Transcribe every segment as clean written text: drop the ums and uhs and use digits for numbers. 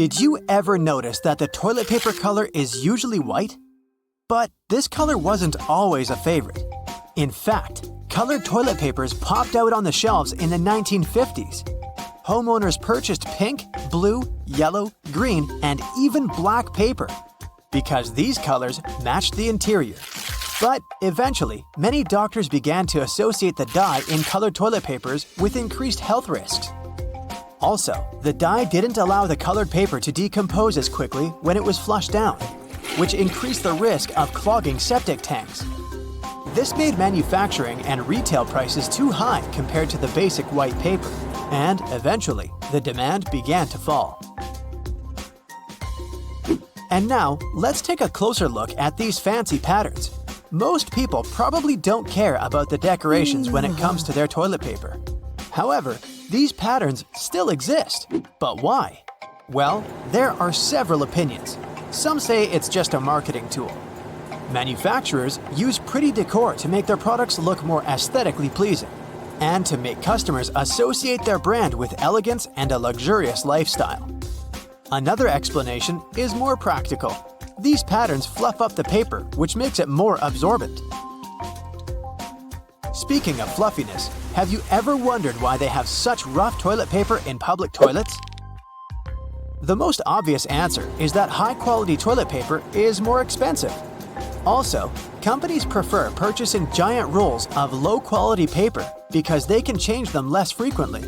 Did you ever notice that the toilet paper color is usually white? But this color wasn't always a favorite. In fact, colored toilet papers popped out on the shelves in the 1950s. Homeowners purchased pink, blue, yellow, green, and even black paper because these colors matched the interior. But eventually, many doctors began to associate the dye in colored toilet papers with increased health risks. Also, the dye didn't allow the colored paper to decompose as quickly when it was flushed down, which increased the risk of clogging septic tanks. This made manufacturing and retail prices too high compared to the basic white paper, and eventually, the demand began to fall. And now, let's take a closer look at these fancy patterns. Most people probably don't care about the decorations when it comes to their toilet paper. However, these patterns still exist. But why? Well, there are several opinions. Some say it's just a marketing tool. Manufacturers use pretty decor to make their products look more aesthetically pleasing, and to make customers associate their brand with elegance and a luxurious lifestyle. Another explanation is more practical. These patterns fluff up the paper, which makes it more absorbent. Speaking of fluffiness, have you ever wondered why they have such rough toilet paper in public toilets? The most obvious answer is that high-quality toilet paper is more expensive. Also, companies prefer purchasing giant rolls of low-quality paper because they can change them less frequently.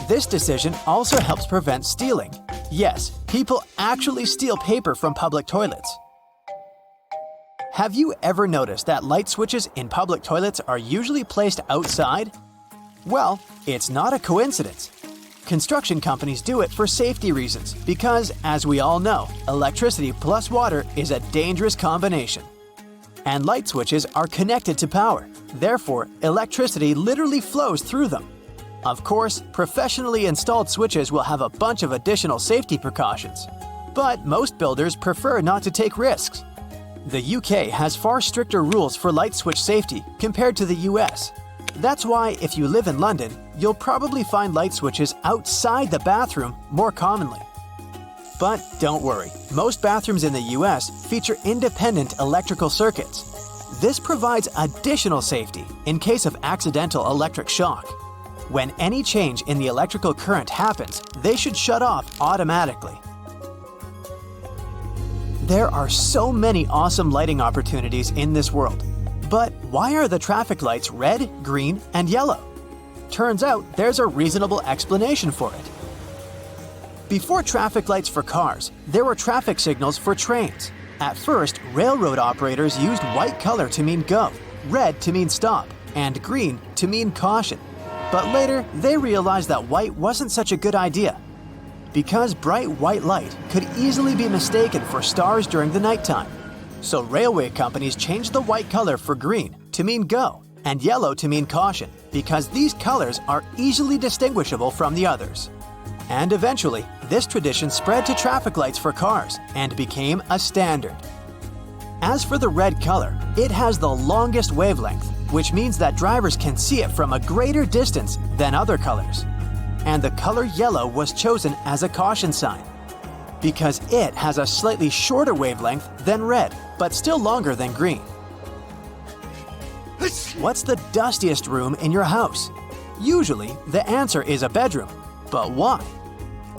This decision also helps prevent stealing. Yes, people actually steal paper from public toilets. Have you ever noticed that light switches in public toilets are usually placed outside? Well, it's not a coincidence. Construction companies do it for safety reasons because, as we all know, electricity plus water is a dangerous combination. And light switches are connected to power. Therefore, electricity literally flows through them. Of course, professionally installed switches will have a bunch of additional safety precautions. But most builders prefer not to take risks. The UK has far stricter rules for light switch safety compared to the US. That's why if you live in London, you'll probably find light switches outside the bathroom more commonly. But don't worry, most bathrooms in the US feature independent electrical circuits. This provides additional safety in case of accidental electric shock. When any change in the electrical current happens, they should shut off automatically. There are so many awesome lighting opportunities in this world. But why are the traffic lights red, green, and yellow? Turns out there's a reasonable explanation for it. Before traffic lights for cars, there were traffic signals for trains. At first, railroad operators used white color to mean go, red to mean stop, and green to mean caution. But later, they realized that white wasn't such a good idea, because bright white light could easily be mistaken for stars during the nighttime. So railway companies changed the white color for green to mean go and yellow to mean caution, because these colors are easily distinguishable from the others. And eventually, this tradition spread to traffic lights for cars and became a standard. As for the red color, it has the longest wavelength, which means that drivers can see it from a greater distance than other colors. And the color yellow was chosen as a caution sign, because it has a slightly shorter wavelength than red, but still longer than green. What's the dustiest room in your house? Usually, the answer is a bedroom. But why?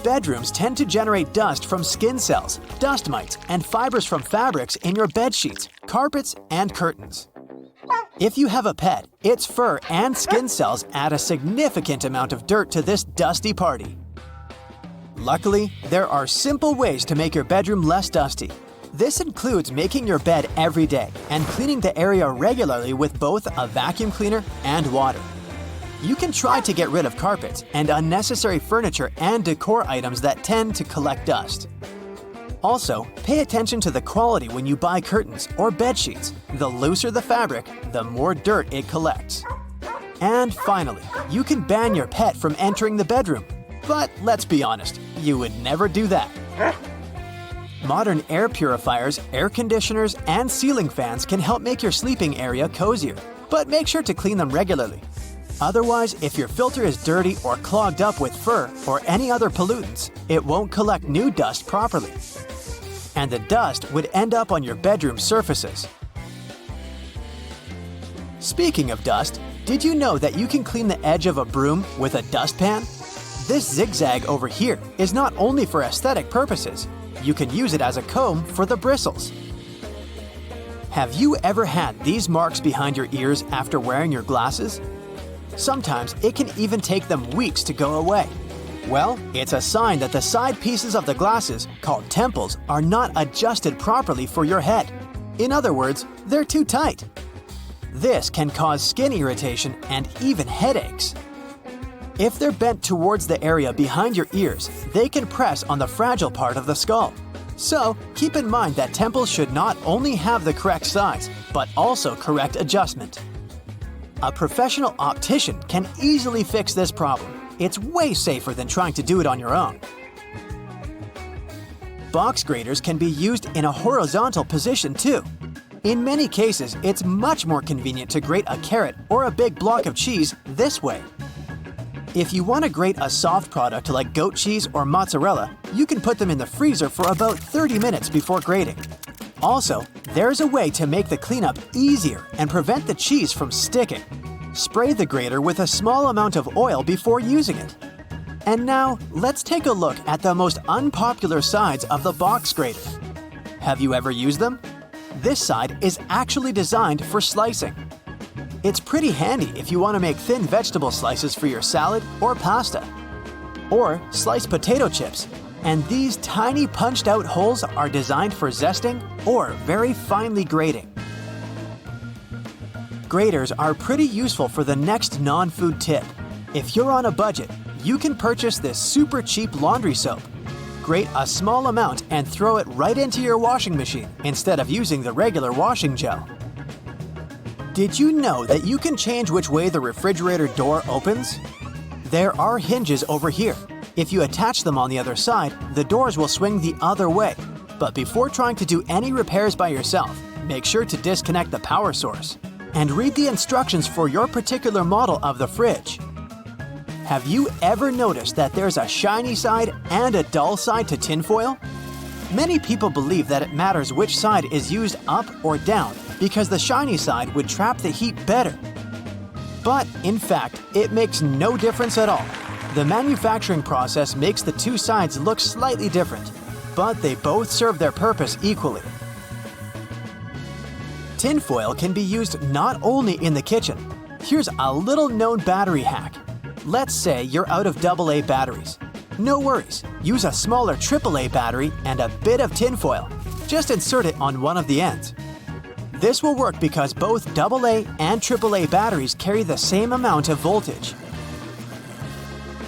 Bedrooms tend to generate dust from skin cells, dust mites, and fibers from fabrics in your bed sheets, carpets, and curtains. If you have a pet, its fur and skin cells add a significant amount of dirt to this dusty party. Luckily, there are simple ways to make your bedroom less dusty. This includes making your bed every day and cleaning the area regularly with both a vacuum cleaner and water. You can try to get rid of carpets and unnecessary furniture and decor items that tend to collect dust. Also, pay attention to the quality when you buy curtains or bed sheets. The looser the fabric, the more dirt it collects. And finally, you can ban your pet from entering the bedroom. But let's be honest, you would never do that. Modern air purifiers, air conditioners, and ceiling fans can help make your sleeping area cozier, but make sure to clean them regularly. Otherwise, if your filter is dirty or clogged up with fur or any other pollutants, it won't collect new dust properly. And the dust would end up on your bedroom surfaces. Speaking of dust, did you know that you can clean the edge of a broom with a dustpan? This zigzag over here is not only for aesthetic purposes, you can use it as a comb for the bristles. Have you ever had these marks behind your ears after wearing your glasses? Sometimes it can even take them weeks to go away. Well, it's a sign that the side pieces of the glasses, called temples, are not adjusted properly for your head. In other words, they're too tight. This can cause skin irritation and even headaches. If they're bent towards the area behind your ears, they can press on the fragile part of the skull. So, keep in mind that temples should not only have the correct size, but also correct adjustment. A professional optician can easily fix this problem. It's way safer than trying to do it on your own. Box graters can be used in a horizontal position too. In many cases, it's much more convenient to grate a carrot or a big block of cheese this way. If you want to grate a soft product like goat cheese or mozzarella, you can put them in the freezer for about 30 minutes before grating. Also, there's a way to make the cleanup easier and prevent the cheese from sticking. Spray the grater with a small amount of oil before using it. And now, let's take a look at the most unpopular sides of the box grater. Have you ever used them? This side is actually designed for slicing. It's pretty handy if you want to make thin vegetable slices for your salad or pasta. Or sliced potato chips. And these tiny punched-out holes are designed for zesting or very finely grating. Graters are pretty useful for the next non-food tip. If you're on a budget, you can purchase this super cheap laundry soap. Grate a small amount and throw it right into your washing machine instead of using the regular washing gel. Did you know that you can change which way the refrigerator door opens? There are hinges over here. If you attach them on the other side, the doors will swing the other way. But before trying to do any repairs by yourself, make sure to disconnect the power source. And read the instructions for your particular model of the fridge. Have you ever noticed that there's a shiny side and a dull side to tinfoil? Many people believe that it matters which side is used up or down because the shiny side would trap the heat better. But in fact, it makes no difference at all. The manufacturing process makes the two sides look slightly different, but they both serve their purpose equally. Tinfoil can be used not only in the kitchen. Here's a little known battery hack. Let's say you're out of AA batteries. No worries, use a smaller AAA battery and a bit of tinfoil. Just insert it on one of the ends. This will work because both AA and AAA batteries carry the same amount of voltage.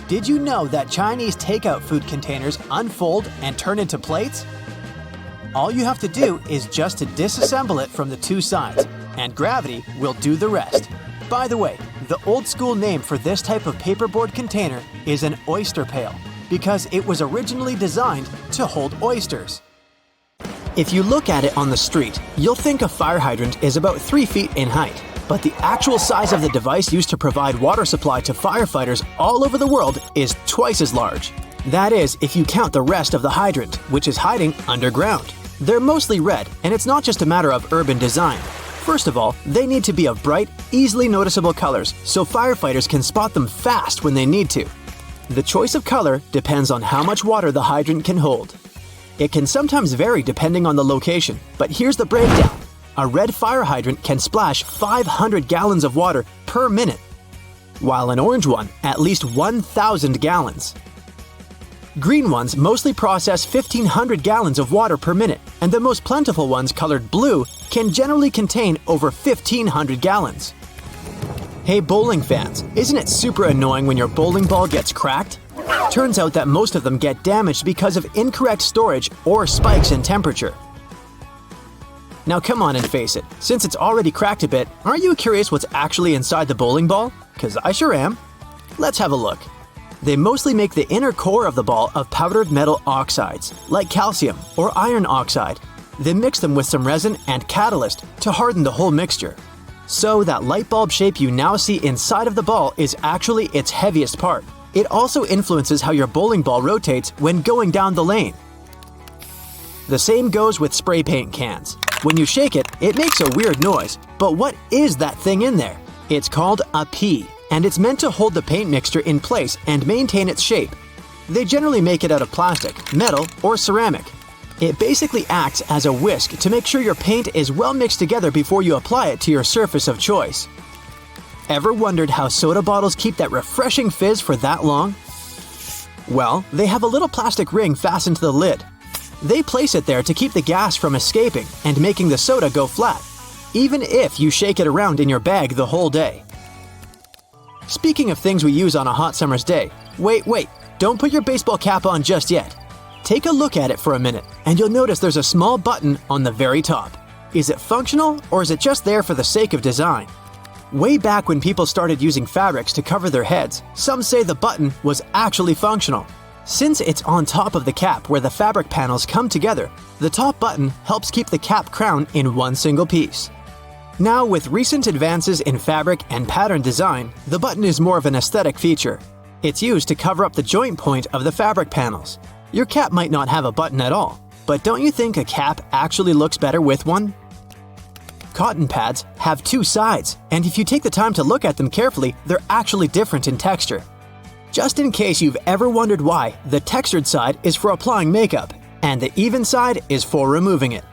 Did you know that Chinese takeout food containers unfold and turn into plates? All you have to do is just to disassemble it from the two sides, and gravity will do the rest. By the way, the old school name for this type of paperboard container is an oyster pail, because it was originally designed to hold oysters. If you look at it on the street, you'll think a fire hydrant is about 3 feet in height, but the actual size of the device used to provide water supply to firefighters all over the world is twice as large. That is, if you count the rest of the hydrant, which is hiding underground. They're mostly red, and it's not just a matter of urban design. First of all, they need to be of bright, easily noticeable colors so firefighters can spot them fast when they need to. The choice of color depends on how much water the hydrant can hold. It can sometimes vary depending on the location, but here's the breakdown. A red fire hydrant can splash 500 gallons of water per minute, while an orange one at least 1,000 gallons. Green ones mostly process 1,500 gallons of water per minute, and the most plentiful ones colored blue can generally contain over 1,500 gallons. Hey bowling fans, isn't it super annoying when your bowling ball gets cracked? Turns out that most of them get damaged because of incorrect storage or spikes in temperature. Now come on and face it, since it's already cracked a bit, aren't you curious what's actually inside the bowling ball? 'Cause I sure am. Let's have a look. They mostly make the inner core of the ball of powdered metal oxides, like calcium or iron oxide. They mix them with some resin and catalyst to harden the whole mixture. So that light bulb shape you now see inside of the ball is actually its heaviest part. It also influences how your bowling ball rotates when going down the lane. The same goes with spray paint cans. When you shake it, it makes a weird noise. But what is that thing in there? It's called a pea, and it's meant to hold the paint mixture in place and maintain its shape. They generally make it out of plastic, metal, or ceramic. It basically acts as a whisk to make sure your paint is well mixed together before you apply it to your surface of choice. Ever wondered how soda bottles keep that refreshing fizz for that long? Well, they have a little plastic ring fastened to the lid. They place it there to keep the gas from escaping and making the soda go flat, even if you shake it around in your bag the whole day. Speaking of things we use on a hot summer's day, wait, don't put your baseball cap on just yet. Take a look at it for a minute, and you'll notice there's a small button on the very top. Is it functional, or is it just there for the sake of design? Way back when people started using fabrics to cover their heads, some say the button was actually functional. Since it's on top of the cap where the fabric panels come together, the top button helps keep the cap crown in one single piece. Now, with recent advances in fabric and pattern design, the button is more of an aesthetic feature. It's used to cover up the joint point of the fabric panels. Your cap might not have a button at all, but don't you think a cap actually looks better with one? Cotton pads have two sides, and if you take the time to look at them carefully, they're actually different in texture. Just in case you've ever wondered why, the textured side is for applying makeup, and the even side is for removing it.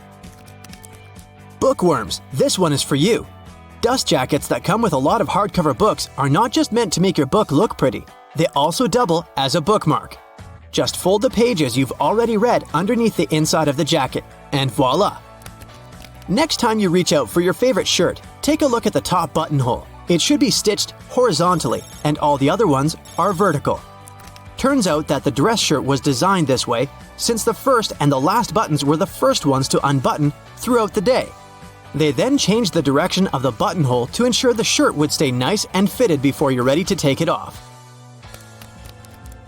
Bookworms, this one is for you. Dust jackets that come with a lot of hardcover books are not just meant to make your book look pretty, they also double as a bookmark. Just fold the pages you've already read underneath the inside of the jacket, and voila! Next time you reach out for your favorite shirt, take a look at the top buttonhole. It should be stitched horizontally, and all the other ones are vertical. Turns out that the dress shirt was designed this way since the first and the last buttons were the first ones to unbutton throughout the day. They then changed the direction of the buttonhole to ensure the shirt would stay nice and fitted before you're ready to take it off.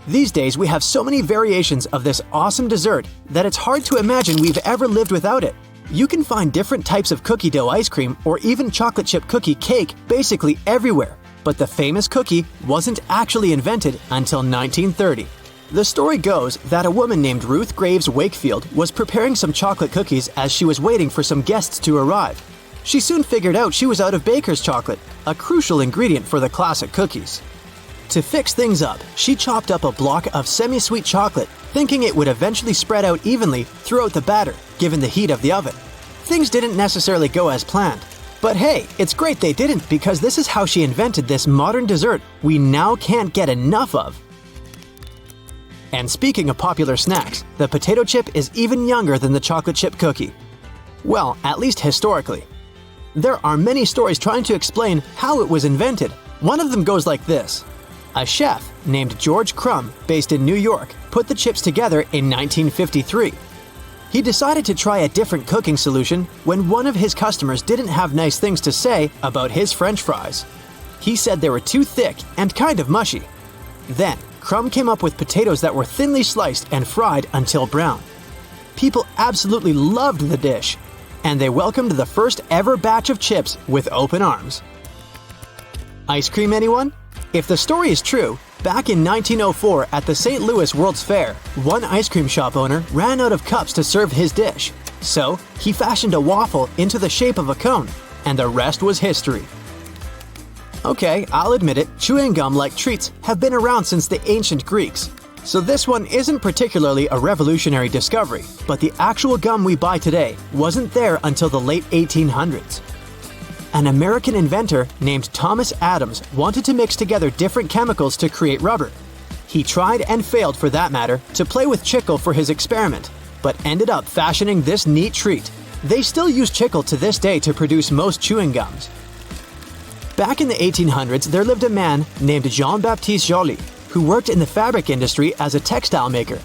These days we have so many variations of this awesome dessert that it's hard to imagine we've ever lived without it. You can find different types of cookie dough ice cream or even chocolate chip cookie cake basically everywhere, but the famous cookie wasn't actually invented until 1930. The story goes that a woman named Ruth Graves Wakefield was preparing some chocolate cookies as she was waiting for some guests to arrive. She soon figured out she was out of baker's chocolate, a crucial ingredient for the classic cookies. To fix things up, she chopped up a block of semi-sweet chocolate, thinking it would eventually spread out evenly throughout the batter, given the heat of the oven. Things didn't necessarily go as planned. But hey, it's great they didn't, because this is how she invented this modern dessert we now can't get enough of. And speaking of popular snacks, the potato chip is even younger than the chocolate chip cookie. Well, at least historically. There are many stories trying to explain how it was invented. One of them goes like this. A chef named George Crumb, based in New York, put the chips together in 1953. He decided to try a different cooking solution when one of his customers didn't have nice things to say about his French fries. He said they were too thick and kind of mushy. Then, Crumb came up with potatoes that were thinly sliced and fried until brown. People absolutely loved the dish, and they welcomed the first ever batch of chips with open arms. Ice cream, anyone? If the story is true, back in 1904 at the St. Louis World's Fair, one ice cream shop owner ran out of cups to serve his dish. So, he fashioned a waffle into the shape of a cone, and the rest was history. Okay, I'll admit it, chewing gum like treats have been around since the ancient Greeks. So this one isn't particularly a revolutionary discovery, but the actual gum we buy today wasn't there until the late 1800s. An American inventor named Thomas Adams wanted to mix together different chemicals to create rubber. He tried and failed, for that matter, to play with chicle for his experiment, but ended up fashioning this neat treat. They still use chicle to this day to produce most chewing gums. Back in the 1800s, there lived a man named Jean-Baptiste Joly, who worked in the fabric industry as a textile maker.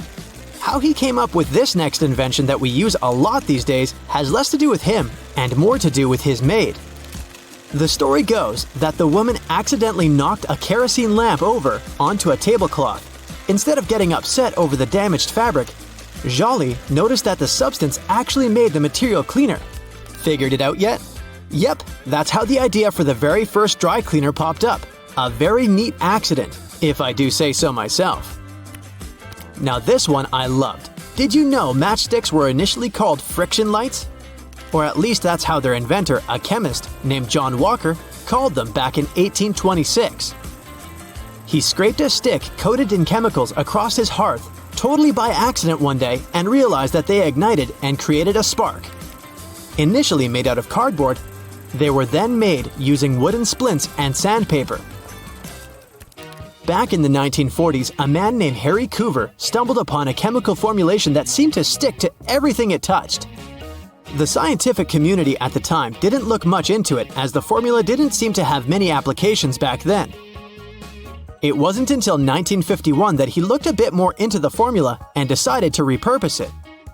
How he came up with this next invention that we use a lot these days has less to do with him and more to do with his maid. The story goes that the woman accidentally knocked a kerosene lamp over onto a tablecloth. Instead of getting upset over the damaged fabric, Joly noticed that the substance actually made the material cleaner. Figured it out yet? Yep, that's how the idea for the very first dry cleaner popped up. A very neat accident, if I do say so myself. Now this one I loved. Did you know matchsticks were initially called friction lights? Or at least that's how their inventor, a chemist named John Walker, called them back in 1826. He scraped a stick coated in chemicals across his hearth, totally by accident one day, and realized that they ignited and created a spark. Initially made out of cardboard, they were then made using wooden splints and sandpaper. Back in the 1940s, a man named Harry Coover stumbled upon a chemical formulation that seemed to stick to everything it touched. The scientific community at the time didn't look much into it, as the formula didn't seem to have many applications back then. It wasn't until 1951 that he looked a bit more into the formula and decided to repurpose it,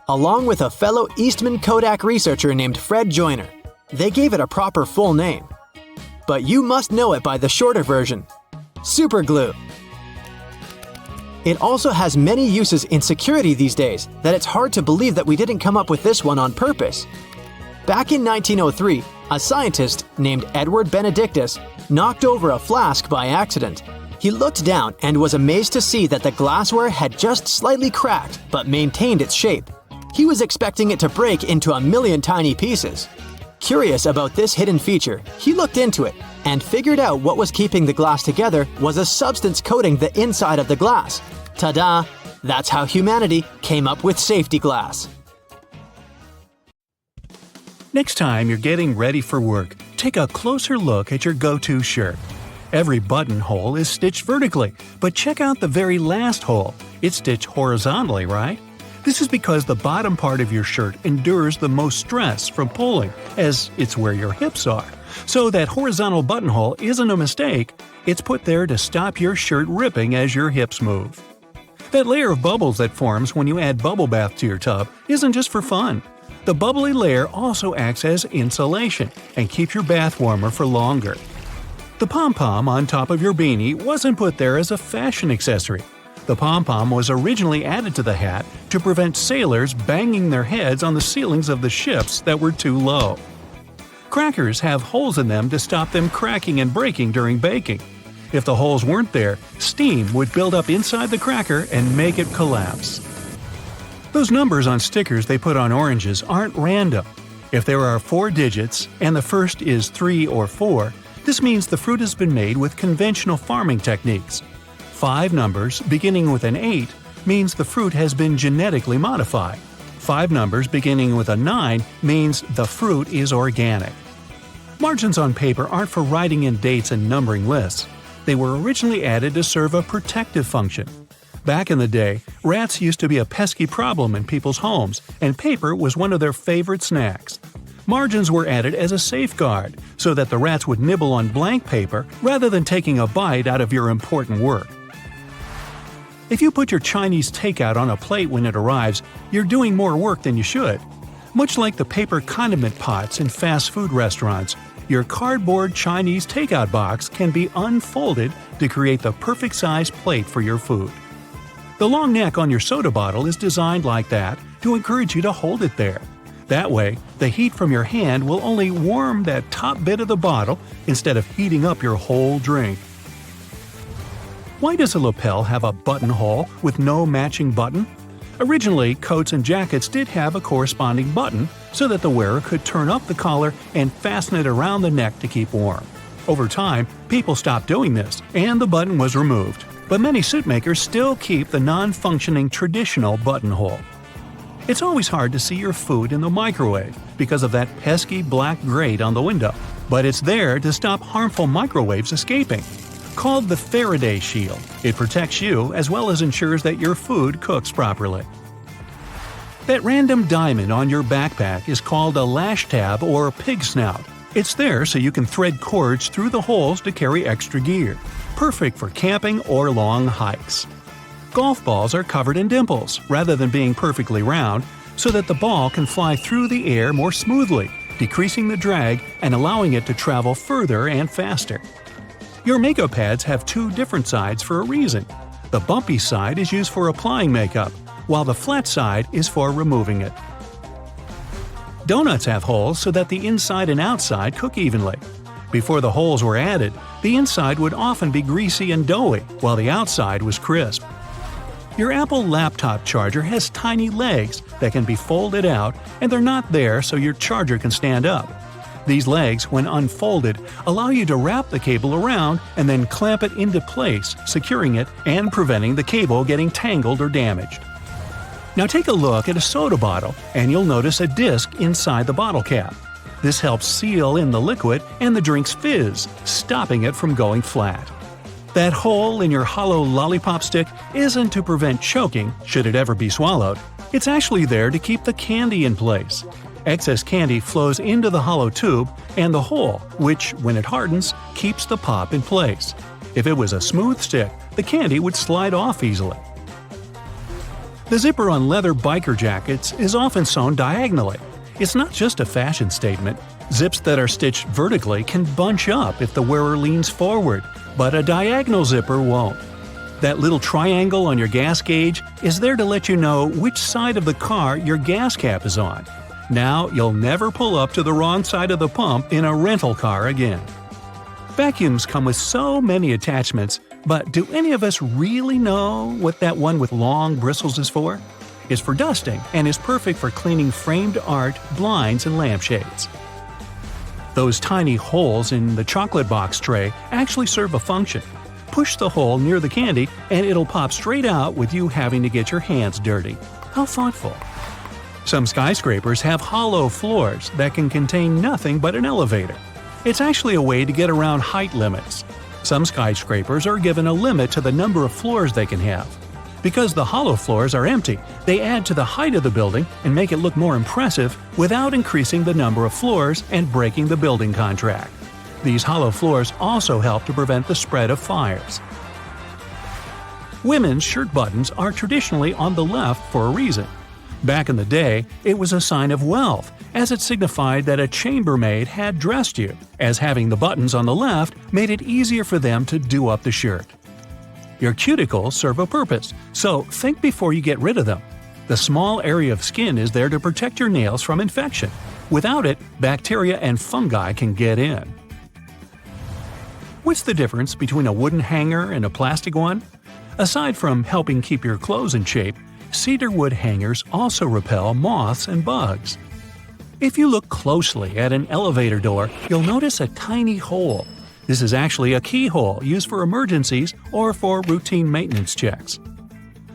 along with a fellow Eastman Kodak researcher named Fred Joyner. They gave it a proper full name. But you must know it by the shorter version: super glue. It also has many uses in security these days that it's hard to believe that we didn't come up with this one on purpose. Back in 1903, a scientist named Edward Benedictus knocked over a flask by accident. He looked down and was amazed to see that the glassware had just slightly cracked but maintained its shape. He was expecting it to break into a million tiny pieces. Curious about this hidden feature, he looked into it and figured out what was keeping the glass together was a substance coating the inside of the glass. Ta-da! That's how humanity came up with safety glass. Next time you're getting ready for work, take a closer look at your go-to shirt. Every buttonhole is stitched vertically, but check out the very last hole. It's stitched horizontally, right? This is because the bottom part of your shirt endures the most stress from pulling, as it's where your hips are. So that horizontal buttonhole isn't a mistake, it's put there to stop your shirt ripping as your hips move. That layer of bubbles that forms when you add bubble bath to your tub isn't just for fun. The bubbly layer also acts as insulation and keeps your bath warmer for longer. The pom-pom on top of your beanie wasn't put there as a fashion accessory. The pom-pom was originally added to the hat to prevent sailors banging their heads on the ceilings of the ships that were too low. Crackers have holes in them to stop them cracking and breaking during baking. If the holes weren't there, steam would build up inside the cracker and make it collapse. Those numbers on stickers they put on oranges aren't random. If there are 4 digits and the first is 3 or 4, this means the fruit has been made with conventional farming techniques. 5 numbers beginning with an 8 means the fruit has been genetically modified. 5 numbers beginning with a 9 means the fruit is organic. Margins on paper aren't for writing in dates and numbering lists. They were originally added to serve a protective function. Back in the day, rats used to be a pesky problem in people's homes, and paper was one of their favorite snacks. Margins were added as a safeguard, so that the rats would nibble on blank paper rather than taking a bite out of your important work. If you put your Chinese takeout on a plate when it arrives, you're doing more work than you should. Much like the paper condiment pots in fast food restaurants, your cardboard Chinese takeout box can be unfolded to create the perfect size plate for your food. The long neck on your soda bottle is designed like that to encourage you to hold it there. That way, the heat from your hand will only warm that top bit of the bottle instead of heating up your whole drink. Why does a lapel have a buttonhole with no matching button? Originally, coats and jackets did have a corresponding button so that the wearer could turn up the collar and fasten it around the neck to keep warm. Over time, people stopped doing this, and the button was removed. But many suit makers still keep the non-functioning traditional buttonhole. It's always hard to see your food in the microwave because of that pesky black grate on the window, but it's there to stop harmful microwaves escaping. Called the Faraday Shield, it protects you as well as ensures that your food cooks properly. That random diamond on your backpack is called a lash tab or pig snout. It's there so you can thread cords through the holes to carry extra gear. Perfect for camping or long hikes. Golf balls are covered in dimples rather than being perfectly round, so that the ball can fly through the air more smoothly, decreasing the drag and allowing it to travel further and faster. Your makeup pads have 2 different sides for a reason. The bumpy side is used for applying makeup, while the flat side is for removing it. Donuts have holes so that the inside and outside cook evenly. Before the holes were added, the inside would often be greasy and doughy, while the outside was crisp. Your Apple laptop charger has tiny legs that can be folded out, and they're not there so your charger can stand up. These legs, when unfolded, allow you to wrap the cable around and then clamp it into place, securing it and preventing the cable getting tangled or damaged. Now take a look at a soda bottle, and you'll notice a disc inside the bottle cap. This helps seal in the liquid and the drink's fizz, stopping it from going flat. That hole in your hollow lollipop stick isn't to prevent choking, should it ever be swallowed. It's actually there to keep the candy in place. Excess candy flows into the hollow tube and the hole, which, when it hardens, keeps the pop in place. If it was a smooth stick, the candy would slide off easily. The zipper on leather biker jackets is often sewn diagonally. It's not just a fashion statement. Zips that are stitched vertically can bunch up if the wearer leans forward, but a diagonal zipper won't. That little triangle on your gas gauge is there to let you know which side of the car your gas cap is on. Now you'll never pull up to the wrong side of the pump in a rental car again. Vacuums come with so many attachments, but do any of us really know what that one with long bristles is for? It's for dusting and is perfect for cleaning framed art, blinds, and lampshades. Those tiny holes in the chocolate box tray actually serve a function. Push the hole near the candy and it'll pop straight out with you having to get your hands dirty. How thoughtful. Some skyscrapers have hollow floors that can contain nothing but an elevator. It's actually a way to get around height limits. Some skyscrapers are given a limit to the number of floors they can have. Because the hollow floors are empty, they add to the height of the building and make it look more impressive without increasing the number of floors and breaking the building contract. These hollow floors also help to prevent the spread of fires. Women's shirt buttons are traditionally on the left for a reason. Back in the day, it was a sign of wealth, as it signified that a chambermaid had dressed you, as having the buttons on the left made it easier for them to do up the shirt. Your cuticles serve a purpose, so think before you get rid of them. The small area of skin is there to protect your nails from infection. Without it, bacteria and fungi can get in. What's the difference between a wooden hanger and a plastic one? Aside from helping keep your clothes in shape, cedar wood hangers also repel moths and bugs. If you look closely at an elevator door, you'll notice a tiny hole. This is actually a keyhole used for emergencies or for routine maintenance checks.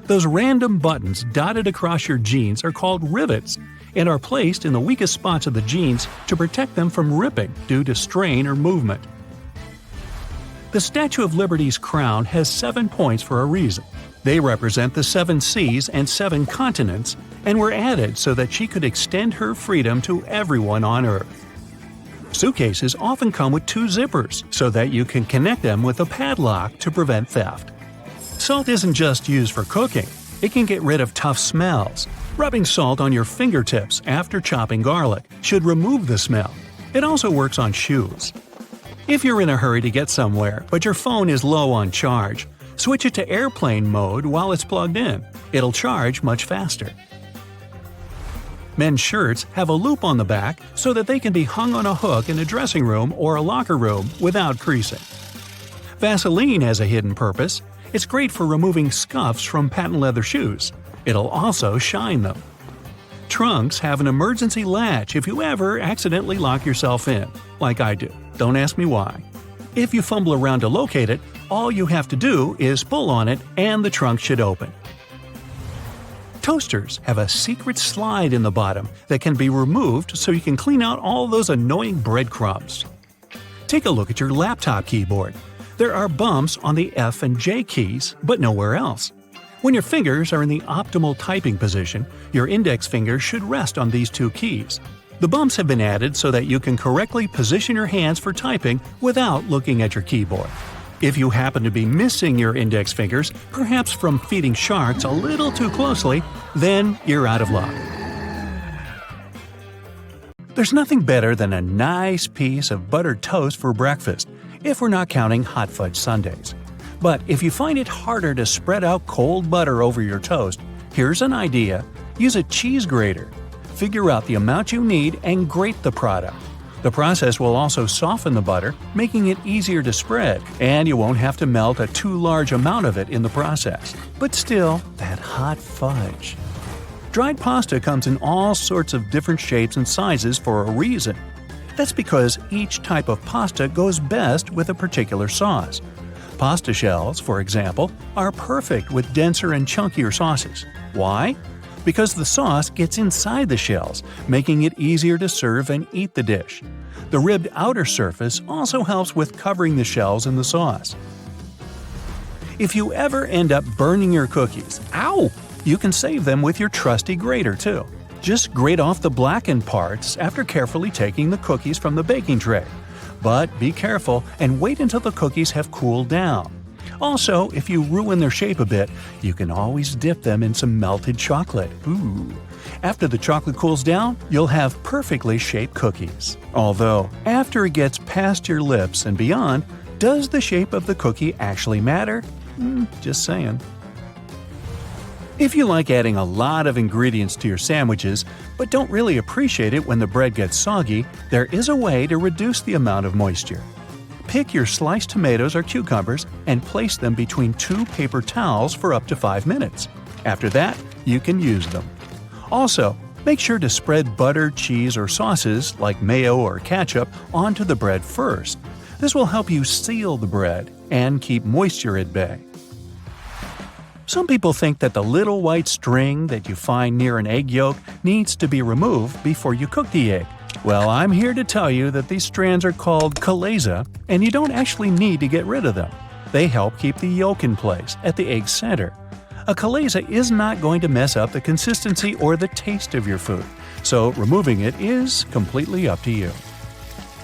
Those random buttons dotted across your jeans are called rivets and are placed in the weakest spots of the jeans to protect them from ripping due to strain or movement. The Statue of Liberty's crown has 7 points for a reason. They represent the 7 seas and 7 continents and were added so that she could extend her freedom to everyone on Earth. Suitcases often come with 2 zippers so that you can connect them with a padlock to prevent theft. Salt isn't just used for cooking. It can get rid of tough smells. Rubbing salt on your fingertips after chopping garlic should remove the smell. It also works on shoes. If you're in a hurry to get somewhere, but your phone is low on charge, switch it to airplane mode while it's plugged in. It'll charge much faster. Men's shirts have a loop on the back so that they can be hung on a hook in a dressing room or a locker room without creasing. Vaseline has a hidden purpose. It's great for removing scuffs from patent leather shoes. It'll also shine them. Trunks have an emergency latch if you ever accidentally lock yourself in, like I do. Don't ask me why. If you fumble around to locate it, all you have to do is pull on it and the trunk should open. Toasters have a secret slide in the bottom that can be removed so you can clean out all those annoying breadcrumbs. Take a look at your laptop keyboard. There are bumps on the F and J keys, but nowhere else. When your fingers are in the optimal typing position, your index finger should rest on these 2 keys. The bumps have been added so that you can correctly position your hands for typing without looking at your keyboard. If you happen to be missing your index fingers, perhaps from feeding sharks a little too closely, then you're out of luck. There's nothing better than a nice piece of buttered toast for breakfast, if we're not counting hot fudge sundaes. But if you find it harder to spread out cold butter over your toast, here's an idea. Use a cheese grater. figure out the amount you need and grate the product. The process will also soften the butter, making it easier to spread, and you won't have to melt a too large amount of it in the process. But still, that hot fudge. Dried pasta comes in all sorts of different shapes and sizes for a reason. That's because each type of pasta goes best with a particular sauce. Pasta shells, for example, are perfect with denser and chunkier sauces. Why? Because the sauce gets inside the shells, making it easier to serve and eat the dish. The ribbed outer surface also helps with covering the shells in the sauce. If you ever end up burning your cookies, you can save them with your trusty grater too. Just grate off the blackened parts after carefully taking the cookies from the baking tray. But be careful and wait until the cookies have cooled down. Also, if you ruin their shape a bit, you can always dip them in some melted chocolate. After the chocolate cools down, you'll have perfectly shaped cookies. Although, after it gets past your lips and beyond, does the shape of the cookie actually matter? Just saying. If you like adding a lot of ingredients to your sandwiches, but don't really appreciate it when the bread gets soggy, there is a way to reduce the amount of moisture. Pick your sliced tomatoes or cucumbers and place them between 2 paper towels for up to 5 minutes. After that, you can use them. Also, make sure to spread butter, cheese, or sauces like mayo or ketchup onto the bread first. This will help you seal the bread and keep moisture at bay. Some people think that the little white string that you find near an egg yolk needs to be removed before you cook the egg. Well, I'm here to tell you that these strands are called chalaza, and you don't actually need to get rid of them. They help keep the yolk in place at the egg's center. A chalaza is not going to mess up the consistency or the taste of your food, so removing it is completely up to you.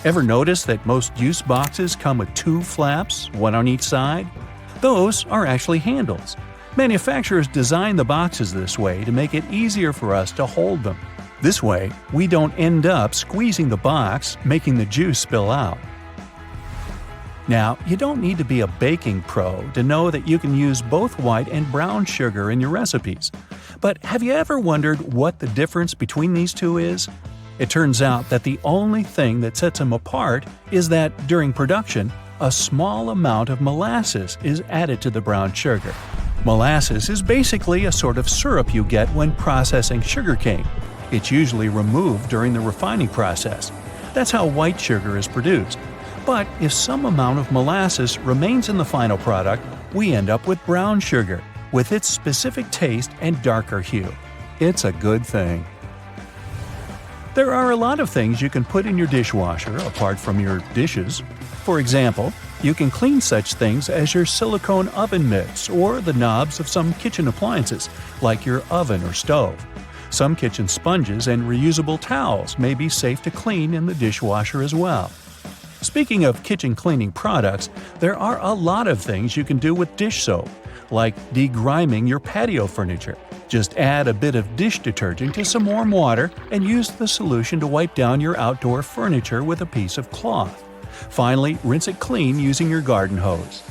Ever notice that most juice boxes come with 2 flaps, one on each side? Those are actually handles. Manufacturers design the boxes this way to make it easier for us to hold them. This way, we don't end up squeezing the box, making the juice spill out. Now, you don't need to be a baking pro to know that you can use both white and brown sugar in your recipes. But have you ever wondered what the difference between these two is? It turns out that the only thing that sets them apart is that, during production, a small amount of molasses is added to the brown sugar. Molasses is basically a sort of syrup you get when processing sugarcane. It's usually removed during the refining process. That's how white sugar is produced. But if some amount of molasses remains in the final product, we end up with brown sugar, with its specific taste and darker hue. It's a good thing. There are a lot of things you can put in your dishwasher apart from your dishes. For example, you can clean such things as your silicone oven mitts or the knobs of some kitchen appliances, like your oven or stove. Some kitchen sponges and reusable towels may be safe to clean in the dishwasher as well. Speaking of kitchen cleaning products, there are a lot of things you can do with dish soap, like degriming your patio furniture. Just add a bit of dish detergent to some warm water and use the solution to wipe down your outdoor furniture with a piece of cloth. Finally, rinse it clean using your garden hose.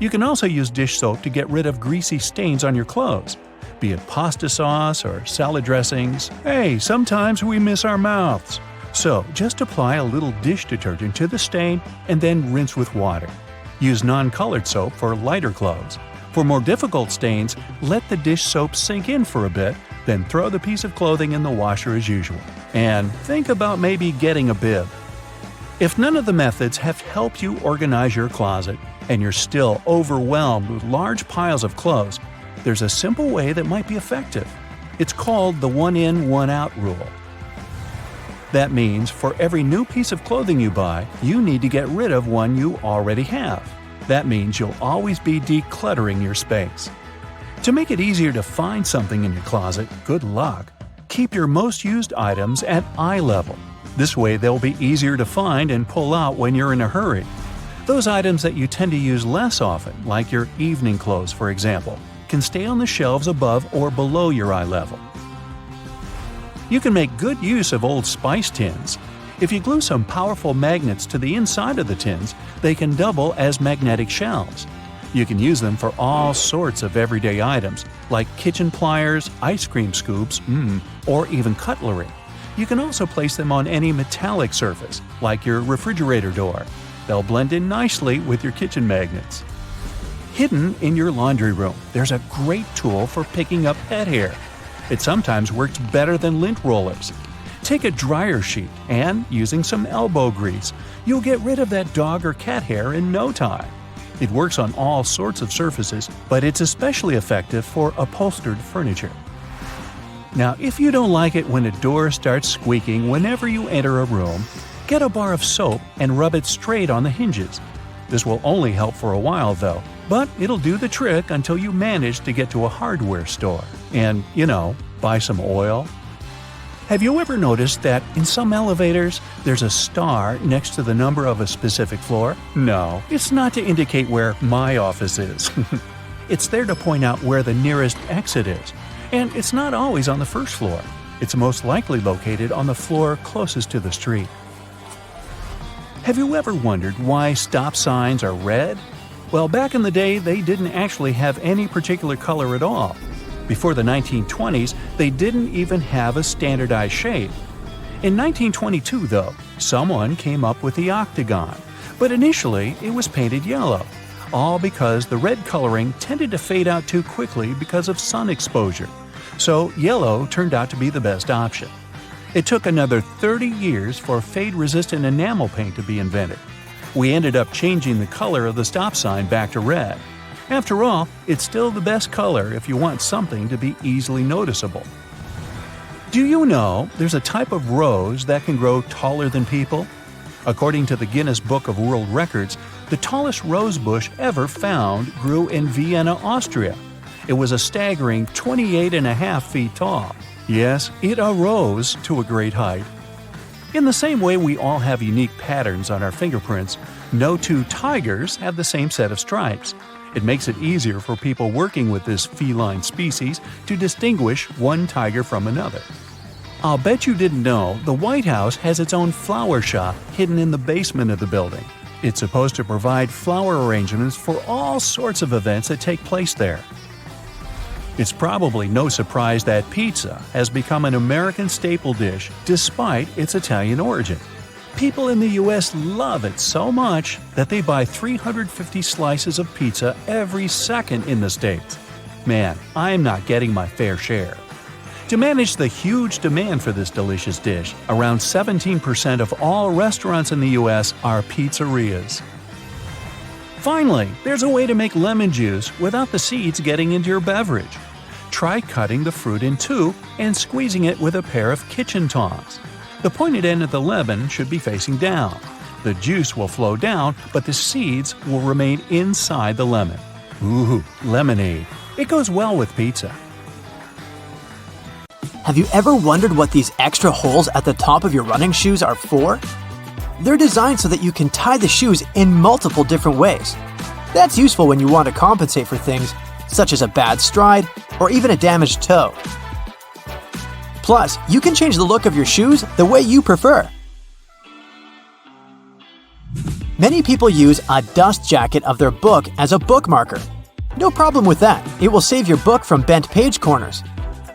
You can also use dish soap to get rid of greasy stains on your clothes. Be it pasta sauce or salad dressings, sometimes we miss our mouths. So, just apply a little dish detergent to the stain and then rinse with water. Use non-colored soap for lighter clothes. For more difficult stains, let the dish soap sink in for a bit, then throw the piece of clothing in the washer as usual. And think about maybe getting a bib. If none of the methods have helped you organize your closet, and you're still overwhelmed with large piles of clothes, there's a simple way that might be effective. It's called the one-in, one-out rule. That means for every new piece of clothing you buy, you need to get rid of one you already have. That means you'll always be decluttering your space. To make it easier to find something in your closet, good luck. Keep your most used items at eye level. This way they'll be easier to find and pull out when you're in a hurry. Those items that you tend to use less often, like your evening clothes for example, can stay on the shelves above or below your eye level. You can make good use of old spice tins. If you glue some powerful magnets to the inside of the tins, they can double as magnetic shelves. You can use them for all sorts of everyday items, like kitchen pliers, ice cream scoops, or even cutlery. You can also place them on any metallic surface, like your refrigerator door. They'll blend in nicely with your kitchen magnets. Hidden in your laundry room, there's a great tool for picking up pet hair. It sometimes works better than lint rollers. Take a dryer sheet and, using some elbow grease, you'll get rid of that dog or cat hair in no time. It works on all sorts of surfaces, but it's especially effective for upholstered furniture. Now, if you don't like it when a door starts squeaking whenever you enter a room, get a bar of soap and rub it straight on the hinges. This will only help for a while though, but it'll do the trick until you manage to get to a hardware store and, buy some oil. Have you ever noticed that in some elevators there's a star next to the number of a specific floor? No, it's not to indicate where my office is. It's there to point out where the nearest exit is. And it's not always on the first floor. It's most likely located on the floor closest to the street. Have you ever wondered why stop signs are red? Well, back in the day, they didn't actually have any particular color at all. Before the 1920s, they didn't even have a standardized shape. In 1922, though, someone came up with the octagon, but initially it was painted yellow, all because the red coloring tended to fade out too quickly because of sun exposure. So yellow turned out to be the best option. It took another 30 years for fade-resistant enamel paint to be invented. We ended up changing the color of the stop sign back to red. After all, it's still the best color if you want something to be easily noticeable. Do you know there's a type of rose that can grow taller than people? According to the Guinness Book of World Records, the tallest rose bush ever found grew in Vienna, Austria. It was a staggering 28.5 feet tall. Yes, it arose to a great height. In the same way we all have unique patterns on our fingerprints, no two tigers have the same set of stripes. It makes it easier for people working with this feline species to distinguish one tiger from another. I'll bet you didn't know the White House has its own flower shop hidden in the basement of the building. It's supposed to provide flower arrangements for all sorts of events that take place there. It's probably no surprise that pizza has become an American staple dish despite its Italian origin. People in the U.S. love it so much that they buy 350 slices of pizza every second in the States. Man, I'm not getting my fair share. To manage the huge demand for this delicious dish, around 17% of all restaurants in the U.S. are pizzerias. Finally, there's a way to make lemon juice without the seeds getting into your beverage. Try cutting the fruit in two and squeezing it with a pair of kitchen tongs. The pointed end of the lemon should be facing down. The juice will flow down, but the seeds will remain inside the lemon. Ooh, lemonade. It goes well with pizza. Have you ever wondered what these extra holes at the top of your running shoes are for? They're designed so that you can tie the shoes in multiple different ways. That's useful when you want to compensate for things such as a bad stride or even a damaged toe. Plus, you can change the look of your shoes the way you prefer. Many people use a dust jacket of their book as a bookmarker. No problem with that, it will save your book from bent page corners.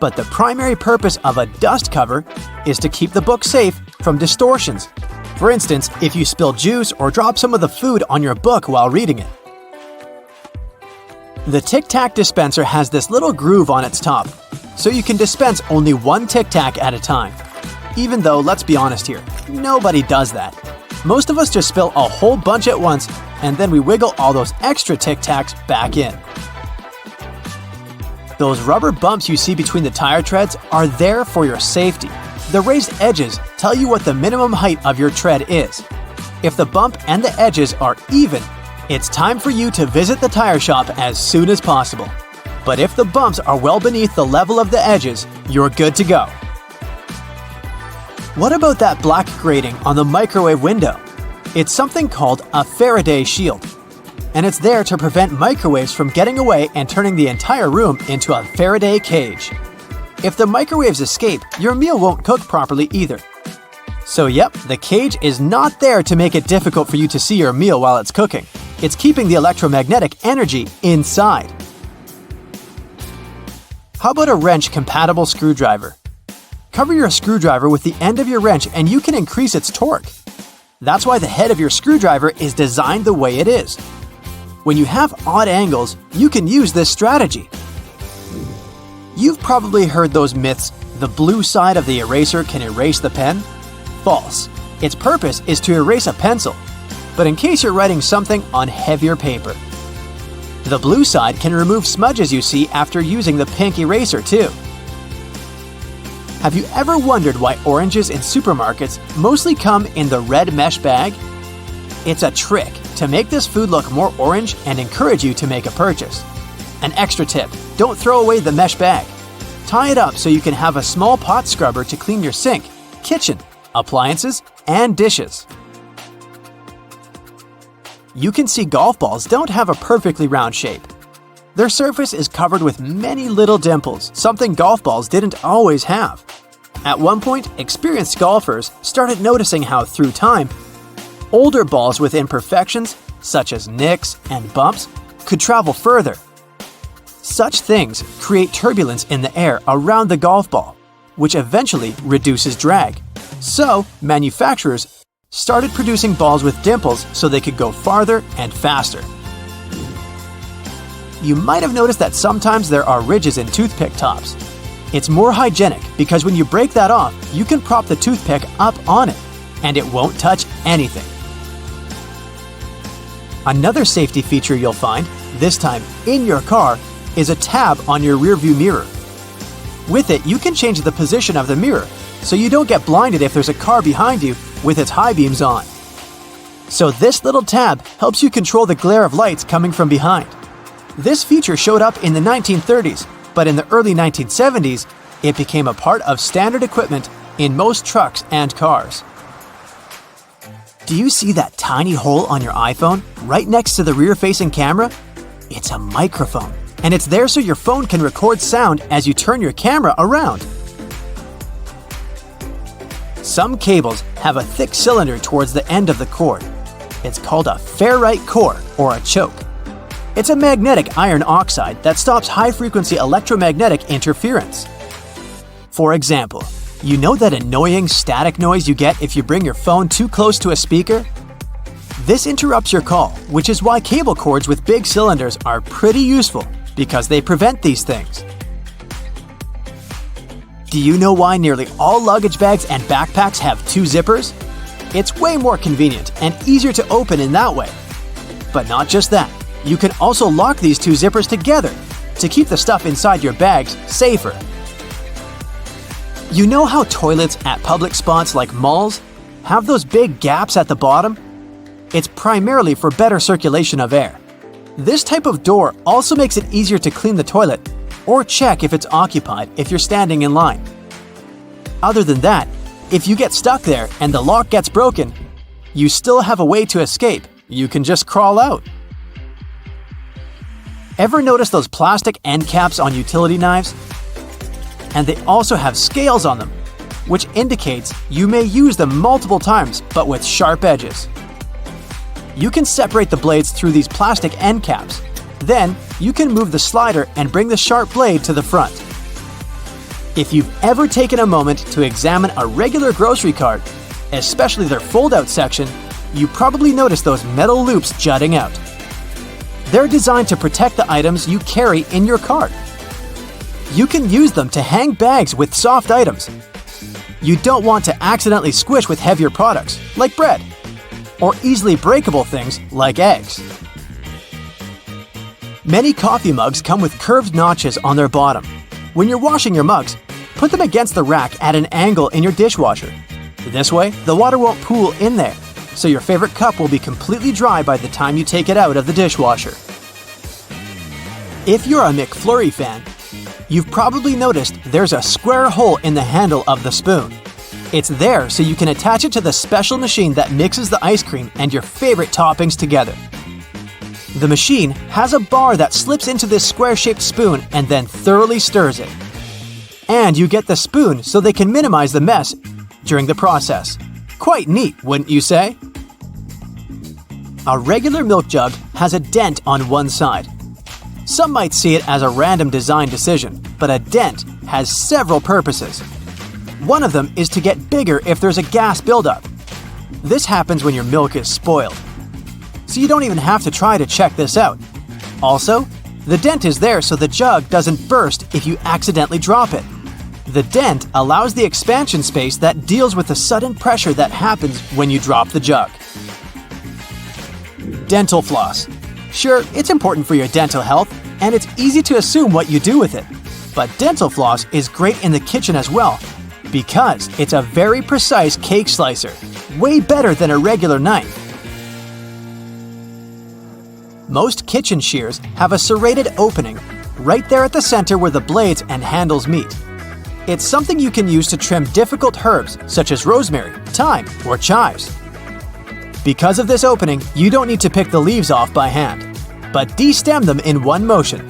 But the primary purpose of a dust cover is to keep the book safe from distortions. For instance, if you spill juice or drop some of the food on your book while reading it. The Tic Tac dispenser has this little groove on its top, so you can dispense only one Tic Tac at a time. Even though, let's be honest here, nobody does that. Most of us just spill a whole bunch at once, and then we wiggle all those extra Tic Tacs back in. Those rubber bumps you see between the tire treads are there for your safety. The raised edges tell you what the minimum height of your tread is. If the bump and the edges are even, it's time for you to visit the tire shop as soon as possible. But if the bumps are well beneath the level of the edges, you're good to go. What about that black grating on the microwave window? It's something called a Faraday shield. And it's there to prevent microwaves from getting away and turning the entire room into a Faraday cage. If the microwaves escape, your meal won't cook properly either. So yep, the cage is not there to make it difficult for you to see your meal while it's cooking. It's keeping the electromagnetic energy inside. How about a wrench-compatible screwdriver? Cover your screwdriver with the end of your wrench and you can increase its torque. That's why the head of your screwdriver is designed the way it is. When you have odd angles, you can use this strategy. You've probably heard those myths, the blue side of the eraser can erase the pen? False. Its purpose is to erase a pencil, but in case you're writing something on heavier paper. The blue side can remove smudges you see after using the pink eraser too. Have you ever wondered why oranges in supermarkets mostly come in the red mesh bag? It's a trick to make this food look more orange and encourage you to make a purchase. An extra tip, don't throw away the mesh bag. Tie it up so you can have a small pot scrubber to clean your sink, kitchen, appliances, and dishes. You can see golf balls don't have a perfectly round shape. Their surface is covered with many little dimples, something golf balls didn't always have. At one point, experienced golfers started noticing how, through time, older balls with imperfections, such as nicks and bumps, could travel further. Such things create turbulence in the air around the golf ball, which eventually reduces drag. So, manufacturers started producing balls with dimples so they could go farther and faster. You might have noticed that sometimes there are ridges in toothpick tops. It's more hygienic because when you break that off, you can prop the toothpick up on it, and it won't touch anything. Another safety feature you'll find, this time in your car, is a tab on your rearview mirror. With it, you can change the position of the mirror so you don't get blinded if there's a car behind you with its high beams on. So this little tab helps you control the glare of lights coming from behind. This feature showed up in the 1930s, but in the early 1970s, it became a part of standard equipment in most trucks and cars. Do you see that tiny hole on your iPhone right next to the rear-facing camera? It's a microphone, and it's there so your phone can record sound as you turn your camera around. Some cables have a thick cylinder towards the end of the cord. It's called a ferrite core or a choke. It's a magnetic iron oxide that stops high-frequency electromagnetic interference. For example, you know that annoying static noise you get if you bring your phone too close to a speaker? This interrupts your call, which is why cable cords with big cylinders are pretty useful because they prevent these things. Do you know why nearly all luggage bags and backpacks have two zippers? It's way more convenient and easier to open in that way. But not just that. You can also lock these two zippers together to keep the stuff inside your bags safer. You know how toilets at public spots like malls have those big gaps at the bottom? It's primarily for better circulation of air. This type of door also makes it easier to clean the toilet or check if it's occupied if you're standing in line. Other than that, if you get stuck there and the lock gets broken, you still have a way to escape. You can just crawl out. Ever notice those plastic end caps on utility knives? And they also have scales on them, which indicates you may use them multiple times but with sharp edges. You can separate the blades through these plastic end caps. Then, you can move the slider and bring the sharp blade to the front. If you've ever taken a moment to examine a regular grocery cart, especially their fold-out section, you probably noticed those metal loops jutting out. They're designed to protect the items you carry in your cart. You can use them to hang bags with soft items. You don't want to accidentally squish with heavier products, like bread, or easily breakable things like eggs. Many coffee mugs come with curved notches on their bottom. When you're washing your mugs, put them against the rack at an angle in your dishwasher. This way, the water won't pool in there, so your favorite cup will be completely dry by the time you take it out of the dishwasher. If you're a McFlurry fan, you've probably noticed there's a square hole in the handle of the spoon. It's there so you can attach it to the special machine that mixes the ice cream and your favorite toppings together. The machine has a bar that slips into this square-shaped spoon and then thoroughly stirs it. And you get the spoon so they can minimize the mess during the process. Quite neat, wouldn't you say? A regular milk jug has a dent on one side. Some might see it as a random design decision, but a dent has several purposes. One of them is to get bigger if there's a gas buildup. This happens when your milk is spoiled. So you don't even have to try to check this out. Also, the dent is there so the jug doesn't burst if you accidentally drop it. The dent allows the expansion space that deals with the sudden pressure that happens when you drop the jug. Dental floss. Sure, it's important for your dental health, and it's easy to assume what you do with it. But dental floss is great in the kitchen as well, because it's a very precise cake slicer, way better than a regular knife. Most kitchen shears have a serrated opening right there at the center where the blades and handles meet. It's something you can use to trim difficult herbs such as rosemary, thyme, or chives. Because of this opening, you don't need to pick the leaves off by hand, but destem them in one motion.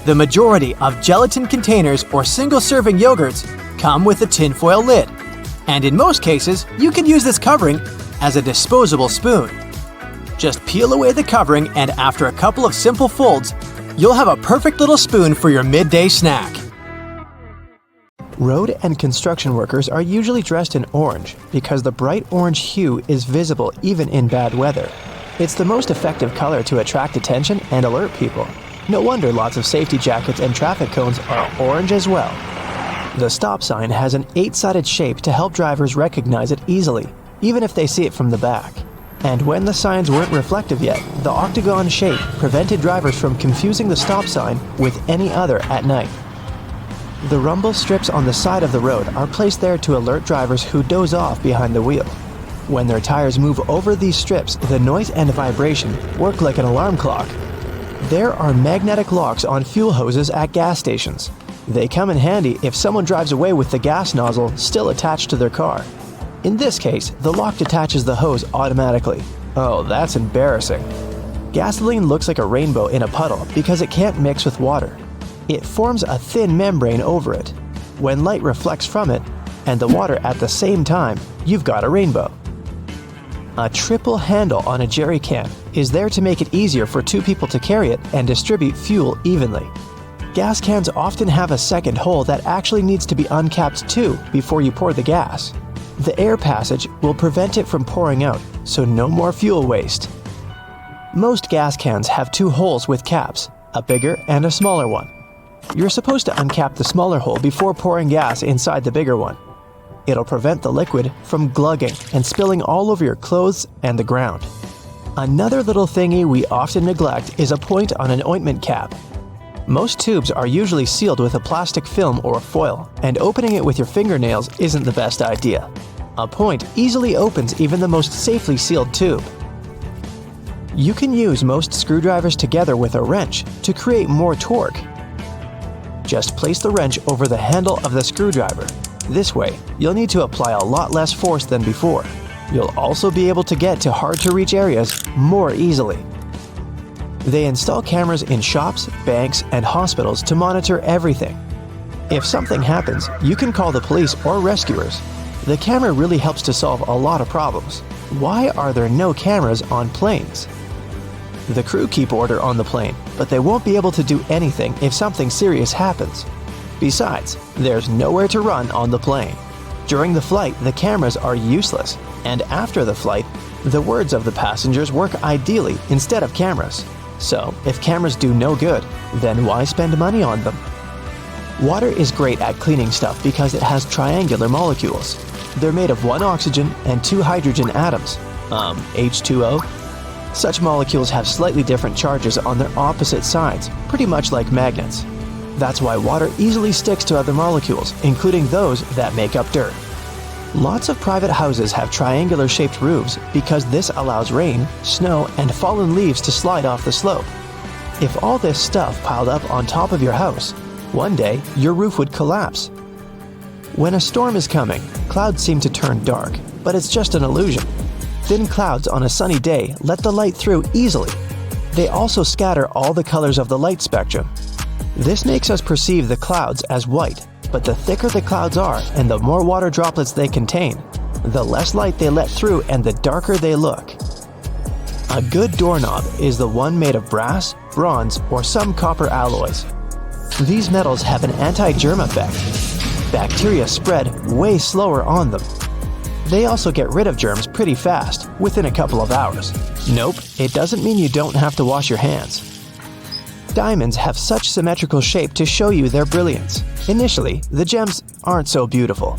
The majority of gelatin containers or single-serving yogurts come with a tinfoil lid, and in most cases, you can use this covering as a disposable spoon. Just peel away the covering, and after a couple of simple folds, you'll have a perfect little spoon for your midday snack. Road and construction workers are usually dressed in orange because the bright orange hue is visible even in bad weather. It's the most effective color to attract attention and alert people. No wonder lots of safety jackets and traffic cones are orange as well. The stop sign has an 8-sided shape to help drivers recognize it easily, even if they see it from the back. And when the signs weren't reflective yet, the octagon shape prevented drivers from confusing the stop sign with any other at night. The rumble strips on the side of the road are placed there to alert drivers who doze off behind the wheel. When their tires move over these strips, the noise and vibration work like an alarm clock. There are magnetic locks on fuel hoses at gas stations. They come in handy if someone drives away with the gas nozzle still attached to their car. In this case, the lock detaches the hose automatically. Oh, that's embarrassing. Gasoline looks like a rainbow in a puddle because it can't mix with water. It forms a thin membrane over it. When light reflects from it, and the water at the same time, you've got a rainbow. A triple handle on a jerry can is there to make it easier for two people to carry it and distribute fuel evenly. Gas cans often have a second hole that actually needs to be uncapped too before you pour the gas. The air passage will prevent it from pouring out, so no more fuel waste. Most gas cans have two holes with caps, a bigger and a smaller one. You're supposed to uncap the smaller hole before pouring gas inside the bigger one. It'll prevent the liquid from glugging and spilling all over your clothes and the ground. Another little thingy we often neglect is a point on an ointment cap. Most tubes are usually sealed with a plastic film or foil, and opening it with your fingernails isn't the best idea. A point easily opens even the most safely sealed tube. You can use most screwdrivers together with a wrench to create more torque. Just place the wrench over the handle of the screwdriver. This way, you'll need to apply a lot less force than before. You'll also be able to get to hard-to-reach areas more easily. They install cameras in shops, banks, and hospitals to monitor everything. If something happens, you can call the police or rescuers. The camera really helps to solve a lot of problems. Why are there no cameras on planes? The crew keep order on the plane, but they won't be able to do anything if something serious happens. Besides, there's nowhere to run on the plane. During the flight, the cameras are useless, and after the flight, the words of the passengers work ideally instead of cameras. So, if cameras do no good, then why spend money on them? Water is great at cleaning stuff because it has triangular molecules. They're made of one oxygen and two hydrogen atoms, H2O. Such molecules have slightly different charges on their opposite sides, pretty much like magnets. That's why water easily sticks to other molecules, including those that make up dirt. Lots of private houses have triangular-shaped roofs because this allows rain, snow, and fallen leaves to slide off the slope. If all this stuff piled up on top of your house, one day your roof would collapse. When a storm is coming, clouds seem to turn dark, but it's just an illusion. Thin clouds on a sunny day let the light through easily. They also scatter all the colors of the light spectrum. This makes us perceive the clouds as white, but the thicker the clouds are and the more water droplets they contain, the less light they let through and the darker they look. A good doorknob is the one made of brass, bronze, or some copper alloys. These metals have an anti-germ effect. Bacteria spread way slower on them. They also get rid of germs pretty fast, within a couple of hours. Nope, it doesn't mean you don't have to wash your hands. Diamonds have such symmetrical shape to show you their brilliance. Initially, the gems aren't so beautiful.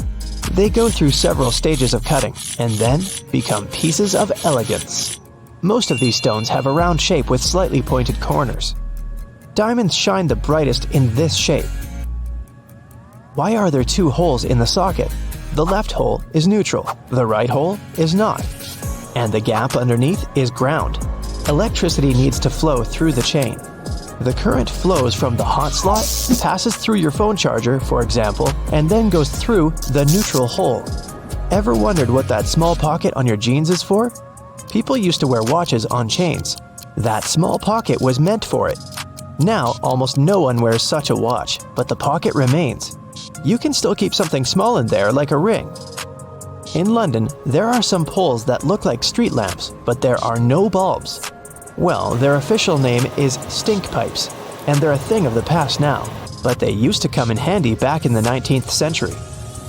They go through several stages of cutting, and then become pieces of elegance. Most of these stones have a round shape with slightly pointed corners. Diamonds shine the brightest in this shape. Why are there two holes in the socket? The left hole is neutral, the right hole is not. And the gap underneath is ground. Electricity needs to flow through the chain. The current flows from the hot slot, passes through your phone charger, for example, and then goes through the neutral hole. Ever wondered what that small pocket on your jeans is for? People used to wear watches on chains. That small pocket was meant for it. Now, almost no one wears such a watch, but the pocket remains. You can still keep something small in there, like a ring. In London, there are some poles that look like street lamps, but there are no bulbs. Well, their official name is stink pipes, and they're a thing of the past now, but they used to come in handy back in the 19th century.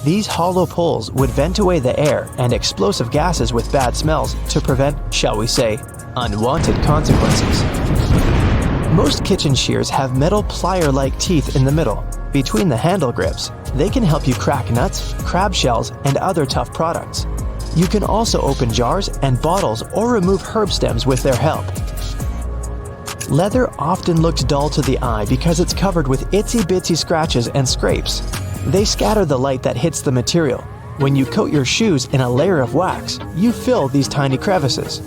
These hollow poles would vent away the air and explosive gases with bad smells to prevent, shall we say, unwanted consequences. Most kitchen shears have metal plier-like teeth in the middle, between the handle grips. They can help you crack nuts, crab shells, and other tough products. You can also open jars and bottles or remove herb stems with their help. Leather often looks dull to the eye because it's covered with itsy-bitsy scratches and scrapes. They scatter the light that hits the material. When you coat your shoes in a layer of wax, you fill these tiny crevices.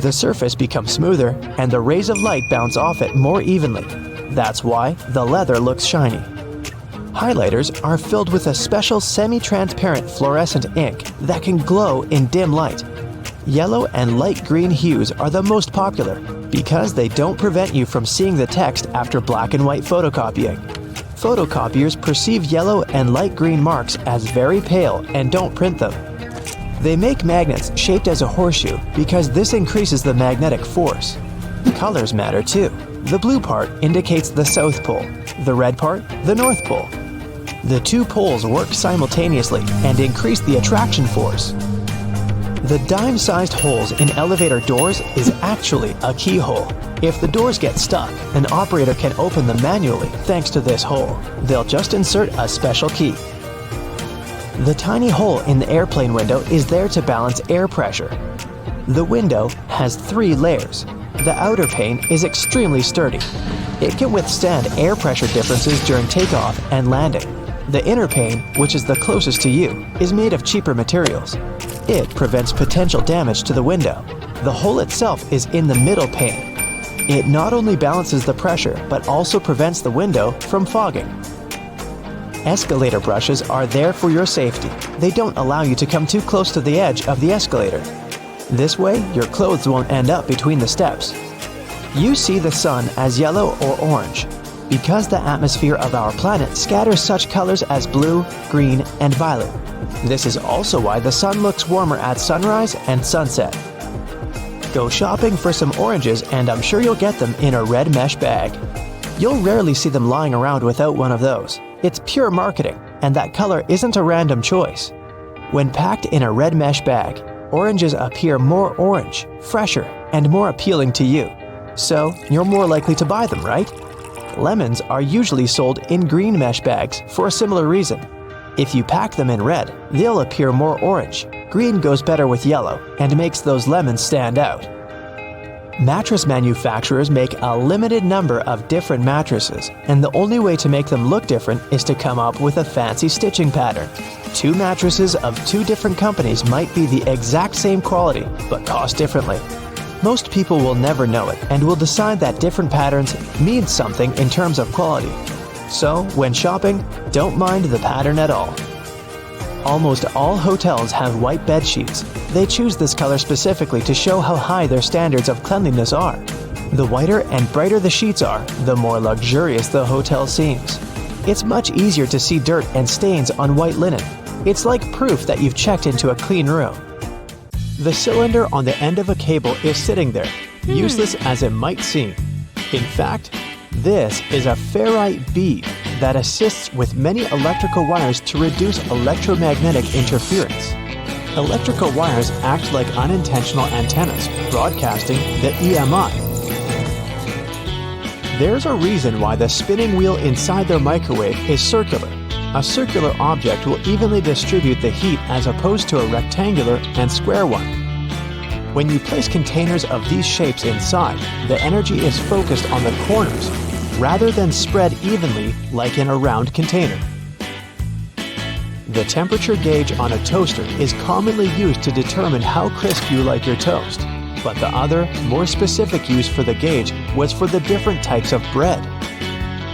The surface becomes smoother and the rays of light bounce off it more evenly. That's why the leather looks shiny. Highlighters are filled with a special semi-transparent fluorescent ink that can glow in dim light. Yellow and light green hues are the most popular because they don't prevent you from seeing the text after black and white photocopying. Photocopiers perceive yellow and light green marks as very pale and don't print them. They make magnets shaped as a horseshoe because this increases the magnetic force. Colors matter too. The blue part indicates the South Pole, the red part, the North Pole. The two poles work simultaneously and increase the attraction force. The dime-sized holes in elevator doors is actually a keyhole. If the doors get stuck, an operator can open them manually thanks to this hole. They'll just insert a special key. The tiny hole in the airplane window is there to balance air pressure. The window has 3 layers. The outer pane is extremely sturdy. It can withstand air pressure differences during takeoff and landing. The inner pane, which is the closest to you, is made of cheaper materials. It prevents potential damage to the window. The hole itself is in the middle pane. It not only balances the pressure, but also prevents the window from fogging. Escalator brushes are there for your safety. They don't allow you to come too close to the edge of the escalator. This way, your clothes won't end up between the steps. You see the sun as yellow or orange, because the atmosphere of our planet scatters such colors as blue, green, and violet. This is also why the sun looks warmer at sunrise and sunset. Go shopping for some oranges and I'm sure you'll get them in a red mesh bag. You'll rarely see them lying around without one of those. It's pure marketing, and that color isn't a random choice. When packed in a red mesh bag, oranges appear more orange, fresher, and more appealing to you. So, you're more likely to buy them, right? Lemons are usually sold in green mesh bags for a similar reason. If you pack them in red, they'll appear more orange. Green goes better with yellow and makes those lemons stand out. Mattress manufacturers make a limited number of different mattresses, and the only way to make them look different is to come up with a fancy stitching pattern. 2 mattresses of 2 different companies might be the exact same quality, but cost differently. Most people will never know it and will decide that different patterns mean something in terms of quality. So, when shopping, don't mind the pattern at all. Almost all hotels have white bed sheets. They choose this color specifically to show how high their standards of cleanliness are. The whiter and brighter the sheets are, the more luxurious the hotel seems. It's much easier to see dirt and stains on white linen. It's like proof that you've checked into a clean room. The cylinder on the end of a cable is sitting there, useless as it might seem. In fact, this is a ferrite bead that assists with many electrical wires to reduce electromagnetic interference. Electrical wires act like unintentional antennas, broadcasting the EMI. There's a reason why the spinning wheel inside their microwave is circular. A circular object will evenly distribute the heat as opposed to a rectangular and square one. When you place containers of these shapes inside, the energy is focused on the corners rather than spread evenly like in a round container. The temperature gauge on a toaster is commonly used to determine how crisp you like your toast, but the other, more specific use for the gauge was for the different types of bread.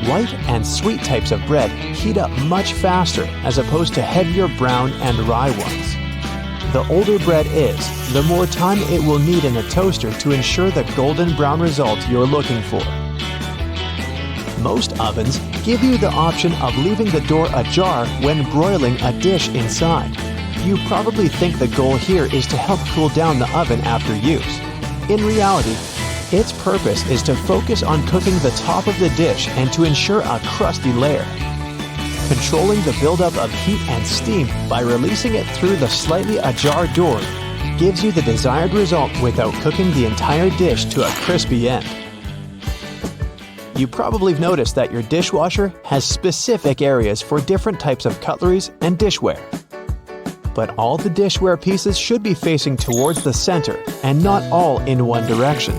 White and sweet types of bread heat up much faster as opposed to heavier brown and rye ones. The older bread is, the more time it will need in a toaster to ensure the golden brown result you're looking for. Most ovens give you the option of leaving the door ajar when broiling a dish inside. You probably think the goal here is to help cool down the oven after use. In reality, its purpose is to focus on cooking the top of the dish and to ensure a crusty layer. Controlling the buildup of heat and steam by releasing it through the slightly ajar door gives you the desired result without cooking the entire dish to a crispy end. You probably have noticed that your dishwasher has specific areas for different types of cutleries and dishware. But all the dishware pieces should be facing towards the center and not all in one direction.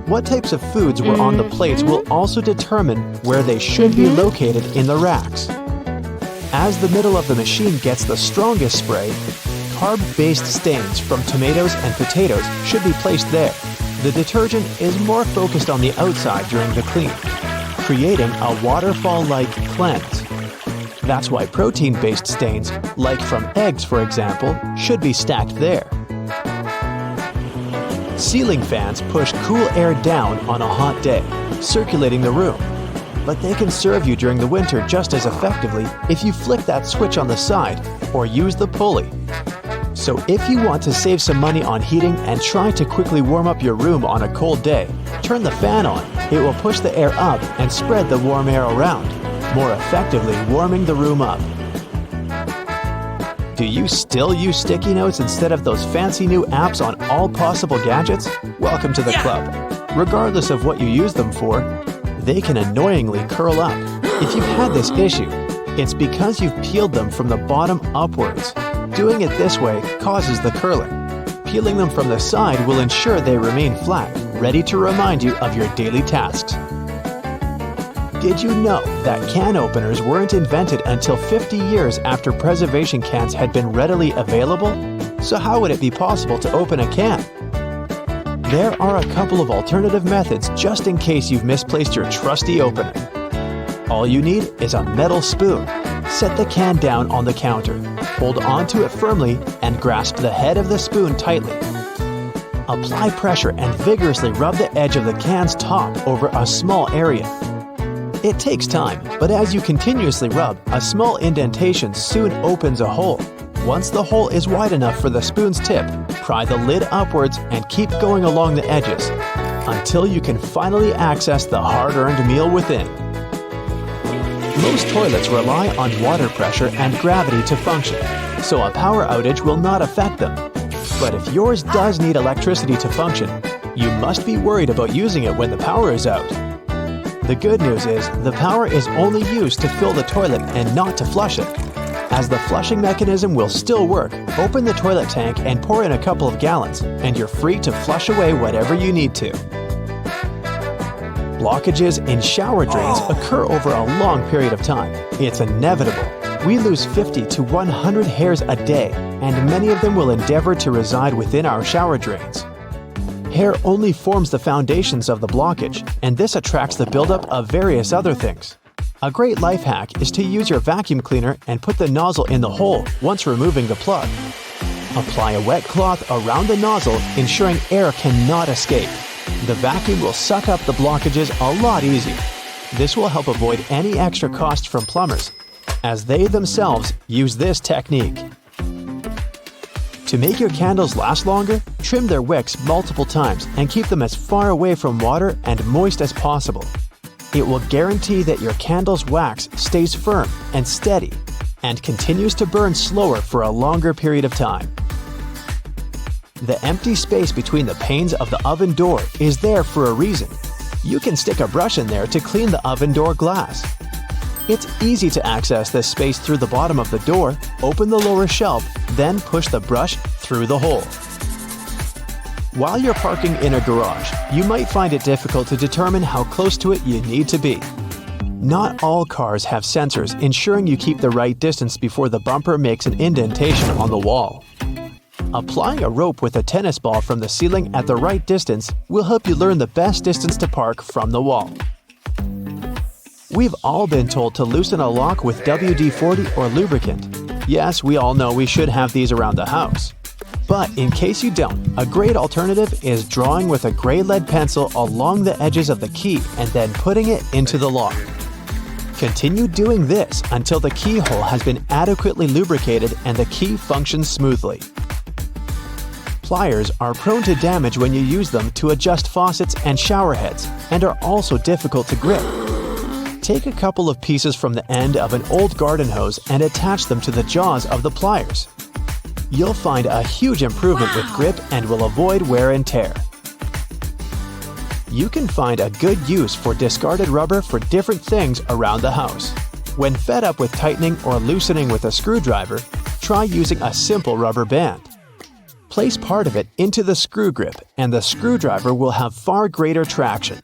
What types of foods were on the plates will also determine where they should be located in the racks. As the middle of the machine gets the strongest spray, carb-based stains from tomatoes and potatoes should be placed there. The detergent is more focused on the outside during the clean, creating a waterfall-like cleanse. That's why protein-based stains, like from eggs for example, should be stacked there. Ceiling fans push cool air down on a hot day, circulating the room. But they can serve you during the winter just as effectively if you flick that switch on the side or use the pulley. So if you want to save some money on heating and try to quickly warm up your room on a cold day, turn the fan on. It will push the air up and spread the warm air around, more effectively warming the room up. Do you still use sticky notes instead of those fancy new apps on all possible gadgets? Welcome to the club. Regardless of what you use them for, they can annoyingly curl up. If you've had this issue, it's because you've peeled them from the bottom upwards. Doing it this way causes the curling. Peeling them from the side will ensure they remain flat, ready to remind you of your daily tasks. Did you know that can openers weren't invented until 50 years after preservation cans had been readily available? So how would it be possible to open a can? There are a couple of alternative methods just in case you've misplaced your trusty opener. All you need is a metal spoon. Set the can down on the counter, hold onto it firmly, and grasp the head of the spoon tightly. Apply pressure and vigorously rub the edge of the can's top over a small area. It takes time, but as you continuously rub, a small indentation soon opens a hole. Once the hole is wide enough for the spoon's tip, pry the lid upwards and keep going along the edges until you can finally access the hard-earned meal within. Most toilets rely on water pressure and gravity to function, so a power outage will not affect them. But if yours does need electricity to function, you must be worried about using it when the power is out. The good news is the power is only used to fill the toilet and not to flush it. As the flushing mechanism will still work, open the toilet tank and pour in a couple of gallons, and you're free to flush away whatever you need to. Blockages in shower drains occur over a long period of time. It's inevitable. We lose 50 to 100 hairs a day, and many of them will endeavor to reside within our shower drains. Hair only forms the foundations of the blockage, and this attracts the buildup of various other things. A great life hack is to use your vacuum cleaner and put the nozzle in the hole once removing the plug. Apply a wet cloth around the nozzle, ensuring air cannot escape. The vacuum will suck up the blockages a lot easier. This will help avoid any extra cost from plumbers, as they themselves use this technique. To make your candles last longer, trim their wicks multiple times and keep them as far away from water and moist as possible. It will guarantee that your candle's wax stays firm and steady and continues to burn slower for a longer period of time. The empty space between the panes of the oven door is there for a reason. You can stick a brush in there to clean the oven door glass. It's easy to access this space through the bottom of the door, open the lower shelf, then push the brush through the hole. While you're parking in a garage, you might find it difficult to determine how close to it you need to be. Not all cars have sensors ensuring you keep the right distance before the bumper makes an indentation on the wall. Applying a rope with a tennis ball from the ceiling at the right distance will help you learn the best distance to park from the wall. We've all been told to loosen a lock with WD-40 or lubricant. Yes, we all know we should have these around the house. But in case you don't, a great alternative is drawing with a gray lead pencil along the edges of the key and then putting it into the lock. Continue doing this until the keyhole has been adequately lubricated and the key functions smoothly. Pliers are prone to damage when you use them to adjust faucets and shower heads and are also difficult to grip. Take a couple of pieces from the end of an old garden hose and attach them to the jaws of the pliers. You'll find a huge improvement with grip and will avoid wear and tear. You can find a good use for discarded rubber for different things around the house. When fed up with tightening or loosening with a screwdriver, try using a simple rubber band. Place part of it into the screw grip and the screwdriver will have far greater traction.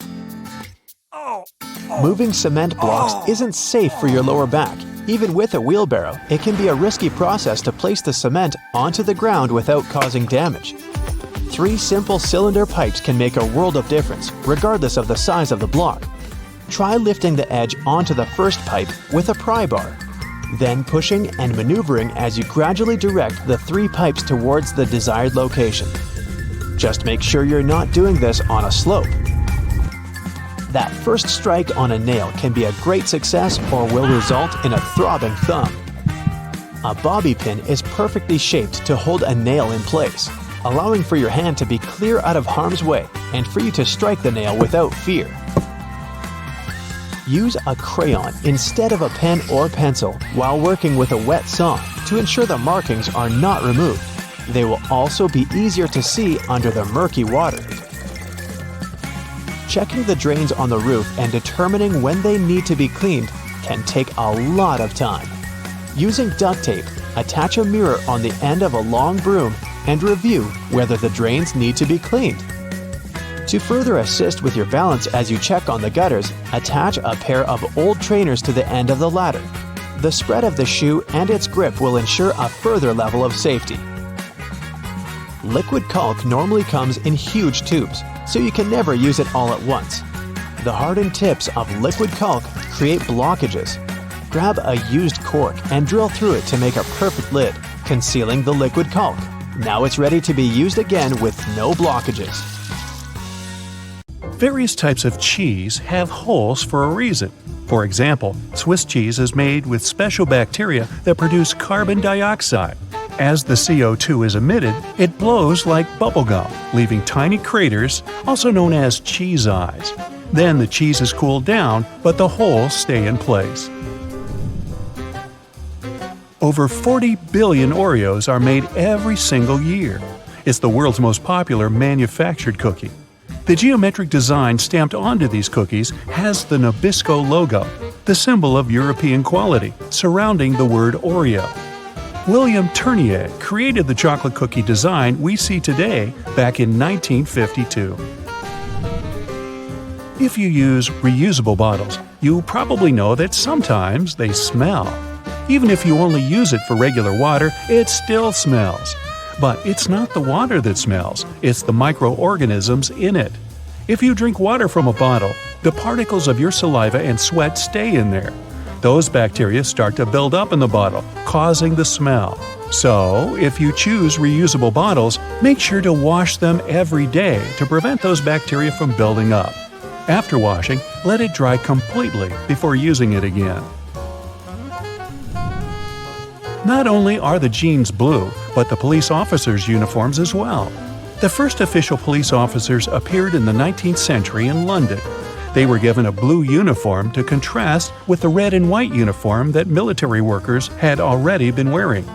Moving cement blocks isn't safe for your lower back. Even with a wheelbarrow, it can be a risky process to place the cement onto the ground without causing damage. 3 simple cylinder pipes can make a world of difference, regardless of the size of the block. Try lifting the edge onto the first pipe with a pry bar, then pushing and maneuvering as you gradually direct the 3 pipes towards the desired location. Just make sure you're not doing this on a slope. That first strike on a nail can be a great success or will result in a throbbing thumb. A bobby pin is perfectly shaped to hold a nail in place, allowing for your hand to be clear out of harm's way and for you to strike the nail without fear. Use a crayon instead of a pen or pencil while working with a wet saw to ensure the markings are not removed. They will also be easier to see under the murky water. Checking the drains on the roof and determining when they need to be cleaned can take a lot of time. Using duct tape, attach a mirror on the end of a long broom and review whether the drains need to be cleaned. To further assist with your balance as you check on the gutters, attach a pair of old trainers to the end of the ladder. The spread of the shoe and its grip will ensure a further level of safety. Liquid caulk normally comes in huge tubes, so you can never use it all at once. The hardened tips of liquid caulk create blockages. Grab a used cork and drill through it to make a perfect lid, concealing the liquid caulk. Now it's ready to be used again with no blockages. Various types of cheese have holes for a reason. For example, Swiss cheese is made with special bacteria that produce carbon dioxide. As the CO2 is emitted, it blows like bubblegum, leaving tiny craters, also known as cheese eyes. Then the cheese is cooled down, but the holes stay in place. Over 40 billion Oreos are made every single year. It's the world's most popular manufactured cookie. The geometric design stamped onto these cookies has the Nabisco logo, the symbol of European quality, surrounding the word Oreo. William Tournier created the chocolate cookie design we see today back in 1952. If you use reusable bottles, you probably know that sometimes they smell. Even if you only use it for regular water, it still smells. But it's not the water that smells, it's the microorganisms in it. If you drink water from a bottle, the particles of your saliva and sweat stay in there. Those bacteria start to build up in the bottle, causing the smell. So, if you choose reusable bottles, make sure to wash them every day to prevent those bacteria from building up. After washing, let it dry completely before using it again. Not only are the jeans blue, but the police officers' uniforms as well. The first official police officers appeared in the 19th century in London. They were given a blue uniform to contrast with the red and white uniform that military workers had already been wearing.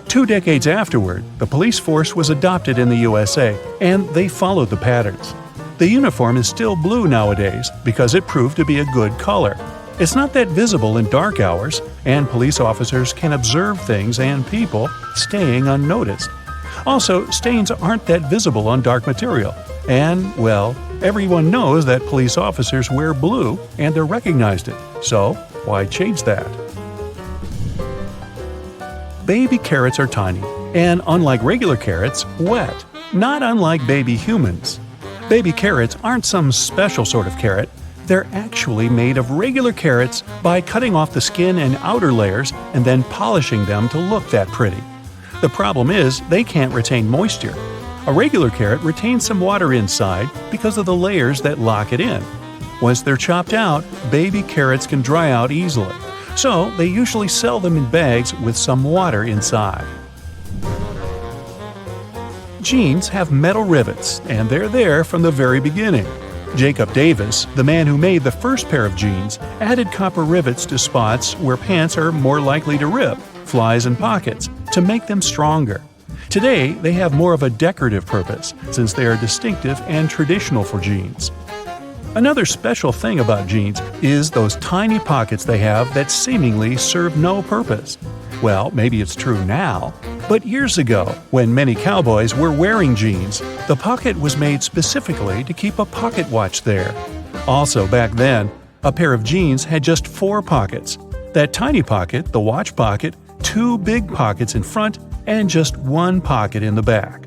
2 decades afterward, the police force was adopted in the USA, and they followed the patterns. The uniform is still blue nowadays because it proved to be a good color. It's not that visible in dark hours, and police officers can observe things and people staying unnoticed. Also, stains aren't that visible on dark material. And, well, everyone knows that police officers wear blue and they're recognized it. So, why change that? Baby carrots are tiny, and unlike regular carrots, wet, not unlike baby humans. Baby carrots aren't some special sort of carrot. They're actually made of regular carrots by cutting off the skin and outer layers and then polishing them to look that pretty. The problem is they can't retain moisture. A regular carrot retains some water inside because of the layers that lock it in. Once they're chopped out, baby carrots can dry out easily, so they usually sell them in bags with some water inside. Jeans have metal rivets, and they're there from the very beginning. Jacob Davis, the man who made the first pair of jeans, added copper rivets to spots where pants are more likely to rip, flies and pockets, to make them stronger. Today, they have more of a decorative purpose, since they are distinctive and traditional for jeans. Another special thing about jeans is those tiny pockets they have that seemingly serve no purpose. Well, maybe it's true now, but years ago, when many cowboys were wearing jeans, the pocket was made specifically to keep a pocket watch there. Also, back then, a pair of jeans had just 4 pockets. That tiny pocket, the watch pocket, 2 big pockets in front, and just 1 pocket in the back.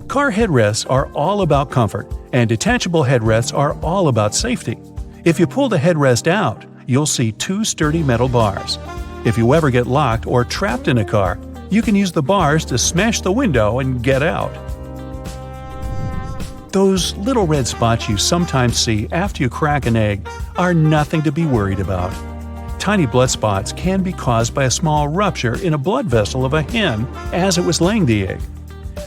Car headrests are all about comfort, and detachable headrests are all about safety. If you pull the headrest out, you'll see 2 sturdy metal bars. If you ever get locked or trapped in a car, you can use the bars to smash the window and get out. Those little red spots you sometimes see after you crack an egg are nothing to be worried about. Tiny blood spots can be caused by a small rupture in a blood vessel of a hen as it was laying the egg.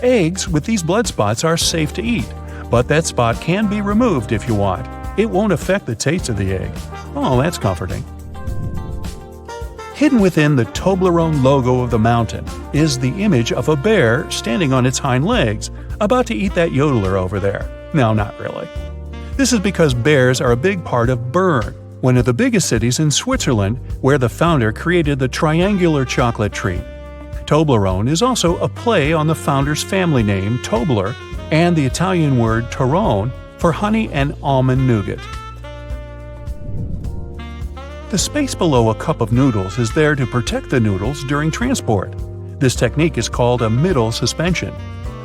Eggs with these blood spots are safe to eat, but that spot can be removed if you want. It won't affect the taste of the egg. Oh, that's comforting. Hidden within the Toblerone logo of the mountain is the image of a bear standing on its hind legs, about to eat that yodeler over there. No, not really. This is because bears are a big part of Bern, one of the biggest cities in Switzerland, where the founder created the triangular chocolate treat. Toblerone is also a play on the founder's family name, Tobler, and the Italian word Torrone for honey and almond nougat. The space below a cup of noodles is there to protect the noodles during transport. This technique is called a middle suspension.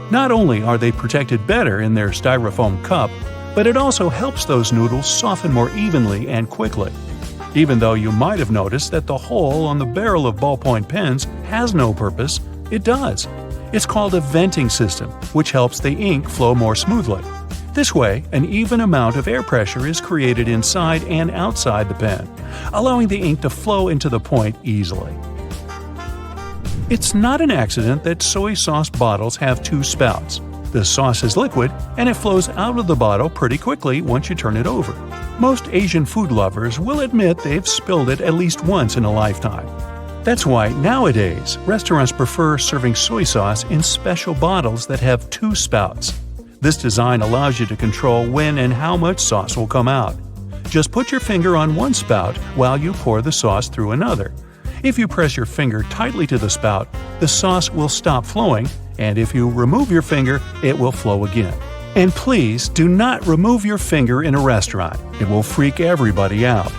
Not only are they protected better in their styrofoam cup, but it also helps those noodles soften more evenly and quickly. Even though you might have noticed that the hole on the barrel of ballpoint pens has no purpose, it does. It's called a venting system, which helps the ink flow more smoothly. This way, an even amount of air pressure is created inside and outside the pen, allowing the ink to flow into the point easily. It's not an accident that soy sauce bottles have 2 spouts. The sauce is liquid, and it flows out of the bottle pretty quickly once you turn it over. Most Asian food lovers will admit they've spilled it at least once in a lifetime. That's why nowadays, restaurants prefer serving soy sauce in special bottles that have 2 spouts. This design allows you to control when and how much sauce will come out. Just put your finger on one spout while you pour the sauce through another. If you press your finger tightly to the spout, the sauce will stop flowing, and if you remove your finger, it will flow again. And please do not remove your finger in a restaurant. It will freak everybody out.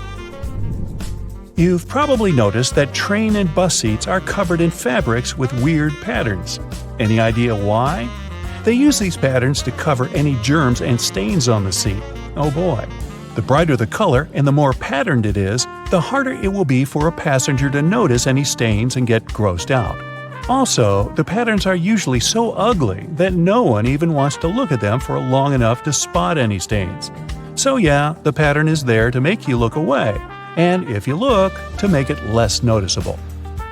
You've probably noticed that train and bus seats are covered in fabrics with weird patterns. Any idea why? They use these patterns to cover any germs and stains on the seat. Oh boy. The brighter the color and the more patterned it is, the harder it will be for a passenger to notice any stains and get grossed out. Also, the patterns are usually so ugly that no one even wants to look at them for long enough to spot any stains. So yeah, the pattern is there to make you look away, and if you look, to make it less noticeable.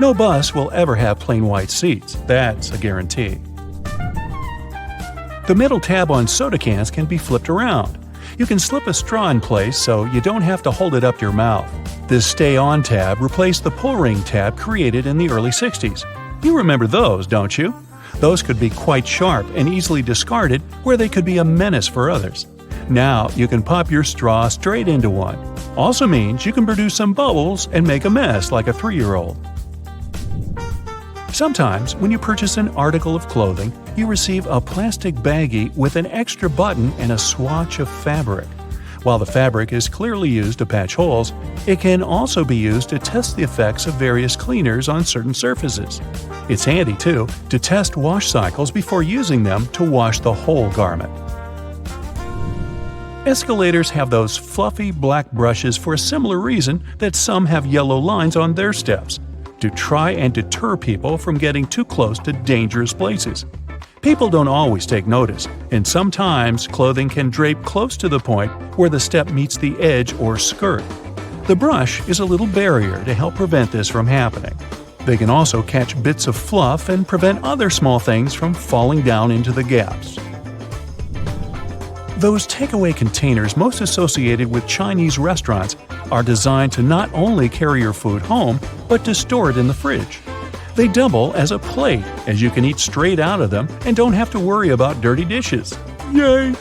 No bus will ever have plain white seats, that's a guarantee. The middle tab on soda cans can be flipped around. You can slip a straw in place so you don't have to hold it up to your mouth. This stay-on tab replaced the pull-ring tab created in the early 60s. You remember those, don't you? Those could be quite sharp and easily discarded where they could be a menace for others. Now you can pop your straw straight into one. Also means you can produce some bubbles and make a mess like a 3-year-old. Sometimes, when you purchase an article of clothing, you receive a plastic baggie with an extra button and a swatch of fabric. While the fabric is clearly used to patch holes, it can also be used to test the effects of various cleaners on certain surfaces. It's handy, too, to test wash cycles before using them to wash the whole garment. Escalators have those fluffy black brushes for a similar reason that some have yellow lines on their steps, to try and deter people from getting too close to dangerous places. People don't always take notice, and sometimes clothing can drape close to the point where the step meets the edge or skirt. The brush is a little barrier to help prevent this from happening. They can also catch bits of fluff and prevent other small things from falling down into the gaps. Those takeaway containers most associated with Chinese restaurants are designed to not only carry your food home, but to store it in the fridge. They double as a plate, as you can eat straight out of them and don't have to worry about dirty dishes. Yay!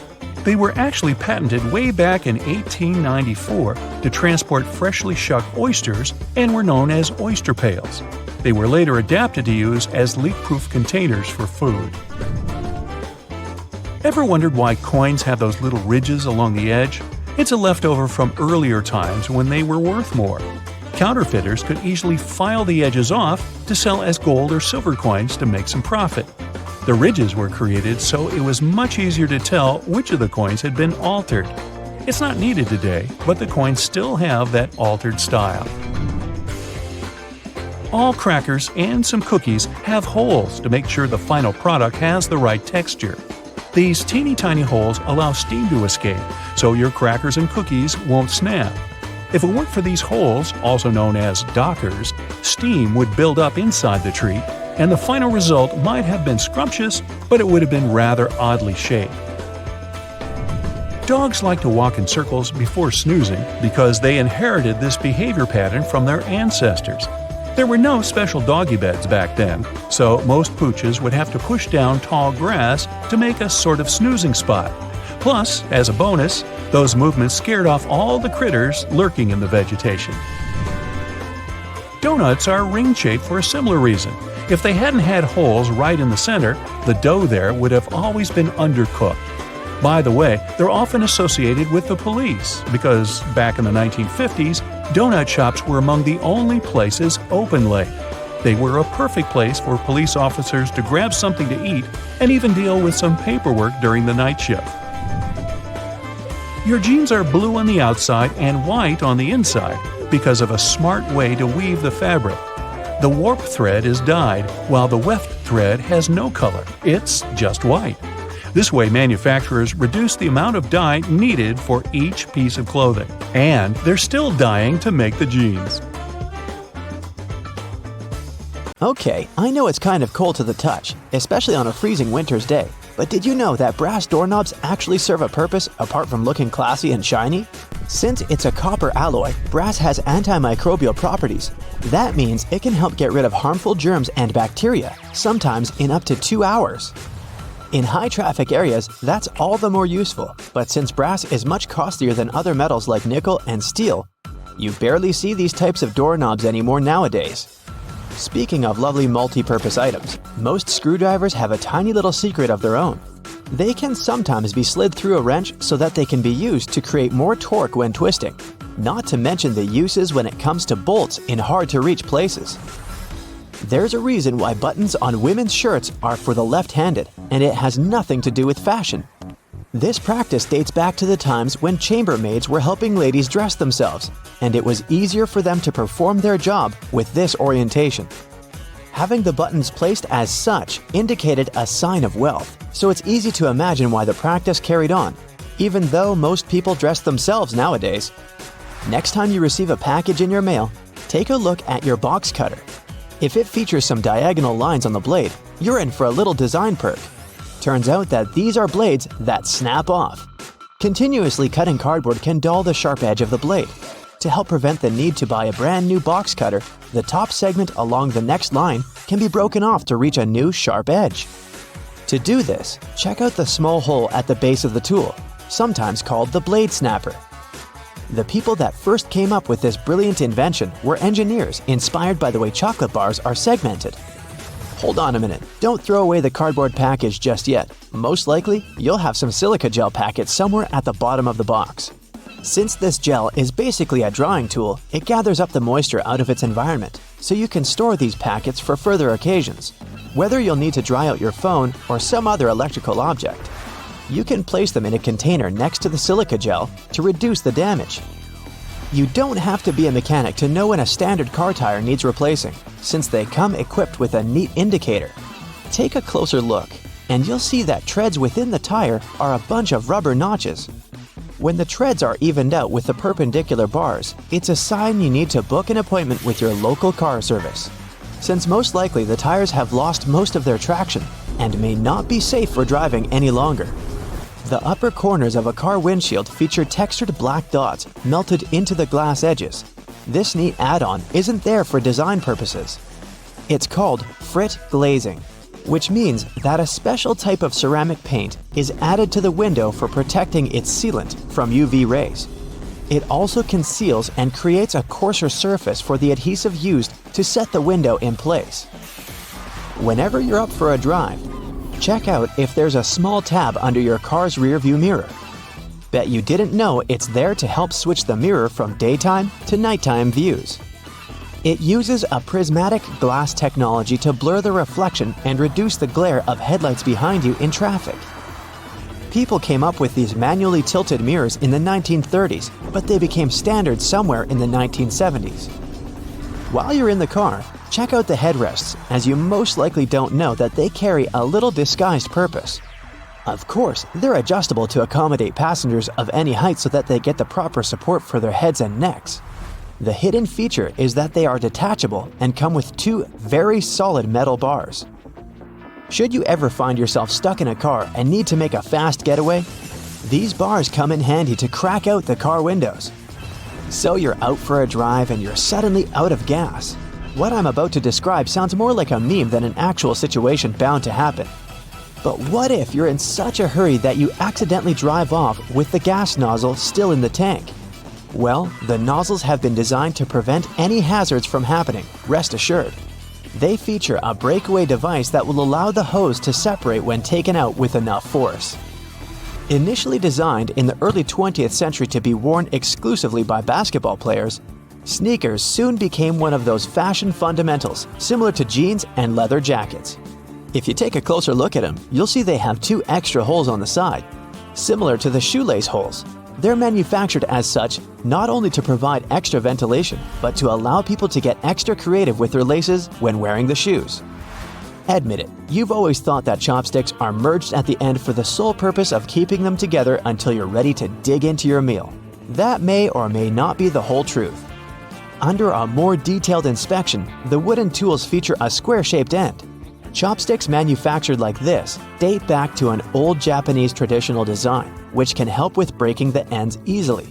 They were actually patented way back in 1894 to transport freshly shucked oysters and were known as oyster pails. They were later adapted to use as leak-proof containers for food. Ever wondered why coins have those little ridges along the edge? It's a leftover from earlier times when they were worth more. Counterfeiters could easily file the edges off to sell as gold or silver coins to make some profit. The ridges were created so it was much easier to tell which of the coins had been altered. It's not needed today, but the coins still have that altered style. All crackers and some cookies have holes to make sure the final product has the right texture. These teeny tiny holes allow steam to escape, so your crackers and cookies won't snap. If it weren't for these holes, also known as dockers, steam would build up inside the treat, and the final result might have been scrumptious, but it would have been rather oddly shaped. Dogs like to walk in circles before snoozing because they inherited this behavior pattern from their ancestors. There were no special doggy beds back then, so most pooches would have to push down tall grass to make a sort of snoozing spot. Plus, as a bonus, those movements scared off all the critters lurking in the vegetation. Donuts are ring-shaped for a similar reason. If they hadn't had holes right in the center, the dough there would have always been undercooked. By the way, they're often associated with the police because back in the 1950s, donut shops were among the only places open late. They were a perfect place for police officers to grab something to eat and even deal with some paperwork during the night shift. Your jeans are blue on the outside and white on the inside because of a smart way to weave the fabric. The warp thread is dyed, while the weft thread has no color. It's just white. This way, manufacturers reduce the amount of dye needed for each piece of clothing. And they're still dyeing to make the jeans. Okay, I know it's kind of cold to the touch, especially on a freezing winter's day. But did you know that brass doorknobs actually serve a purpose apart from looking classy and shiny? Since it's a copper alloy, brass has antimicrobial properties. That means it can help get rid of harmful germs and bacteria, sometimes in up to 2 hours. In high-traffic areas, that's all the more useful, but since brass is much costlier than other metals like nickel and steel, you barely see these types of doorknobs anymore nowadays. Speaking of lovely multi-purpose items, most screwdrivers have a tiny little secret of their own. They can sometimes be slid through a wrench so that they can be used to create more torque when twisting, not to mention the uses when it comes to bolts in hard-to-reach places. There's a reason why buttons on women's shirts are for the left-handed, and it has nothing to do with fashion. This practice dates back to the times when chambermaids were helping ladies dress themselves, and it was easier for them to perform their job with this orientation. Having the buttons placed as such indicated a sign of wealth, so it's easy to imagine why the practice carried on, even though most people dress themselves nowadays. Next time you receive a package in your mail, take a look at your box cutter. If it features some diagonal lines on the blade, you're in for a little design perk. Turns out that these are blades that snap off. Continuously cutting cardboard can dull the sharp edge of the blade. To help prevent the need to buy a brand new box cutter, the top segment along the next line can be broken off to reach a new sharp edge. To do this, check out the small hole at the base of the tool, sometimes called the blade snapper. The people that first came up with this brilliant invention were engineers inspired by the way chocolate bars are segmented. Hold on a minute, don't throw away the cardboard package just yet. Most likely, you'll have some silica gel packets somewhere at the bottom of the box. Since this gel is basically a drying tool, it gathers up the moisture out of its environment, so you can store these packets for further occasions. Whether you'll need to dry out your phone or some other electrical object, you can place them in a container next to the silica gel to reduce the damage. You don't have to be a mechanic to know when a standard car tire needs replacing, since they come equipped with a neat indicator. Take a closer look, and you'll see that treads within the tire are a bunch of rubber notches. When the treads are evened out with the perpendicular bars, it's a sign you need to book an appointment with your local car service, since most likely the tires have lost most of their traction and may not be safe for driving any longer. The upper corners of a car windshield feature textured black dots melted into the glass edges. This neat add-on isn't there for design purposes. It's called frit glazing, which means that a special type of ceramic paint is added to the window for protecting its sealant from UV rays. It also conceals and creates a coarser surface for the adhesive used to set the window in place. Whenever you're up for a drive, check out if there's a small tab under your car's rear-view mirror. Bet you didn't know it's there to help switch the mirror from daytime to nighttime views. It uses a prismatic glass technology to blur the reflection and reduce the glare of headlights behind you in traffic. People came up with these manually tilted mirrors in the 1930s, but they became standard somewhere in the 1970s. While you're in the car, check out the headrests, as you most likely don't know that they carry a little disguised purpose. Of course, they're adjustable to accommodate passengers of any height so that they get the proper support for their heads and necks. The hidden feature is that they are detachable and come with two very solid metal bars. Should you ever find yourself stuck in a car and need to make a fast getaway, these bars come in handy to crack out the car windows. So you're out for a drive and you're suddenly out of gas. What I'm about to describe sounds more like a meme than an actual situation bound to happen. But what if you're in such a hurry that you accidentally drive off with the gas nozzle still in the tank? Well, the nozzles have been designed to prevent any hazards from happening, rest assured. They feature a breakaway device that will allow the hose to separate when taken out with enough force. Initially designed in the early 20th century to be worn exclusively by basketball players, sneakers soon became one of those fashion fundamentals, similar to jeans and leather jackets. If you take a closer look at them, you'll see they have two extra holes on the side, similar to the shoelace holes. They're manufactured as such not only to provide extra ventilation, but to allow people to get extra creative with their laces when wearing the shoes. Admit it, you've always thought that chopsticks are merged at the end for the sole purpose of keeping them together until you're ready to dig into your meal. That may or may not be the whole truth. Under a more detailed inspection, the wooden tools feature a square-shaped end. Chopsticks manufactured like this date back to an old Japanese traditional design, which can help with breaking the ends easily.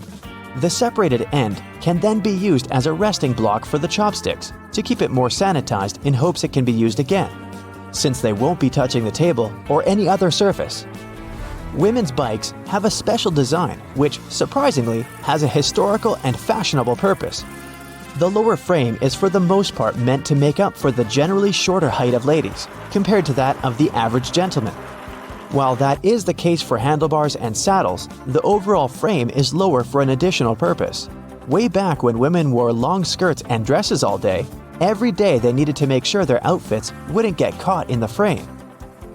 The separated end can then be used as a resting block for the chopsticks to keep it more sanitized in hopes it can be used again, since they won't be touching the table or any other surface. Women's bikes have a special design which, surprisingly, has a historical and fashionable purpose. The lower frame is for the most part meant to make up for the generally shorter height of ladies, compared to that of the average gentleman. While that is the case for handlebars and saddles, the overall frame is lower for an additional purpose. Way back when women wore long skirts and dresses all day, every day they needed to make sure their outfits wouldn't get caught in the frame.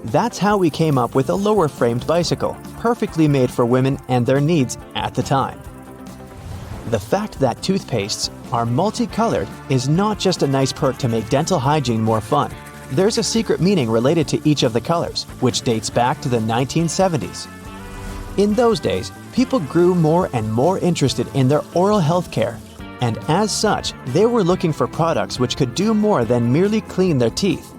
That's how we came up with a lower-framed bicycle, perfectly made for women and their needs at the time. The fact that toothpastes are multicolored is not just a nice perk to make dental hygiene more fun. There's a secret meaning related to each of the colors, which dates back to the 1970s. In those days, people grew more and more interested in their oral health care, and as such, they were looking for products which could do more than merely clean their teeth.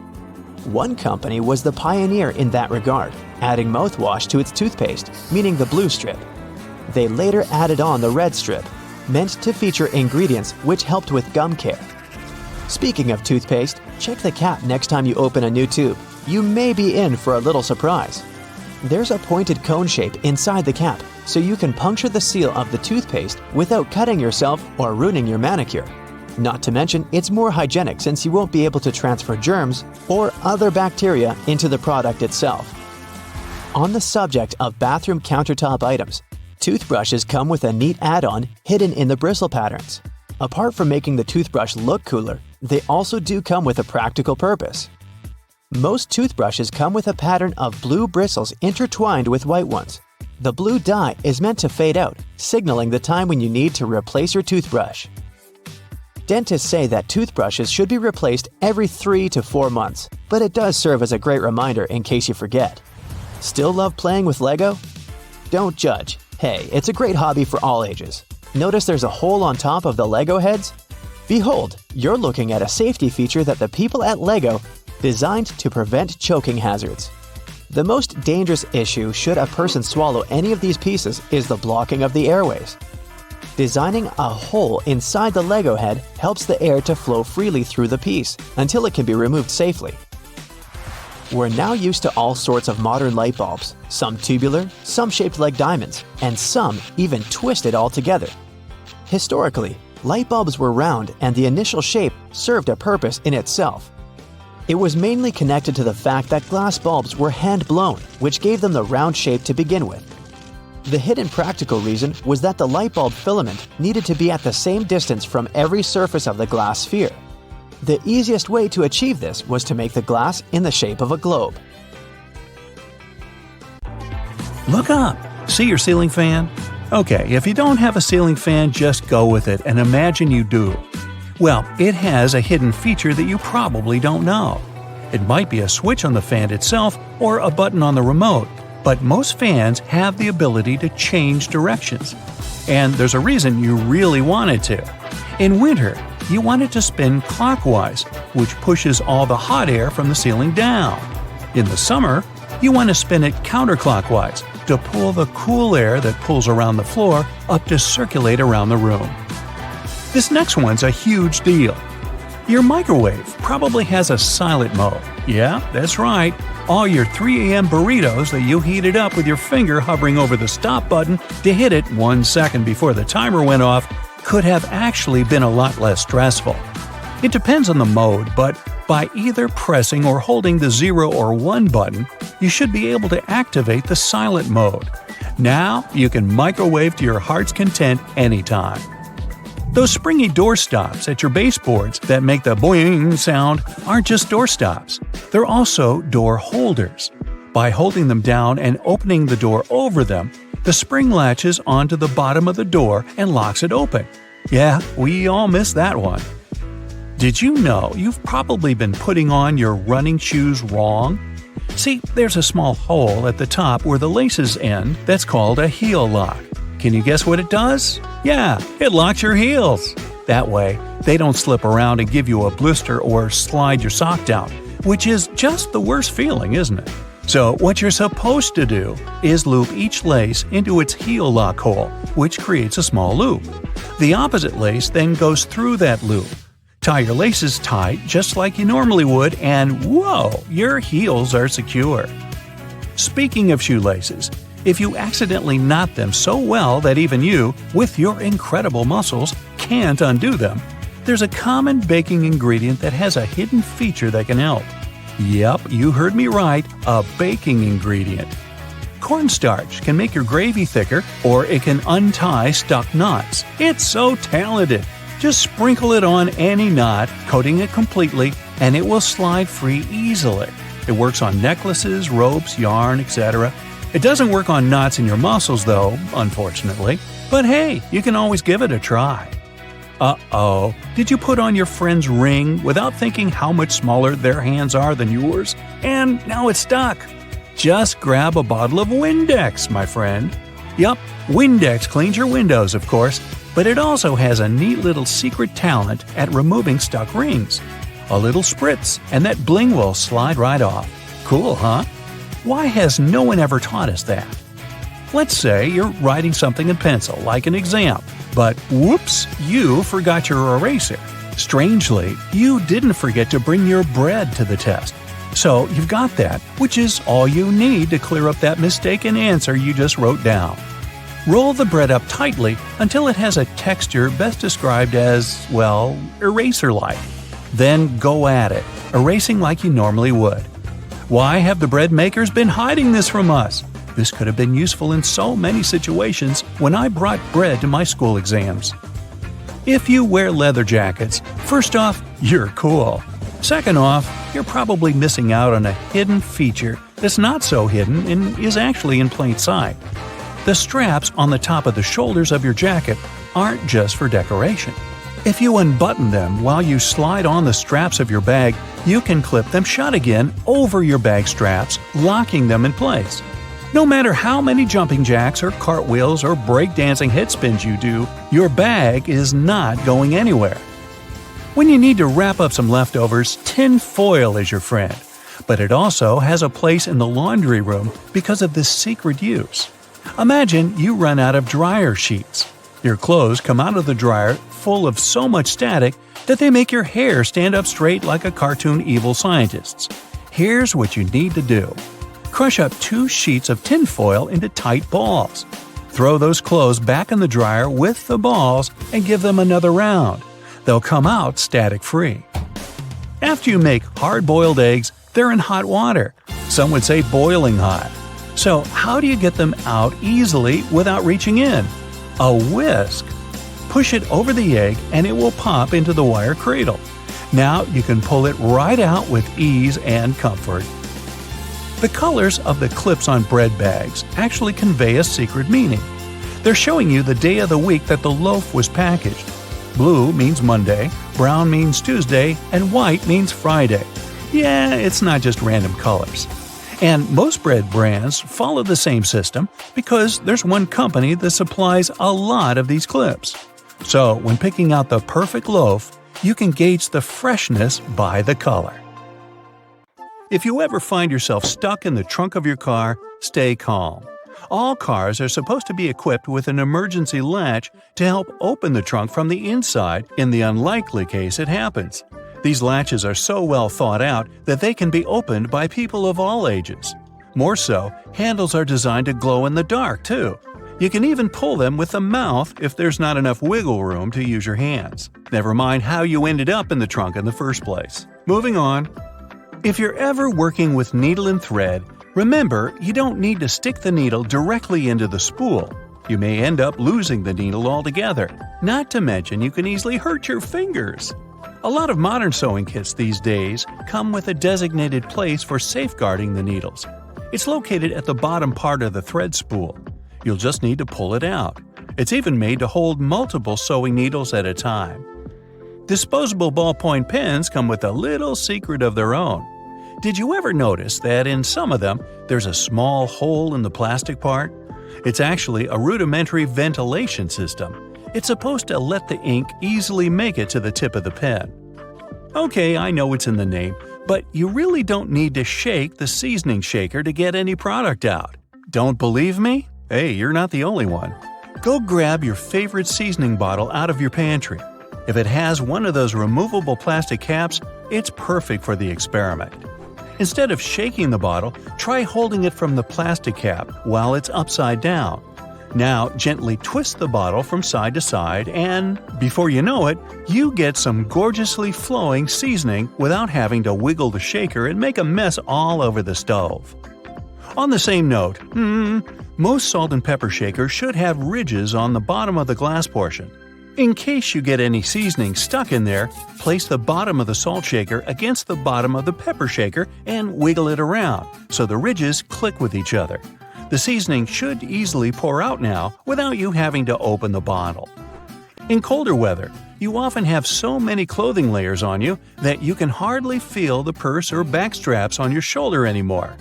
One company was the pioneer in that regard, adding mouthwash to its toothpaste, meaning the blue strip. They later added on the red strip, meant to feature ingredients which helped with gum care. Speaking of toothpaste, check the cap next time you open a new tube. You may be in for a little surprise. There's a pointed cone shape inside the cap, so you can puncture the seal of the toothpaste without cutting yourself or ruining your manicure. Not to mention, it's more hygienic since you won't be able to transfer germs or other bacteria into the product itself. On the subject of bathroom countertop items, toothbrushes come with a neat add-on hidden in the bristle patterns. Apart from making the toothbrush look cooler, they also do come with a practical purpose. Most toothbrushes come with a pattern of blue bristles intertwined with white ones. The blue dye is meant to fade out, signaling the time when you need to replace your toothbrush. Dentists say that toothbrushes should be replaced every 3 to 4 months, but it does serve as a great reminder in case you forget. Still love playing with Lego? Don't judge. Hey, it's a great hobby for all ages. Notice there's a hole on top of the Lego heads? Behold, you're looking at a safety feature that the people at Lego designed to prevent choking hazards. The most dangerous issue should a person swallow any of these pieces is the blocking of the airways. Designing a hole inside the Lego head helps the air to flow freely through the piece until it can be removed safely. We're now used to all sorts of modern light bulbs, some tubular, some shaped like diamonds, and some even twisted altogether. Historically, light bulbs were round and the initial shape served a purpose in itself. It was mainly connected to the fact that glass bulbs were hand-blown, which gave them the round shape to begin with. The hidden practical reason was that the light bulb filament needed to be at the same distance from every surface of the glass sphere. The easiest way to achieve this was to make the glass in the shape of a globe. Look up! See your ceiling fan? Okay, if you don't have a ceiling fan, just go with it and imagine you do. Well, it has a hidden feature that you probably don't know. It might be a switch on the fan itself or a button on the remote, but most fans have the ability to change directions. And there's a reason you really want it to. In winter, you want it to spin clockwise, which pushes all the hot air from the ceiling down. In the summer, you want to spin it counterclockwise to pull the cool air that pulls around the floor up to circulate around the room. This next one's a huge deal. Your microwave probably has a silent mode. Yeah, that's right. All your 3 a.m. burritos that you heated up with your finger hovering over the stop button to hit it 1 second before the timer went off could have actually been a lot less stressful. It depends on the mode, but by either pressing or holding the 0 or 1 button, you should be able to activate the silent mode. Now you can microwave to your heart's content anytime. Those springy door stops at your baseboards that make the boing sound aren't just door stops. They're also door holders. By holding them down and opening the door over them, the spring latches onto the bottom of the door and locks it open. Yeah, we all miss that one. Did you know you've probably been putting on your running shoes wrong? See, there's a small hole at the top where the laces end that's called a heel lock. Can you guess what it does? Yeah, it locks your heels. That way, they don't slip around and give you a blister or slide your sock down, which is just the worst feeling, isn't it? So what you're supposed to do is loop each lace into its heel lock hole, which creates a small loop. The opposite lace then goes through that loop. Tie your laces tight just like you normally would, and whoa, your heels are secure. Speaking of shoelaces, if you accidentally knot them so well that even you, with your incredible muscles, can't undo them, there's a common baking ingredient that has a hidden feature that can help. Yep, you heard me right, a baking ingredient. Cornstarch can make your gravy thicker, or it can untie stuck knots. It's so talented! Just sprinkle it on any knot, coating it completely, and it will slide free easily. It works on necklaces, ropes, yarn, etc. It doesn't work on knots in your muscles though, unfortunately. But hey, you can always give it a try. Uh-oh, did you put on your friend's ring without thinking how much smaller their hands are than yours? And now it's stuck. Just grab a bottle of Windex, my friend. Yup, Windex cleans your windows, of course. but it also has a neat little secret talent at removing stuck rings. A little spritz, and that bling will slide right off. Cool, huh? Why has no one ever taught us that? Let's say you're writing something in pencil, like an exam, but whoops, you forgot your eraser. Strangely, you didn't forget to bring your bread to the test. So you've got that, which is all you need to clear up that mistaken answer you just wrote down. Roll the bread up tightly until it has a texture best described as, well, eraser-like. Then go at it, erasing like you normally would. Why have the bread makers been hiding this from us? This could have been useful in so many situations when I brought bread to my school exams. If you wear leather jackets, first off, you're cool. Second off, you're probably missing out on a hidden feature that's not so hidden and is actually in plain sight. The straps on the top of the shoulders of your jacket aren't just for decoration. If you unbutton them while you slide on the straps of your bag, you can clip them shut again over your bag straps, locking them in place. No matter how many jumping jacks or cartwheels or breakdancing head spins you do, your bag is not going anywhere. When you need to wrap up some leftovers, tin foil is your friend. But it also has a place in the laundry room because of this secret use. Imagine you run out of dryer sheets. Your clothes come out of the dryer full of so much static that they make your hair stand up straight like a cartoon evil scientist's. Here's what you need to do. Crush up 2 sheets of tin foil into tight balls. Throw those clothes back in the dryer with the balls and give them another round. They'll come out static-free. After you make hard-boiled eggs, they're in hot water. Some would say boiling hot. So how do you get them out easily without reaching in? A whisk. Push it over the egg and it will pop into the wire cradle. Now you can pull it right out with ease and comfort. The colors of the clips on bread bags actually convey a secret meaning. They're showing you the day of the week that the loaf was packaged. Blue means Monday, brown means Tuesday, and white means Friday. Yeah, it's not just random colors. And most bread brands follow the same system because there's one company that supplies a lot of these clips. So when picking out the perfect loaf, you can gauge the freshness by the color. If you ever find yourself stuck in the trunk of your car, stay calm. All cars are supposed to be equipped with an emergency latch to help open the trunk from the inside in the unlikely case it happens. These latches are so well thought out that they can be opened by people of all ages. More so, handles are designed to glow in the dark, too. You can even pull them with the mouth if there's not enough wiggle room to use your hands. Never mind how you ended up in the trunk in the first place. Moving on. If you're ever working with needle and thread, remember you don't need to stick the needle directly into the spool. You may end up losing the needle altogether. Not to mention you can easily hurt your fingers. A lot of modern sewing kits these days come with a designated place for safeguarding the needles. It's located at the bottom part of the thread spool. You'll just need to pull it out. It's even made to hold multiple sewing needles at a time. Disposable ballpoint pens come with a little secret of their own. Did you ever notice that in some of them, there's a small hole in the plastic part? It's actually a rudimentary ventilation system. It's supposed to let the ink easily make it to the tip of the pen. Okay, I know it's in the name, but you really don't need to shake the seasoning shaker to get any product out. Don't believe me? Hey, you're not the only one. Go grab your favorite seasoning bottle out of your pantry. If it has one of those removable plastic caps, it's perfect for the experiment. Instead of shaking the bottle, try holding it from the plastic cap while it's upside down. Now gently twist the bottle from side to side and, before you know it, you get some gorgeously flowing seasoning without having to wiggle the shaker and make a mess all over the stove. On the same note, most salt and pepper shakers should have ridges on the bottom of the glass portion. In case you get any seasoning stuck in there, place the bottom of the salt shaker against the bottom of the pepper shaker and wiggle it around so the ridges click with each other. The seasoning should easily pour out now without you having to open the bottle. In colder weather, you often have so many clothing layers on you that you can hardly feel the purse or back straps on your shoulder anymore.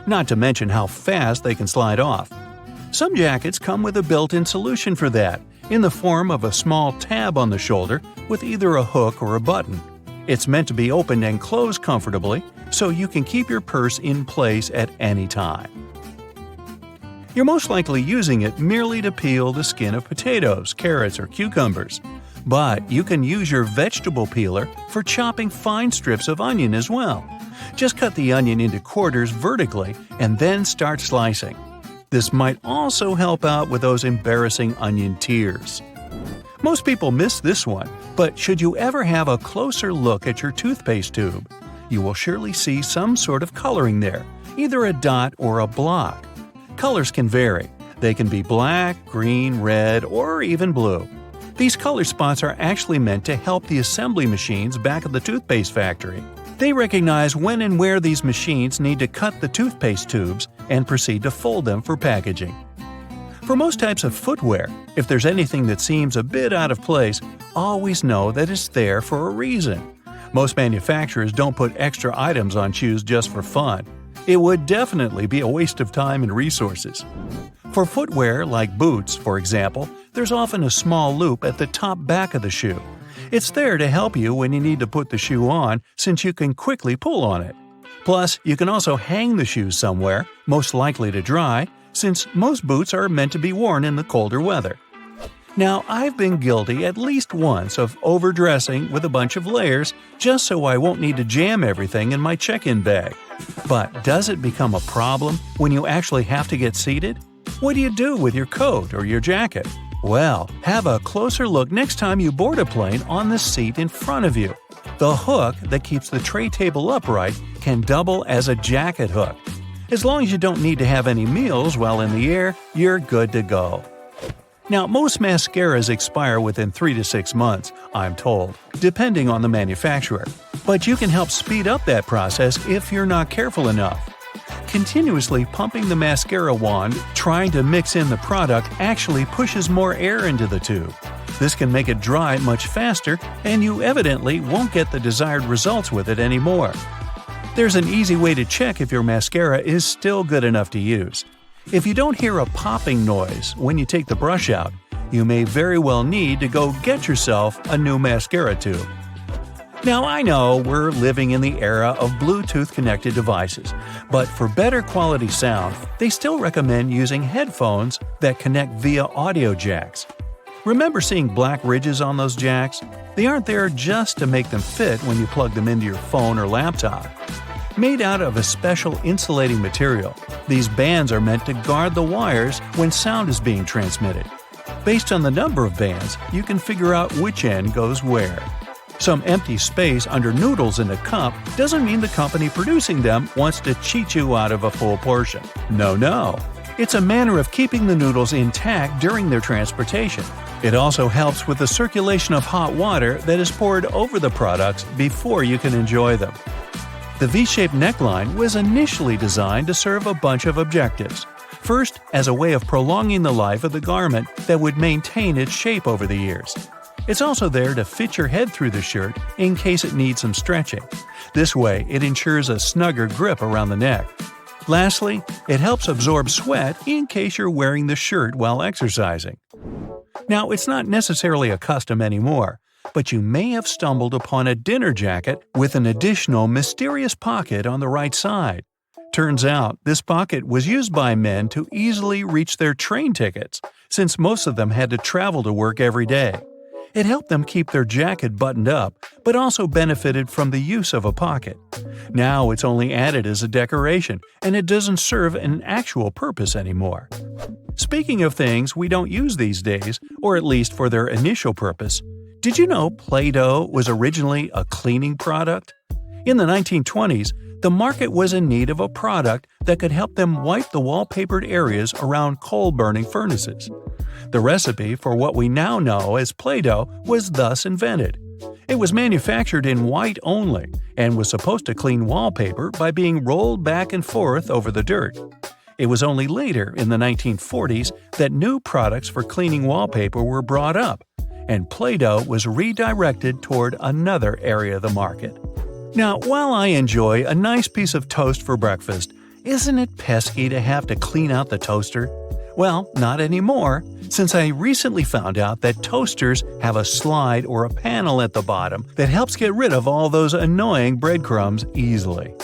Not to mention how fast they can slide off. Some jackets come with a built-in solution for that, in the form of a small tab on the shoulder with either a hook or a button. It's meant to be opened and closed comfortably, so you can keep your purse in place at any time. You're most likely using it merely to peel the skin of potatoes, carrots, or cucumbers. But you can use your vegetable peeler for chopping fine strips of onion as well. Just cut the onion into quarters vertically and then start slicing. This might also help out with those embarrassing onion tears. Most people miss this one, but should you ever have a closer look at your toothpaste tube, you will surely see some sort of coloring there, either a dot or a block. Colors can vary. They can be black, green, red, or even blue. These color spots are actually meant to help the assembly machines back at the toothpaste factory. They recognize when and where these machines need to cut the toothpaste tubes and proceed to fold them for packaging. For most types of footwear, if there's anything that seems a bit out of place, always know that it's there for a reason. Most manufacturers don't put extra items on shoes just for fun. It would definitely be a waste of time and resources. For footwear like boots, for example, there's often a small loop at the top back of the shoe. It's there to help you when you need to put the shoe on, since you can quickly pull on it. Plus, you can also hang the shoes somewhere, most likely to dry, since most boots are meant to be worn in the colder weather. Now, I've been guilty at least once of overdressing with a bunch of layers just so I won't need to jam everything in my check-in bag. But does it become a problem when you actually have to get seated? What do you do with your coat or your jacket? Well, have a closer look next time you board a plane on the seat in front of you. The hook that keeps the tray table upright can double as a jacket hook. As long as you don't need to have any meals while in the air, you're good to go. Now, most mascaras expire within 3 to 6 months, I'm told, depending on the manufacturer. But you can help speed up that process if you're not careful enough. Continuously pumping the mascara wand, trying to mix in the product actually pushes more air into the tube. This can make it dry much faster, and you evidently won't get the desired results with it anymore. There's an easy way to check if your mascara is still good enough to use. If you don't hear a popping noise when you take the brush out, you may very well need to go get yourself a new mascara tube. Now, I know we're living in the era of Bluetooth-connected devices, but for better quality sound, they still recommend using headphones that connect via audio jacks. Remember seeing black ridges on those jacks? They aren't there just to make them fit when you plug them into your phone or laptop. Made out of a special insulating material, these bands are meant to guard the wires when sound is being transmitted. Based on the number of bands, you can figure out which end goes where. Some empty space under noodles in a cup doesn't mean the company producing them wants to cheat you out of a full portion. No. It's a manner of keeping the noodles intact during their transportation. It also helps with the circulation of hot water that is poured over the products before you can enjoy them. The V-shaped neckline was initially designed to serve a bunch of objectives. First, as a way of prolonging the life of the garment that would maintain its shape over the years. It's also there to fit your head through the shirt in case it needs some stretching. This way, it ensures a snugger grip around the neck. Lastly, it helps absorb sweat in case you're wearing the shirt while exercising. Now, it's not necessarily a custom anymore, but you may have stumbled upon a dinner jacket with an additional mysterious pocket on the right side. Turns out, this pocket was used by men to easily reach their train tickets, since most of them had to travel to work every day. It helped them keep their jacket buttoned up, but also benefited from the use of a pocket. Now it's only added as a decoration, and it doesn't serve an actual purpose anymore. Speaking of things we don't use these days, or at least for their initial purpose, did you know Play-Doh was originally a cleaning product? In the 1920s, the market was in need of a product that could help them wipe the wallpapered areas around coal-burning furnaces. The recipe for what we now know as Play-Doh was thus invented. It was manufactured in white only and was supposed to clean wallpaper by being rolled back and forth over the dirt. It was only later, in the 1940s, that new products for cleaning wallpaper were brought up, and Play-Doh was redirected toward another area of the market. Now, while I enjoy a nice piece of toast for breakfast, isn't it pesky to have to clean out the toaster? Well, not anymore, since I recently found out that toasters have a slide or a panel at the bottom that helps get rid of all those annoying breadcrumbs easily.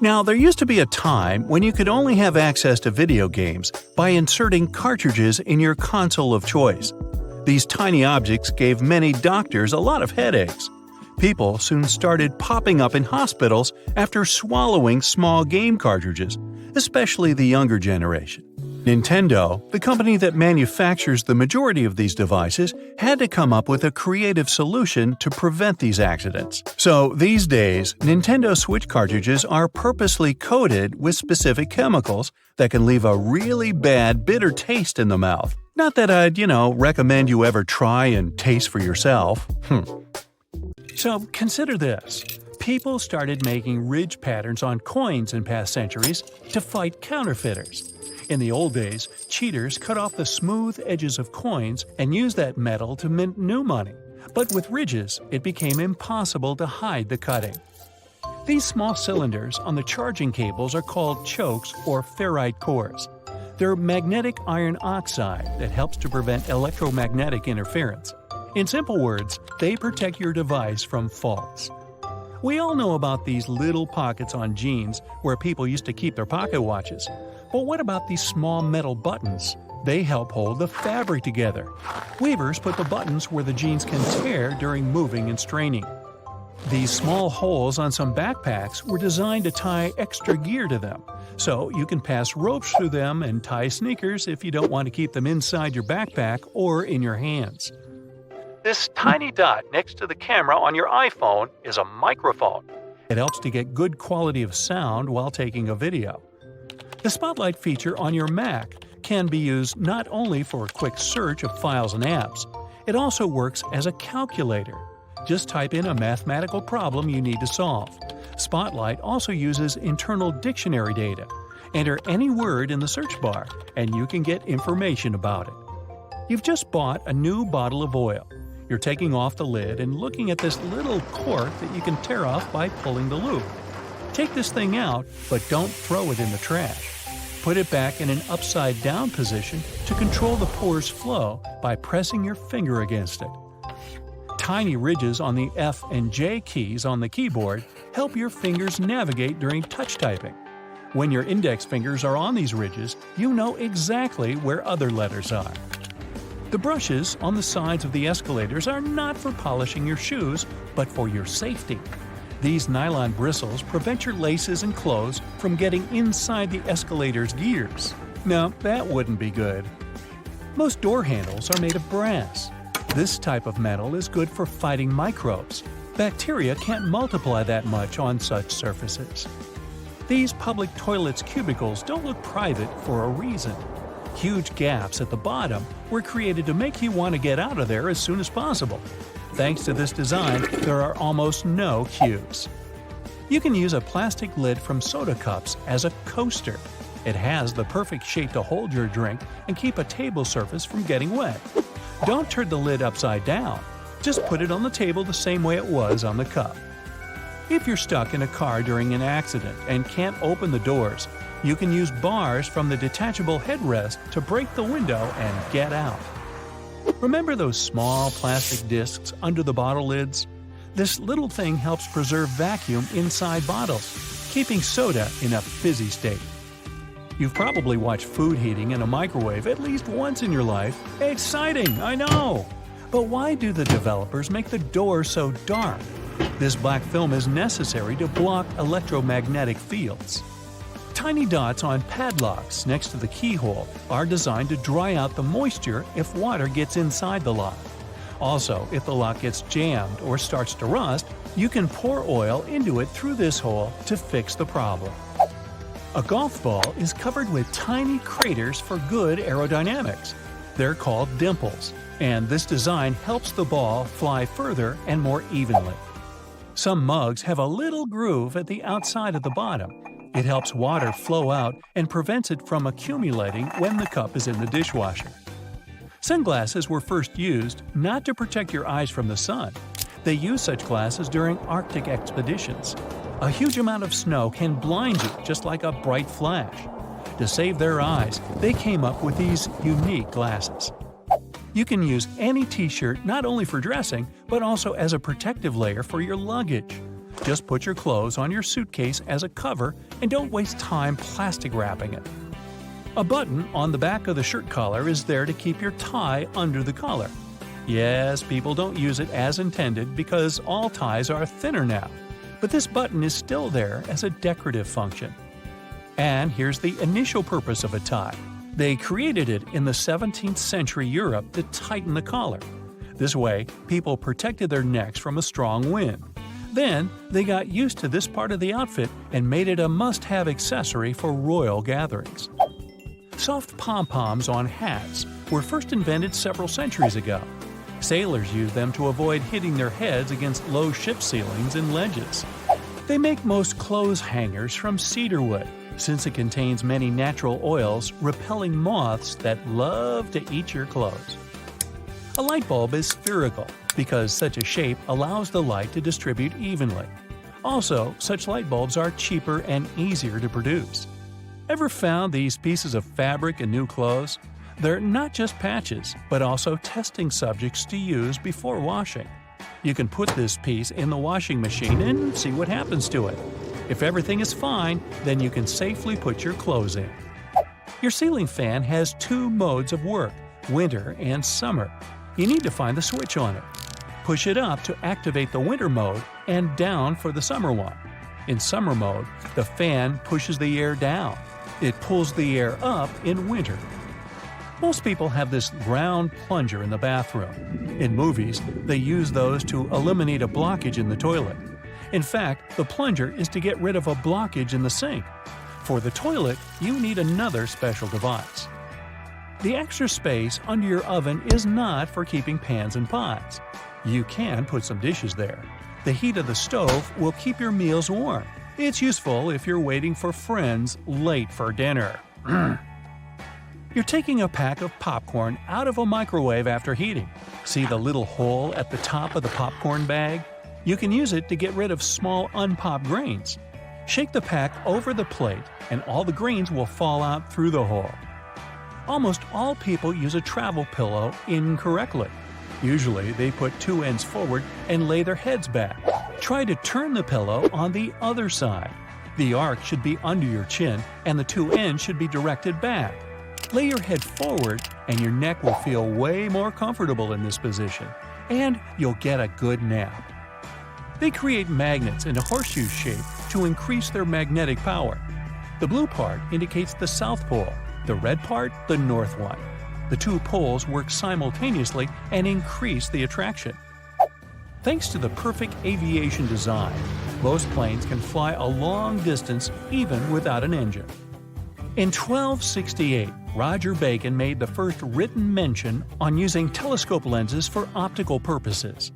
Now, there used to be a time when you could only have access to video games by inserting cartridges in your console of choice. These tiny objects gave many doctors a lot of headaches. People soon started popping up in hospitals after swallowing small game cartridges, especially the younger generation. Nintendo, the company that manufactures the majority of these devices, had to come up with a creative solution to prevent these accidents. So these days, Nintendo Switch cartridges are purposely coated with specific chemicals that can leave a really bad, bitter taste in the mouth. Not that I'd, recommend you ever try and taste for yourself. So consider this. People started making ridge patterns on coins in past centuries to fight counterfeiters. In the old days, cheaters cut off the smooth edges of coins and used that metal to mint new money. But with ridges, it became impossible to hide the cutting. These small cylinders on the charging cables are called chokes or ferrite cores. They're magnetic iron oxide that helps to prevent electromagnetic interference. In simple words, they protect your device from faults. We all know about these little pockets on jeans where people used to keep their pocket watches. But what about these small metal buttons? They help hold the fabric together. Weavers put the buttons where the jeans can tear during moving and straining. These small holes on some backpacks were designed to tie extra gear to them, so you can pass ropes through them and tie sneakers if you don't want to keep them inside your backpack or in your hands. This tiny dot next to the camera on your iPhone is a microphone. It helps to get good quality of sound while taking a video. The Spotlight feature on your Mac can be used not only for a quick search of files and apps, it also works as a calculator. Just type in a mathematical problem you need to solve. Spotlight also uses internal dictionary data. Enter any word in the search bar, and you can get information about it. You've just bought a new bottle of oil. You're taking off the lid and looking at this little cork that you can tear off by pulling the loop. Take this thing out, but don't throw it in the trash. Put it back in an upside-down position to control the pour's flow by pressing your finger against it. Tiny ridges on the F and J keys on the keyboard help your fingers navigate during touch typing. When your index fingers are on these ridges, you know exactly where other letters are. The brushes on the sides of the escalators are not for polishing your shoes, but for your safety. These nylon bristles prevent your laces and clothes from getting inside the escalator's gears. Now, that wouldn't be good. Most door handles are made of brass. This type of metal is good for fighting microbes. Bacteria can't multiply that much on such surfaces. These public toilets' cubicles don't look private for a reason. Huge gaps at the bottom were created to make you want to get out of there as soon as possible. Thanks to this design, there are almost no queues. You can use a plastic lid from soda cups as a coaster. It has the perfect shape to hold your drink and keep a table surface from getting wet. Don't turn the lid upside down. Just put it on the table the same way it was on the cup. If you're stuck in a car during an accident and can't open the doors, you can use bars from the detachable headrest to break the window and get out. Remember those small plastic discs under the bottle lids? This little thing helps preserve vacuum inside bottles, keeping soda in a fizzy state. You've probably watched food heating in a microwave at least once in your life. Exciting, I know! But why do the developers make the door so dark? This black film is necessary to block electromagnetic fields. Tiny dots on padlocks next to the keyhole are designed to dry out the moisture if water gets inside the lock. Also, if the lock gets jammed or starts to rust, you can pour oil into it through this hole to fix the problem. A golf ball is covered with tiny craters for good aerodynamics. They're called dimples, and this design helps the ball fly further and more evenly. Some mugs have a little groove at the outside of the bottom. It helps water flow out and prevents it from accumulating when the cup is in the dishwasher. Sunglasses were first used not to protect your eyes from the sun. They use such glasses during Arctic expeditions. A huge amount of snow can blind you just like a bright flash. To save their eyes, they came up with these unique glasses. You can use any t-shirt not only for dressing, but also as a protective layer for your luggage. Just put your clothes on your suitcase as a cover and don't waste time plastic wrapping it. A button on the back of the shirt collar is there to keep your tie under the collar. Yes, people don't use it as intended because all ties are thinner now, but this button is still there as a decorative function. And here's the initial purpose of a tie. They created it in the 17th century Europe to tighten the collar. This way, people protected their necks from a strong wind. Then, they got used to this part of the outfit and made it a must-have accessory for royal gatherings. Soft pom-poms on hats were first invented several centuries ago. Sailors used them to avoid hitting their heads against low ship ceilings and ledges. They make most clothes hangers from cedar wood, since it contains many natural oils repelling moths that love to eat your clothes. A light bulb is spherical because such a shape allows the light to distribute evenly. Also, such light bulbs are cheaper and easier to produce. Ever found these pieces of fabric in new clothes? They're not just patches, but also testing subjects to use before washing. You can put this piece in the washing machine and see what happens to it. If everything is fine, then you can safely put your clothes in. Your ceiling fan has two modes of work, winter and summer. You need to find the switch on it. Push it up to activate the winter mode and down for the summer one. In summer mode, the fan pushes the air down. It pulls the air up in winter. Most people have this round plunger in the bathroom. In movies, they use those to eliminate a blockage in the toilet. In fact, the plunger is to get rid of a blockage in the sink. For the toilet, you need another special device. The extra space under your oven is not for keeping pans and pots. You can put some dishes there. The heat of the stove will keep your meals warm. It's useful if you're waiting for friends late for dinner. You're taking a pack of popcorn out of a microwave after heating. See the little hole at the top of the popcorn bag? You can use it to get rid of small unpopped grains. Shake the pack over the plate and all the grains will fall out through the hole. Almost all people use a travel pillow incorrectly. Usually, they put two ends forward and lay their heads back. Try to turn the pillow on the other side. The arc should be under your chin and the two ends should be directed back. Lay your head forward and your neck will feel way more comfortable in this position, and you'll get a good nap. They create magnets in a horseshoe shape to increase their magnetic power. The blue part indicates the South Pole, the red part the North one. The two poles work simultaneously and increase the attraction. Thanks to the perfect aviation design, most planes can fly a long distance even without an engine. In 1268, Roger Bacon made the first written mention on using telescope lenses for optical purposes.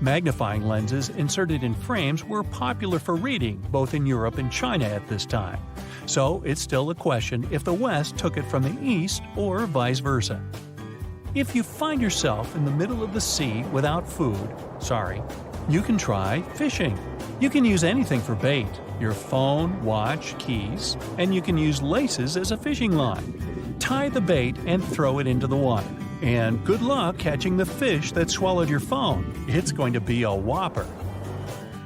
Magnifying lenses inserted in frames were popular for reading both in Europe and China at this time, so it's still a question if the West took it from the East or vice versa. If you find yourself in the middle of the sea without food, you can try fishing. You can use anything for bait, your phone, watch, keys, and you can use laces as a fishing line. Tie the bait and throw it into the water. And good luck catching the fish that swallowed your phone. It's going to be a whopper.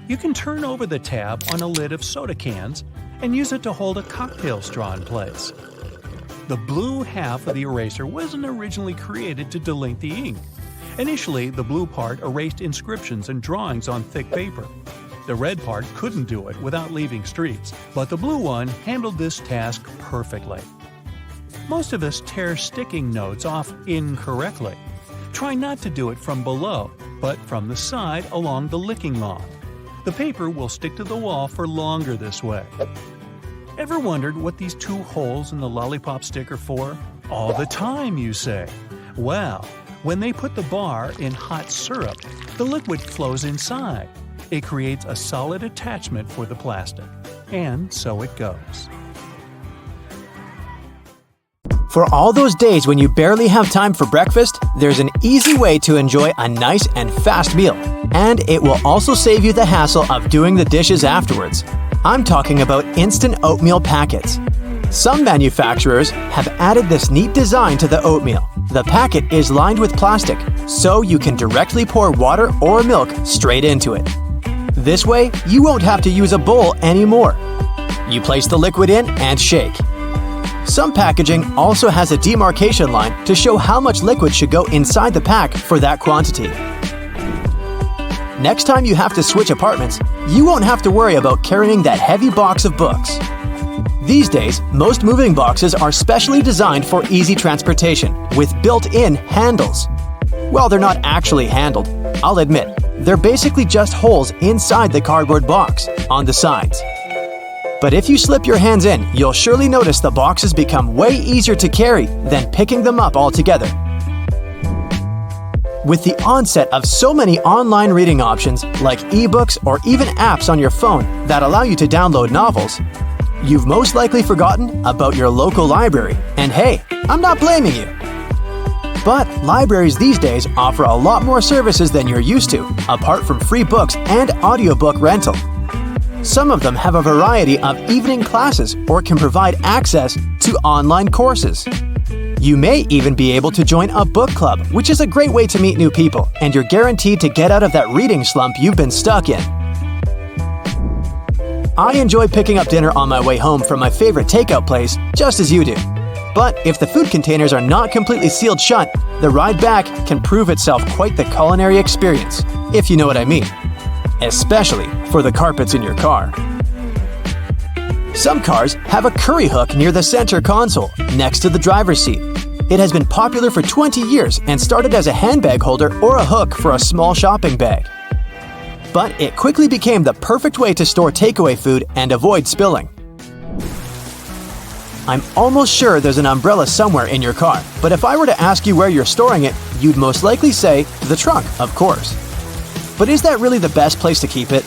You can turn over the tab on a lid of soda cans and use it to hold a cocktail straw in place. The blue half of the eraser wasn't originally created to delink the ink. Initially, the blue part erased inscriptions and drawings on thick paper. The red part couldn't do it without leaving streaks, but the blue one handled this task perfectly. Most of us tear sticking notes off incorrectly. Try not to do it from below, but from the side along the licking log. The paper will stick to the wall for longer this way. Ever wondered what these two holes in the lollipop stick are for? All the time, you say. Well, when they put the bar in hot syrup, the liquid flows inside. It creates a solid attachment for the plastic. And so it goes. For all those days when you barely have time for breakfast, there's an easy way to enjoy a nice and fast meal. And it will also save you the hassle of doing the dishes afterwards. I'm talking about instant oatmeal packets. Some manufacturers have added this neat design to the oatmeal. The packet is lined with plastic, so you can directly pour water or milk straight into it. This way, you won't have to use a bowl anymore. You place the liquid in and shake. Some packaging also has a demarcation line to show how much liquid should go inside the pack for that quantity. Next time you have to switch apartments, you won't have to worry about carrying that heavy box of books. These days, most moving boxes are specially designed for easy transportation with built-in handles. Well, they're not actually handled, I'll admit. They're basically just holes inside the cardboard box, on the sides. But if you slip your hands in, you'll surely notice the boxes become way easier to carry than picking them up altogether. With the onset of so many online reading options like ebooks or even apps on your phone that allow you to download novels, you've most likely forgotten about your local library. And hey, I'm not blaming you. But libraries these days offer a lot more services than you're used to, apart from free books and audiobook rental. Some of them have a variety of evening classes or can provide access to online courses. You may even be able to join a book club, which is a great way to meet new people, and you're guaranteed to get out of that reading slump you've been stuck in. I enjoy picking up dinner on my way home from my favorite takeout place, just as you do. But if the food containers are not completely sealed shut, the ride back can prove itself quite the culinary experience, if you know what I mean. Especially for the carpets in your car. Some cars have a curry hook near the center console, next to the driver's seat. It has been popular for 20 years and started as a handbag holder or a hook for a small shopping bag. But it quickly became the perfect way to store takeaway food and avoid spilling. I'm almost sure there's an umbrella somewhere in your car, but if I were to ask you where you're storing it, you'd most likely say the trunk, of course. But is that really the best place to keep it?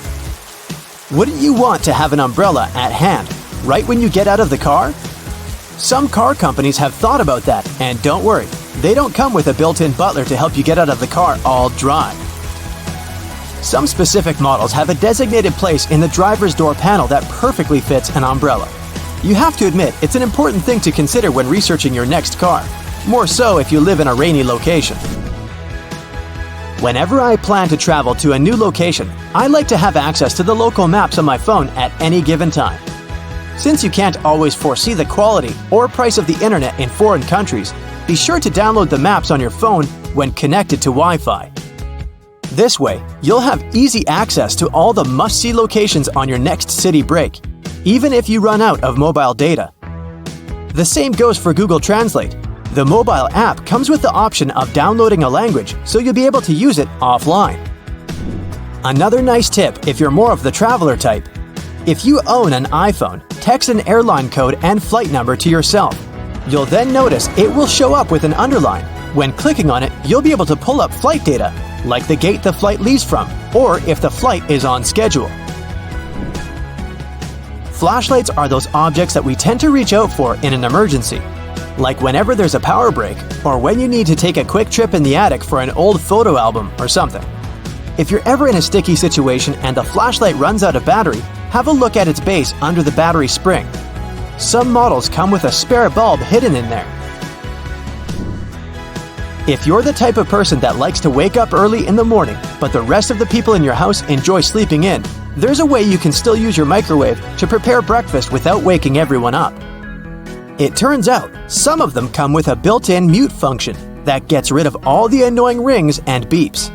Wouldn't you want to have an umbrella at hand, right when you get out of the car? Some car companies have thought about that, and don't worry, they don't come with a built-in butler to help you get out of the car all dry. Some specific models have a designated place in the driver's door panel that perfectly fits an umbrella. You have to admit, it's an important thing to consider when researching your next car, more so if you live in a rainy location. Whenever I plan to travel to a new location, I like to have access to the local maps on my phone at any given time. Since you can't always foresee the quality or price of the internet in foreign countries, be sure to download the maps on your phone when connected to Wi-Fi. This way, you'll have easy access to all the must-see locations on your next city break, even if you run out of mobile data. The same goes for Google Translate. The mobile app comes with the option of downloading a language, so you'll be able to use it offline. Another nice tip if you're more of the traveler type. If you own an iPhone, text an airline code and flight number to yourself. You'll then notice it will show up with an underline. When clicking on it, you'll be able to pull up flight data, like the gate the flight leaves from, or if the flight is on schedule. Flashlights are those objects that we tend to reach out for in an emergency, like whenever there's a power break or when you need to take a quick trip in the attic for an old photo album or something. If you're ever in a sticky situation and the flashlight runs out of battery, have a look at its base under the battery spring. Some models come with a spare bulb hidden in there. If you're the type of person that likes to wake up early in the morning, but the rest of the people in your house enjoy sleeping in, there's a way you can still use your microwave to prepare breakfast without waking everyone up. It turns out, some of them come with a built-in mute function that gets rid of all the annoying rings and beeps.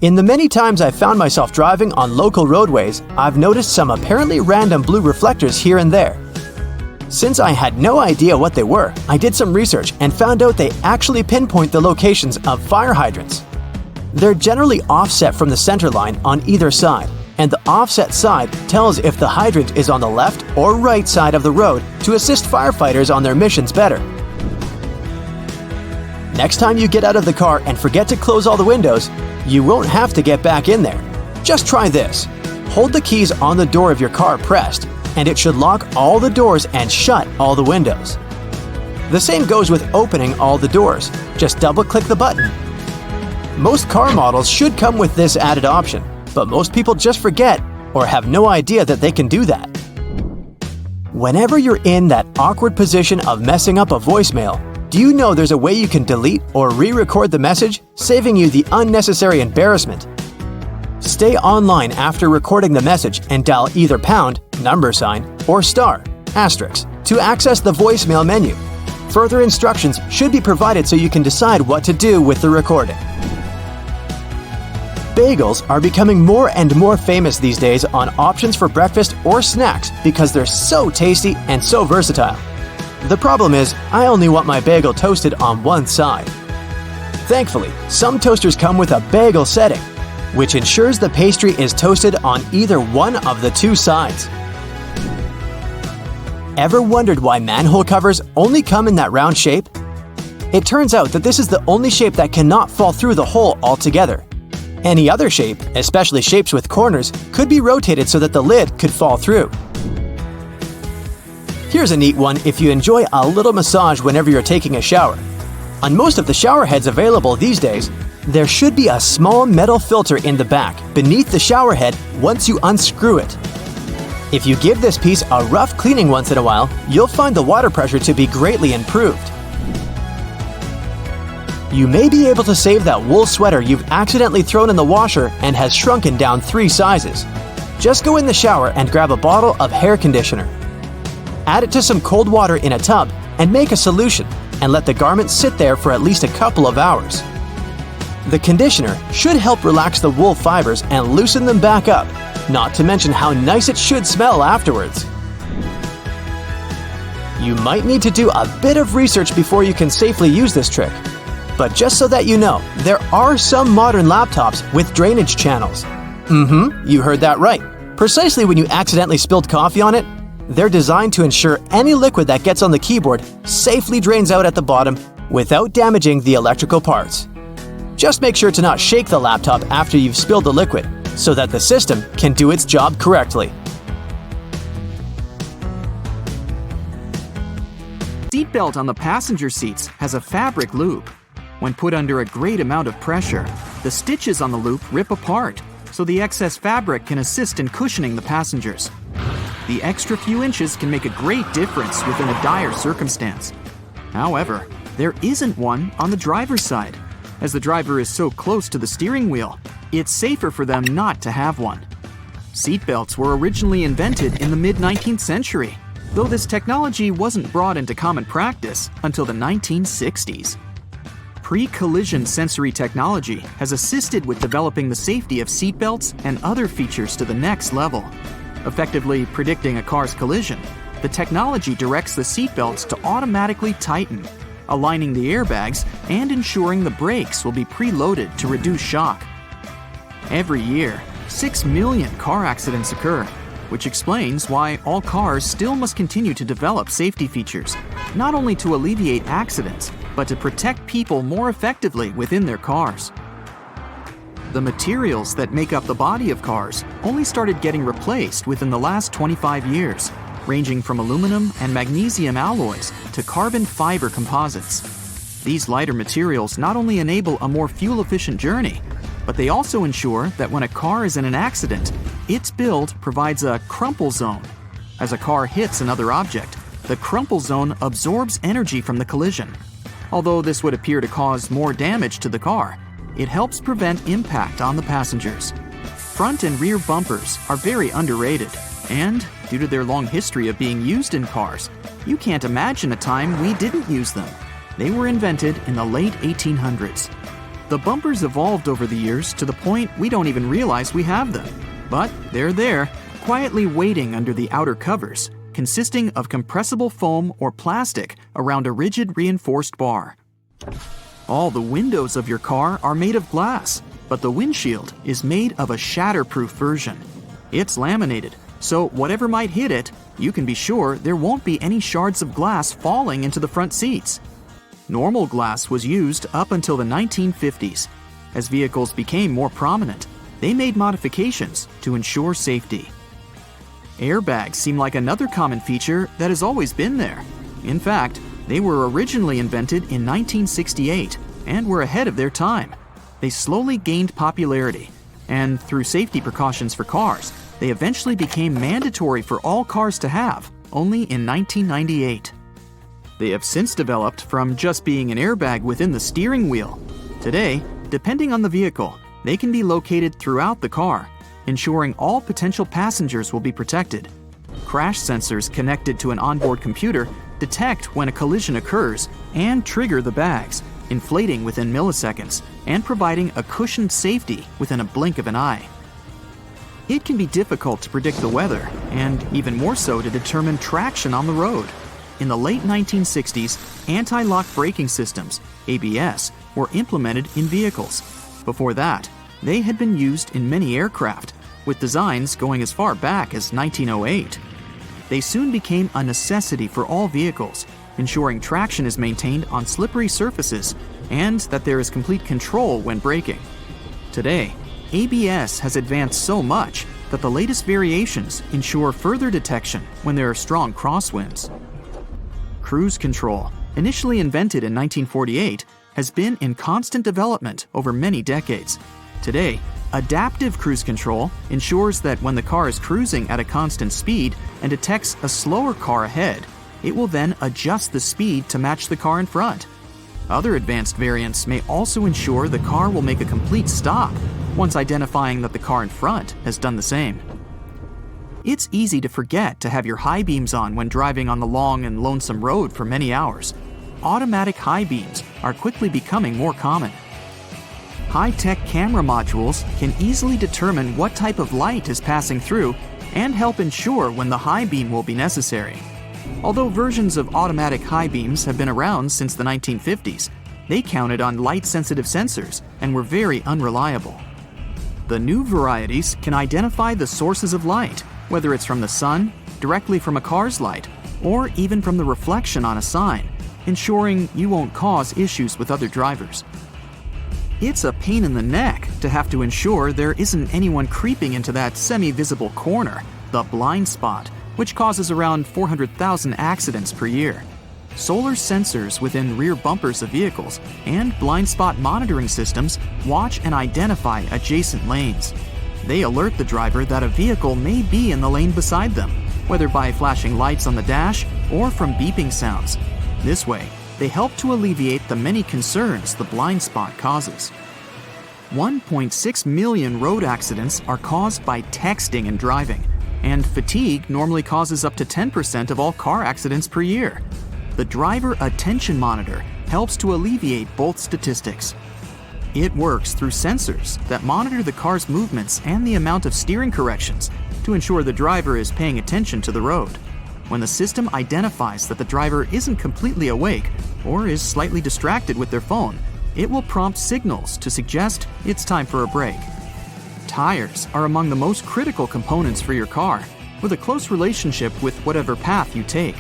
In the many times I've found myself driving on local roadways, I've noticed some apparently random blue reflectors here and there. Since I had no idea what they were, I did some research and found out they actually pinpoint the locations of fire hydrants. They're generally offset from the center line on either side, and the offset side tells if the hydrant is on the left or right side of the road to assist firefighters on their missions better. Next time you get out of the car and forget to close all the windows, you won't have to get back in there. Just try this. Hold the keys on the door of your car pressed, and it should lock all the doors and shut all the windows. The same goes with opening all the doors. Just double-click the button. Most car models should come with this added option, but most people just forget or have no idea that they can do that. Whenever you're in that awkward position of messing up a voicemail, do you know there's a way you can delete or re-record the message, saving you the unnecessary embarrassment? Stay online after recording the message and dial either pound, number sign, or star, asterisk, to access the voicemail menu. Further instructions should be provided so you can decide what to do with the recording. Bagels are becoming more and more famous these days on options for breakfast or snacks because they're so tasty and so versatile. The problem is, I only want my bagel toasted on one side. Thankfully, some toasters come with a bagel setting, which ensures the pastry is toasted on either one of the two sides. Ever wondered why manhole covers only come in that round shape? It turns out that this is the only shape that cannot fall through the hole altogether. Any other shape, especially shapes with corners, could be rotated so that the lid could fall through. Here's a neat one if you enjoy a little massage whenever you're taking a shower. On most of the shower heads available these days, there should be a small metal filter in the back beneath the shower head once you unscrew it. If you give this piece a rough cleaning once in a while, you'll find the water pressure to be greatly improved. You may be able to save that wool sweater you've accidentally thrown in the washer and has shrunken down 3 sizes. Just go in the shower and grab a bottle of hair conditioner. Add it to some cold water in a tub and make a solution, and let the garment sit there for at least a couple of hours. The conditioner should help relax the wool fibers and loosen them back up, not to mention how nice it should smell afterwards. You might need to do a bit of research before you can safely use this trick. But just so that you know, there are some modern laptops with drainage channels. You heard that right. Precisely when you accidentally spilled coffee on it, they're designed to ensure any liquid that gets on the keyboard safely drains out at the bottom without damaging the electrical parts. Just make sure to not shake the laptop after you've spilled the liquid so that the system can do its job correctly. Seatbelt on the passenger seats has a fabric loop. When put under a great amount of pressure, the stitches on the loop rip apart, so the excess fabric can assist in cushioning the passengers. The extra few inches can make a great difference within a dire circumstance. However, there isn't one on the driver's side. As the driver is so close to the steering wheel, it's safer for them not to have one. Seatbelts were originally invented in the mid-19th century, though this technology wasn't brought into common practice until the 1960s. Pre-collision sensory technology has assisted with developing the safety of seatbelts and other features to the next level. Effectively predicting a car's collision, the technology directs the seatbelts to automatically tighten, aligning the airbags and ensuring the brakes will be preloaded to reduce shock. Every year, 6 million car accidents occur, which explains why all cars still must continue to develop safety features, not only to alleviate accidents, but to protect people more effectively within their cars. The materials that make up the body of cars only started getting replaced within the last 25 years, ranging from aluminum and magnesium alloys to carbon fiber composites. These lighter materials not only enable a more fuel-efficient journey, but they also ensure that when a car is in an accident, its build provides a crumple zone. As a car hits another object, the crumple zone absorbs energy from the collision. Although this would appear to cause more damage to the car, it helps prevent impact on the passengers. Front and rear bumpers are very underrated, and due to their long history of being used in cars, you can't imagine a time we didn't use them. They were invented in the late 1800s. The bumpers evolved over the years to the point we don't even realize we have them. But they're there, quietly waiting under the outer covers, consisting of compressible foam or plastic around a rigid reinforced bar. All the windows of your car are made of glass, but the windshield is made of a shatterproof version. It's laminated, so whatever might hit it, you can be sure there won't be any shards of glass falling into the front seats. Normal glass was used up until the 1950s. As vehicles became more prominent, they made modifications to ensure safety. Airbags seem like another common feature that has always been there. In fact, they were originally invented in 1968 and were ahead of their time. They slowly gained popularity, and through safety precautions for cars, they eventually became mandatory for all cars to have, only in 1998. They have since developed from just being an airbag within the steering wheel. Today, depending on the vehicle, they can be located throughout the car, ensuring all potential passengers will be protected. Crash sensors connected to an onboard computer detect when a collision occurs and trigger the bags, inflating within milliseconds and providing a cushioned safety within a blink of an eye. It can be difficult to predict the weather, and even more so to determine traction on the road. In the late 1960s, anti-lock braking systems, ABS, were implemented in vehicles. Before that, they had been used in many aircraft, with designs going as far back as 1908. They soon became a necessity for all vehicles, ensuring traction is maintained on slippery surfaces and that there is complete control when braking. Today, ABS has advanced so much that the latest variations ensure further detection when there are strong crosswinds. Cruise control, initially invented in 1948, has been in constant development over many decades. Today, adaptive cruise control ensures that when the car is cruising at a constant speed and detects a slower car ahead, it will then adjust the speed to match the car in front. Other advanced variants may also ensure the car will make a complete stop once identifying that the car in front has done the same. It's easy to forget to have your high beams on when driving on the long and lonesome road for many hours. Automatic high beams are quickly becoming more common. High-tech camera modules can easily determine what type of light is passing through and help ensure when the high beam will be necessary. Although versions of automatic high beams have been around since the 1950s, they counted on light-sensitive sensors and were very unreliable. The new varieties can identify the sources of light, whether it's from the sun, directly from a car's light, or even from the reflection on a sign, ensuring you won't cause issues with other drivers. It's a pain in the neck to have to ensure there isn't anyone creeping into that semi-visible corner, the blind spot, which causes around 400,000 accidents per year. Solar sensors within rear bumpers of vehicles and blind spot monitoring systems watch and identify adjacent lanes. They alert the driver that a vehicle may be in the lane beside them, whether by flashing lights on the dash or from beeping sounds. This way, they help to alleviate the many concerns the blind spot causes. 1.6 million road accidents are caused by texting and driving, and fatigue normally causes up to 10% of all car accidents per year. The driver attention monitor helps to alleviate both statistics. It works through sensors that monitor the car's movements and the amount of steering corrections to ensure the driver is paying attention to the road. When the system identifies that the driver isn't completely awake or is slightly distracted with their phone, it will prompt signals to suggest it's time for a break. Tires are among the most critical components for your car, with a close relationship with whatever path you take.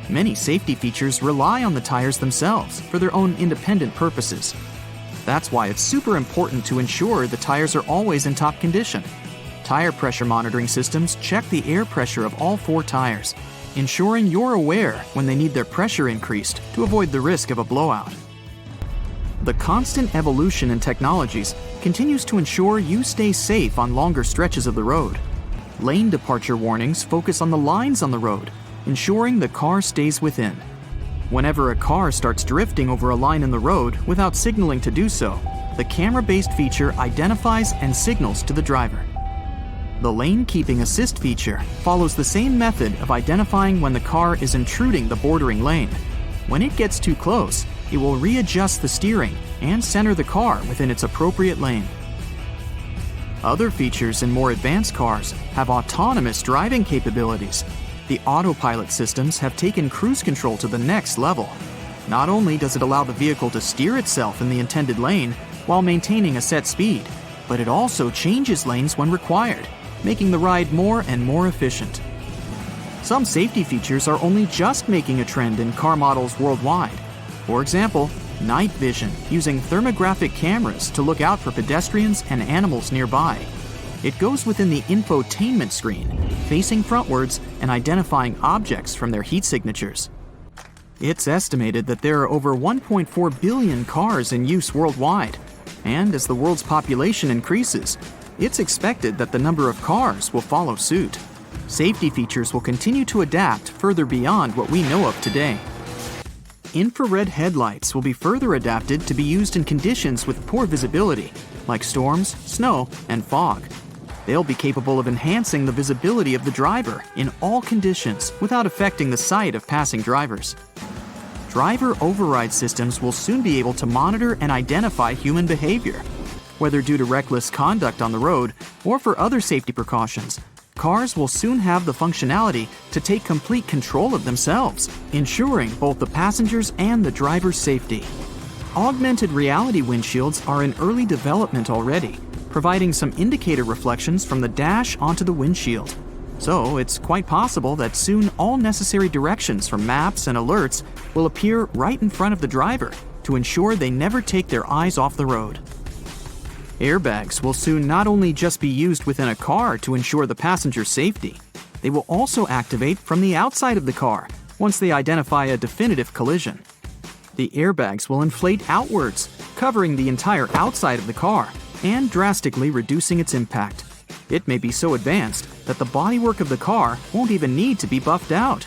Many safety features rely on the tires themselves for their own independent purposes. That's why it's super important to ensure the tires are always in top condition. Tire pressure monitoring systems check the air pressure of all 4 tires, ensuring you're aware when they need their pressure increased to avoid the risk of a blowout. The constant evolution in technologies continues to ensure you stay safe on longer stretches of the road. Lane departure warnings focus on the lines on the road, ensuring the car stays within. Whenever a car starts drifting over a line in the road without signaling to do so, the camera-based feature identifies and signals to the driver. The lane keeping assist feature follows the same method of identifying when the car is intruding the bordering lane. When it gets too close, it will readjust the steering and center the car within its appropriate lane. Other features in more advanced cars have autonomous driving capabilities. The autopilot systems have taken cruise control to the next level. Not only does it allow the vehicle to steer itself in the intended lane while maintaining a set speed, but it also changes lanes when required, making the ride more and more efficient. Some safety features are only just making a trend in car models worldwide. For example, night vision using thermographic cameras to look out for pedestrians and animals nearby. It goes within the infotainment screen, facing frontwards and identifying objects from their heat signatures. It's estimated that there are over 1.4 billion cars in use worldwide, and as the world's population increases, it's expected that the number of cars will follow suit. Safety features will continue to adapt further beyond what we know of today. Infrared headlights will be further adapted to be used in conditions with poor visibility, like storms, snow, and fog. They'll be capable of enhancing the visibility of the driver in all conditions without affecting the sight of passing drivers. Driver override systems will soon be able to monitor and identify human behavior. Whether due to reckless conduct on the road or for other safety precautions, cars will soon have the functionality to take complete control of themselves, ensuring both the passengers and the driver's safety. Augmented reality windshields are in early development already, providing some indicator reflections from the dash onto the windshield. So it's quite possible that soon all necessary directions from maps and alerts will appear right in front of the driver to ensure they never take their eyes off the road. Airbags will soon not only just be used within a car to ensure the passenger's safety, they will also activate from the outside of the car once they identify a definitive collision. The airbags will inflate outwards, covering the entire outside of the car and drastically reducing its impact. It may be so advanced that the bodywork of the car won't even need to be buffed out.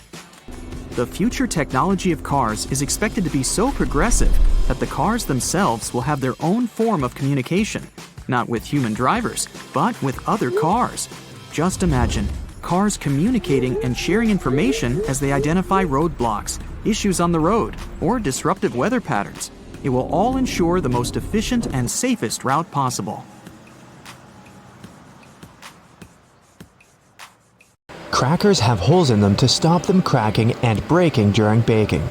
The future technology of cars is expected to be so progressive that the cars themselves will have their own form of communication, not with human drivers, but with other cars. Just imagine, cars communicating and sharing information as they identify roadblocks, issues on the road, or disruptive weather patterns. It will all ensure the most efficient and safest route possible. Crackers have holes in them to stop them cracking and breaking during baking.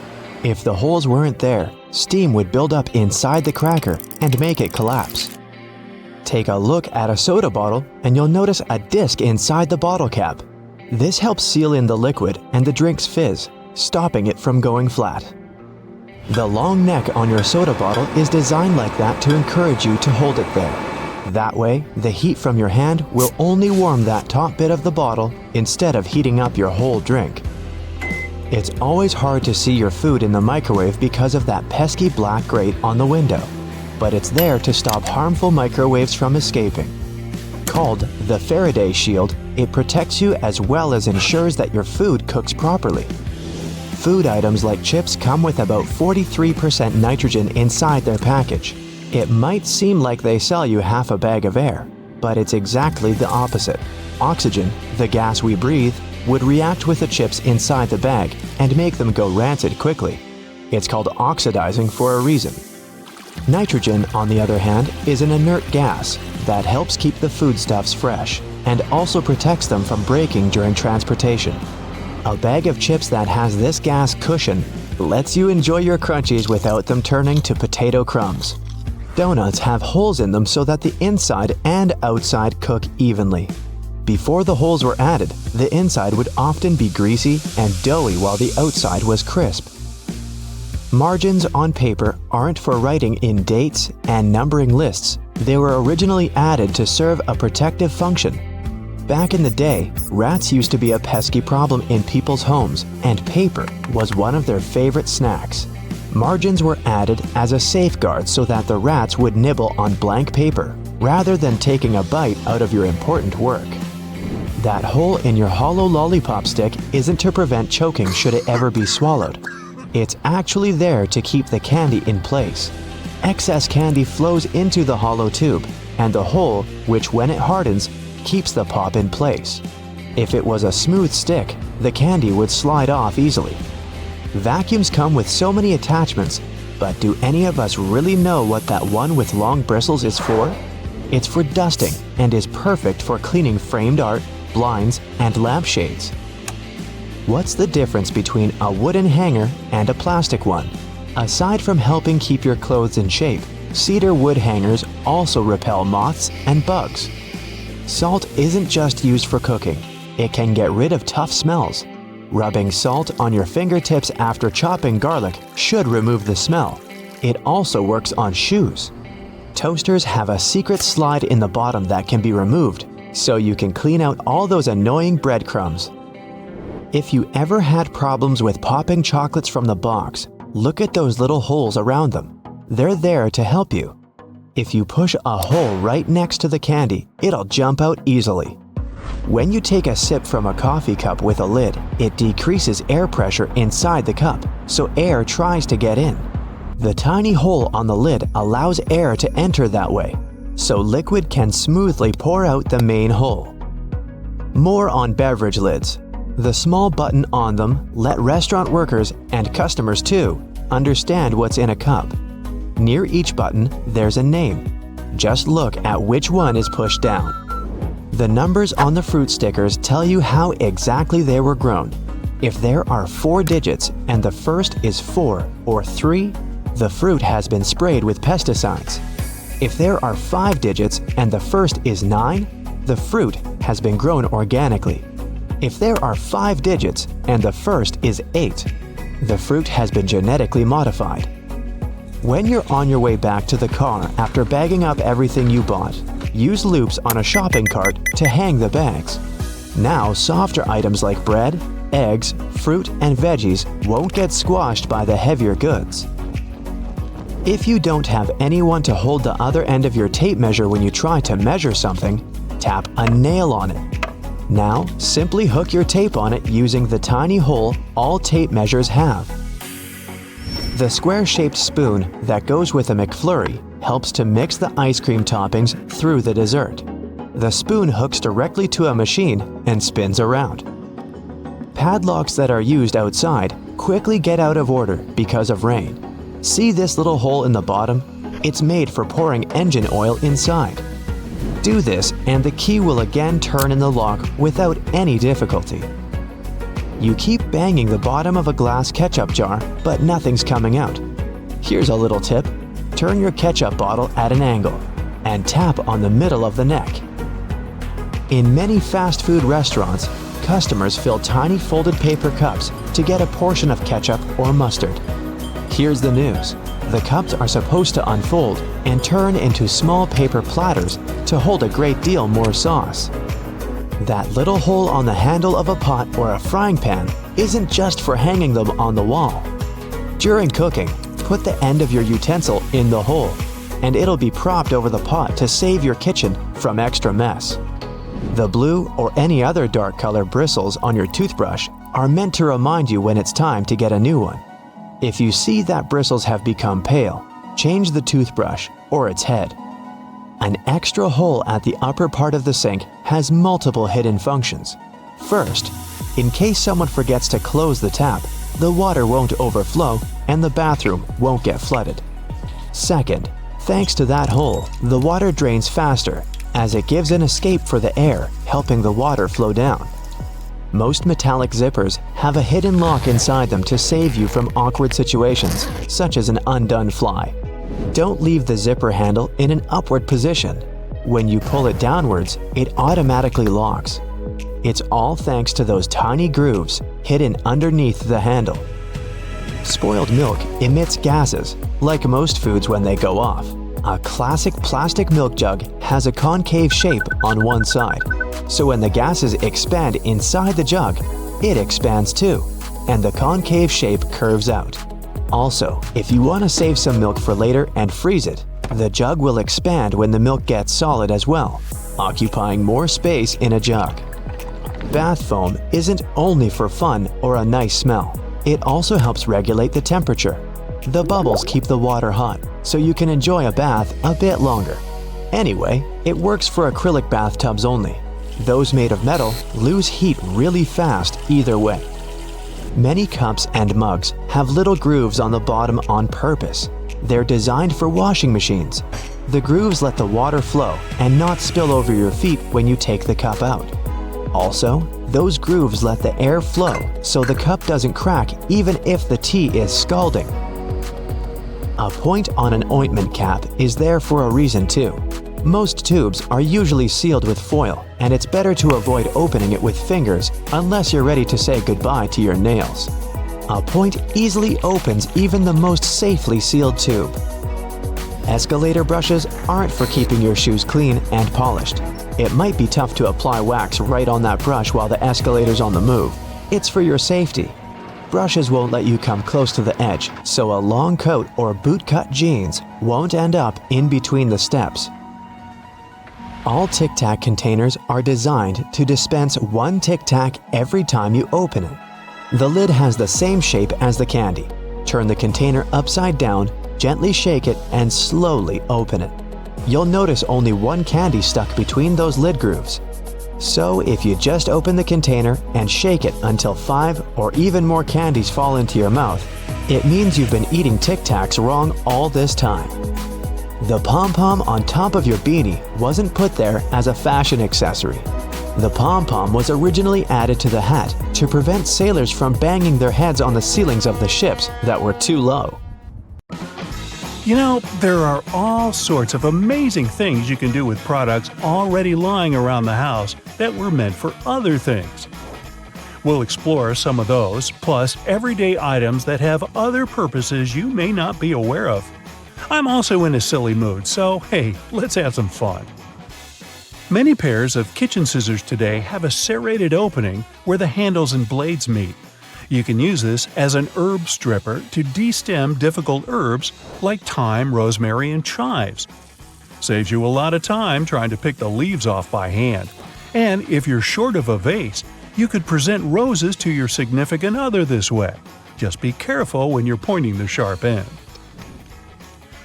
If the holes weren't there, steam would build up inside the cracker and make it collapse. Take a look at a soda bottle and you'll notice a disc inside the bottle cap. This helps seal in the liquid and the drink's fizz, stopping it from going flat. The long neck on your soda bottle is designed like that to encourage you to hold it there. That way, the heat from your hand will only warm that top bit of the bottle instead of heating up your whole drink. It's always hard to see your food in the microwave because of that pesky black grate on the window, but it's there to stop harmful microwaves from escaping. Called the Faraday Shield, it protects you as well as ensures that your food cooks properly. Food items like chips come with about 43% nitrogen inside their package. It might seem like they sell you half a bag of air, but it's exactly the opposite. Oxygen, the gas we breathe, would react with the chips inside the bag and make them go rancid quickly. It's called oxidizing for a reason. Nitrogen, on the other hand, is an inert gas that helps keep the foodstuffs fresh and also protects them from breaking during transportation. A bag of chips that has this gas cushion lets you enjoy your crunchies without them turning to potato crumbs. Donuts have holes in them so that the inside and outside cook evenly. Before the holes were added, the inside would often be greasy and doughy while the outside was crisp. Margins on paper aren't for writing in dates and numbering lists. They were originally added to serve a protective function. Back in the day, rats used to be a pesky problem in people's homes, and paper was one of their favorite snacks. Margins were added as a safeguard so that the rats would nibble on blank paper, rather than taking a bite out of your important work. That hole in your hollow lollipop stick isn't to prevent choking should it ever be swallowed. It's actually there to keep the candy in place. Excess candy flows into the hollow tube, and the hole, which when it hardens, keeps the pop in place. If it was a smooth stick, the candy would slide off easily. Vacuums come with so many attachments, but do any of us really know what that one with long bristles is for? It's for dusting and is perfect for cleaning framed art, blinds, and lampshades. What's the difference between a wooden hanger and a plastic one? Aside from helping keep your clothes in shape, cedar wood hangers also repel moths and bugs. Salt isn't just used for cooking. It can get rid of tough smells. Rubbing salt on your fingertips after chopping garlic should remove the smell. It also works on shoes. Toasters have a secret slide in the bottom that can be removed, so you can clean out all those annoying breadcrumbs. If you ever had problems with popping chocolates from the box, look at those little holes around them. They're there to help you. If you push a hole right next to the candy, it'll jump out easily. When you take a sip from a coffee cup with a lid, it decreases air pressure inside the cup, so air tries to get in. The tiny hole on the lid allows air to enter that way, so liquid can smoothly pour out the main hole. More on beverage lids. The small button on them let restaurant workers, and customers too, understand what's in a cup. Near each button, there's a name. Just look at which one is pushed down. The numbers on the fruit stickers tell you how exactly they were grown. If there are 4 digits and the first is 4 or 3, the fruit has been sprayed with pesticides. If there are 5 digits and the first is 9, the fruit has been grown organically. If there are 5 digits and the first is 8, the fruit has been genetically modified. When you're on your way back to the car after bagging up everything you bought, use loops on a shopping cart to hang the bags. Now, softer items like bread, eggs, fruit, and veggies won't get squashed by the heavier goods. If you don't have anyone to hold the other end of your tape measure when you try to measure something, tap a nail on it. Now, simply hook your tape on it using the tiny hole all tape measures have. The square-shaped spoon that goes with a McFlurry helps to mix the ice cream toppings through the dessert. The spoon hooks directly to a machine and spins around. Padlocks that are used outside quickly get out of order because of rain. See this little hole in the bottom? It's made for pouring engine oil inside. Do this and the key will again turn in the lock without any difficulty. You keep banging the bottom of a glass ketchup jar, but nothing's coming out. Here's a little tip. Turn your ketchup bottle at an angle and tap on the middle of the neck. In many fast food restaurants, customers fill tiny folded paper cups to get a portion of ketchup or mustard. Here's the news. The cups are supposed to unfold and turn into small paper platters to hold a great deal more sauce. That little hole on the handle of a pot or a frying pan isn't just for hanging them on the wall. During cooking, put the end of your utensil in the hole, and it'll be propped over the pot to save your kitchen from extra mess. The blue or any other dark color bristles on your toothbrush are meant to remind you when it's time to get a new one. If you see that bristles have become pale, change the toothbrush or its head. An extra hole at the upper part of the sink has multiple hidden functions. First, in case someone forgets to close the tap, the water won't overflow and the bathroom won't get flooded. Second, thanks to that hole, the water drains faster as it gives an escape for the air, helping the water flow down. Most metallic zippers have a hidden lock inside them to save you from awkward situations, such as an undone fly. Don't leave the zipper handle in an upward position. When you pull it downwards, it automatically locks. It's all thanks to those tiny grooves hidden underneath the handle. Spoiled milk emits gases, like most foods when they go off. A classic plastic milk jug has a concave shape on one side, so when the gases expand inside the jug, it expands too, and the concave shape curves out. Also, if you want to save some milk for later and freeze it, the jug will expand when the milk gets solid as well, occupying more space in a jug. Bath foam isn't only for fun or a nice smell. It also helps regulate the temperature. The bubbles keep the water hot, so you can enjoy a bath a bit longer. Anyway, it works for acrylic bathtubs only. Those made of metal lose heat really fast either way. Many cups and mugs have little grooves on the bottom on purpose. They're designed for washing machines. The grooves let the water flow and not spill over your feet when you take the cup out. Also, those grooves let the air flow so the cup doesn't crack even if the tea is scalding. A point on an ointment cap is there for a reason too. Most tubes are usually sealed with foil, and it's better to avoid opening it with fingers unless you're ready to say goodbye to your nails. A point easily opens even the most safely sealed tube. Escalator brushes aren't for keeping your shoes clean and polished. It might be tough to apply wax right on that brush while the escalator's on the move. It's for your safety. Brushes won't let you come close to the edge, so a long coat or bootcut jeans won't end up in between the steps. All Tic Tac containers are designed to dispense one Tic Tac every time you open it. The lid has the same shape as the candy. Turn the container upside down, gently shake it, and slowly open it. You'll notice only one candy stuck between those lid grooves. So if you just open the container and shake it until 5 or even more candies fall into your mouth, it means you've been eating Tic Tacs wrong all this time. The pom-pom on top of your beanie wasn't put there as a fashion accessory. The pom-pom was originally added to the hat to prevent sailors from banging their heads on the ceilings of the ships that were too low. You know, there are all sorts of amazing things you can do with products already lying around the house that were meant for other things. We'll explore some of those, plus everyday items that have other purposes you may not be aware of. I'm also in a silly mood, so hey, let's have some fun. Many pairs of kitchen scissors today have a serrated opening where the handles and blades meet. You can use this as an herb stripper to de-stem difficult herbs like thyme, rosemary, and chives. Saves you a lot of time trying to pick the leaves off by hand. And if you're short of a vase, you could present roses to your significant other this way. Just be careful when you're pointing the sharp end.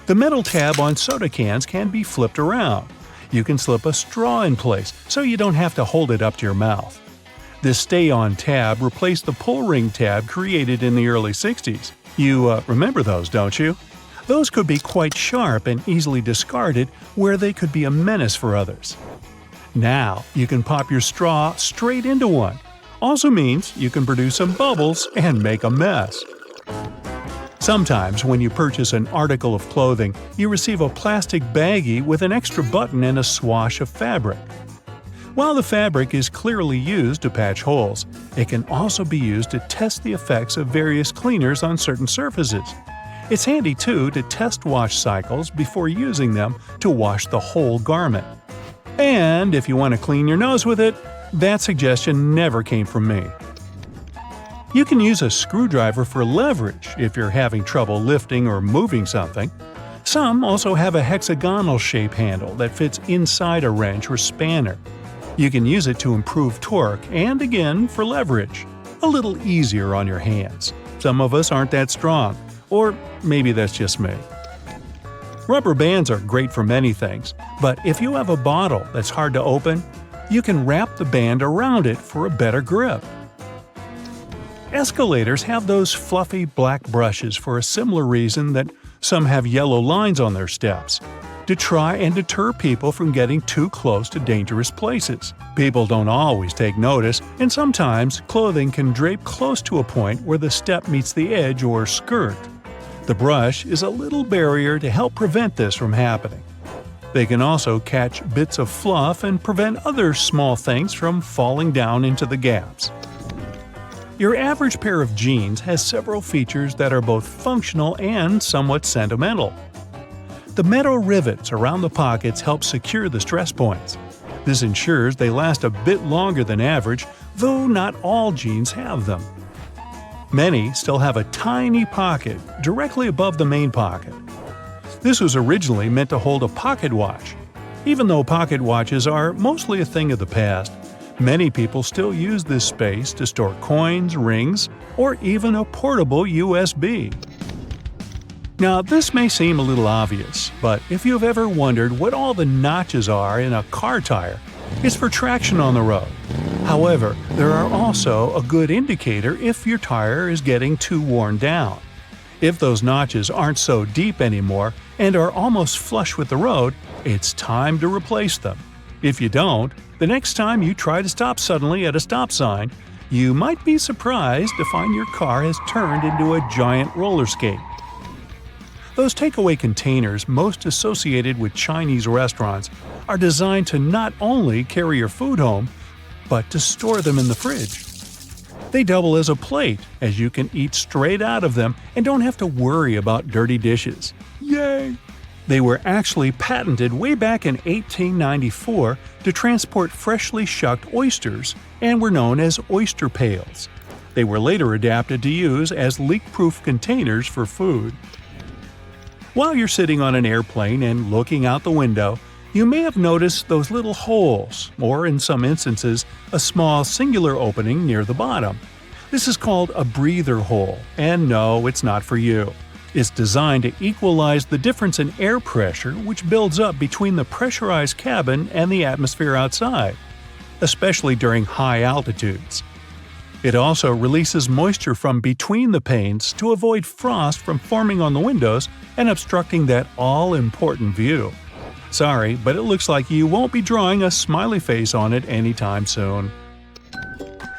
The metal tab on soda cans can be flipped around. You can slip a straw in place so you don't have to hold it up to your mouth. This stay-on tab replaced the pull ring tab created in the early 60s. You remember those, don't you? Those could be quite sharp and easily discarded where they could be a menace for others. Now, you can pop your straw straight into one. Also means you can produce some bubbles and make a mess. Sometimes when you purchase an article of clothing, you receive a plastic baggie with an extra button and a swash of fabric. While the fabric is clearly used to patch holes, it can also be used to test the effects of various cleaners on certain surfaces. It's handy too to test wash cycles before using them to wash the whole garment. And if you want to clean your nose with it, that suggestion never came from me. You can use a screwdriver for leverage if you're having trouble lifting or moving something. Some also have a hexagonal shape handle that fits inside a wrench or spanner. You can use it to improve torque and, again, for leverage. A little easier on your hands. Some of us aren't that strong, or maybe that's just me. Rubber bands are great for many things, but if you have a bottle that's hard to open, you can wrap the band around it for a better grip. Escalators have those fluffy black brushes for a similar reason that some have yellow lines on their steps. To try and deter people from getting too close to dangerous places. People don't always take notice, and sometimes clothing can drape close to a point where the step meets the edge or skirt. The brush is a little barrier to help prevent this from happening. They can also catch bits of fluff and prevent other small things from falling down into the gaps. Your average pair of jeans has several features that are both functional and somewhat sentimental. The metal rivets around the pockets help secure the stress points. This ensures they last a bit longer than average, though not all jeans have them. Many still have a tiny pocket directly above the main pocket. This was originally meant to hold a pocket watch. Even though pocket watches are mostly a thing of the past, many people still use this space to store coins, rings, or even a portable USB. Now, this may seem a little obvious, but if you've ever wondered what all the notches are in a car tire, it's for traction on the road. However, there are also a good indicator if your tire is getting too worn down. If those notches aren't so deep anymore and are almost flush with the road, it's time to replace them. If you don't, the next time you try to stop suddenly at a stop sign, you might be surprised to find your car has turned into a giant roller skate. Those takeaway containers most associated with Chinese restaurants are designed to not only carry your food home, but to store them in the fridge. They double as a plate, as you can eat straight out of them and don't have to worry about dirty dishes. Yay! They were actually patented way back in 1894 to transport freshly shucked oysters and were known as oyster pails. They were later adapted to use as leak-proof containers for food. While you're sitting on an airplane and looking out the window, You may have noticed those little holes, or in some instances, a small singular opening near the bottom. This is called a breather hole, and no, it's not for you. It's designed to equalize the difference in air pressure which builds up between the pressurized cabin and the atmosphere outside, especially during high altitudes. It also releases moisture from between the panes to avoid frost from forming on the windows and obstructing that all-important view. Sorry, but it looks like you won't be drawing a smiley face on it anytime soon.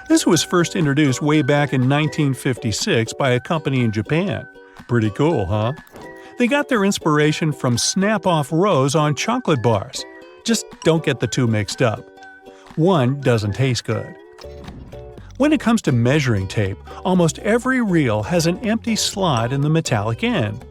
This was first introduced way back in 1956 by a company in Japan. Pretty cool, huh? They got their inspiration from snap-off rows on chocolate bars. Just don't get the two mixed up. One doesn't taste good. When it comes to measuring tape, almost every reel has an empty slot in the metallic end.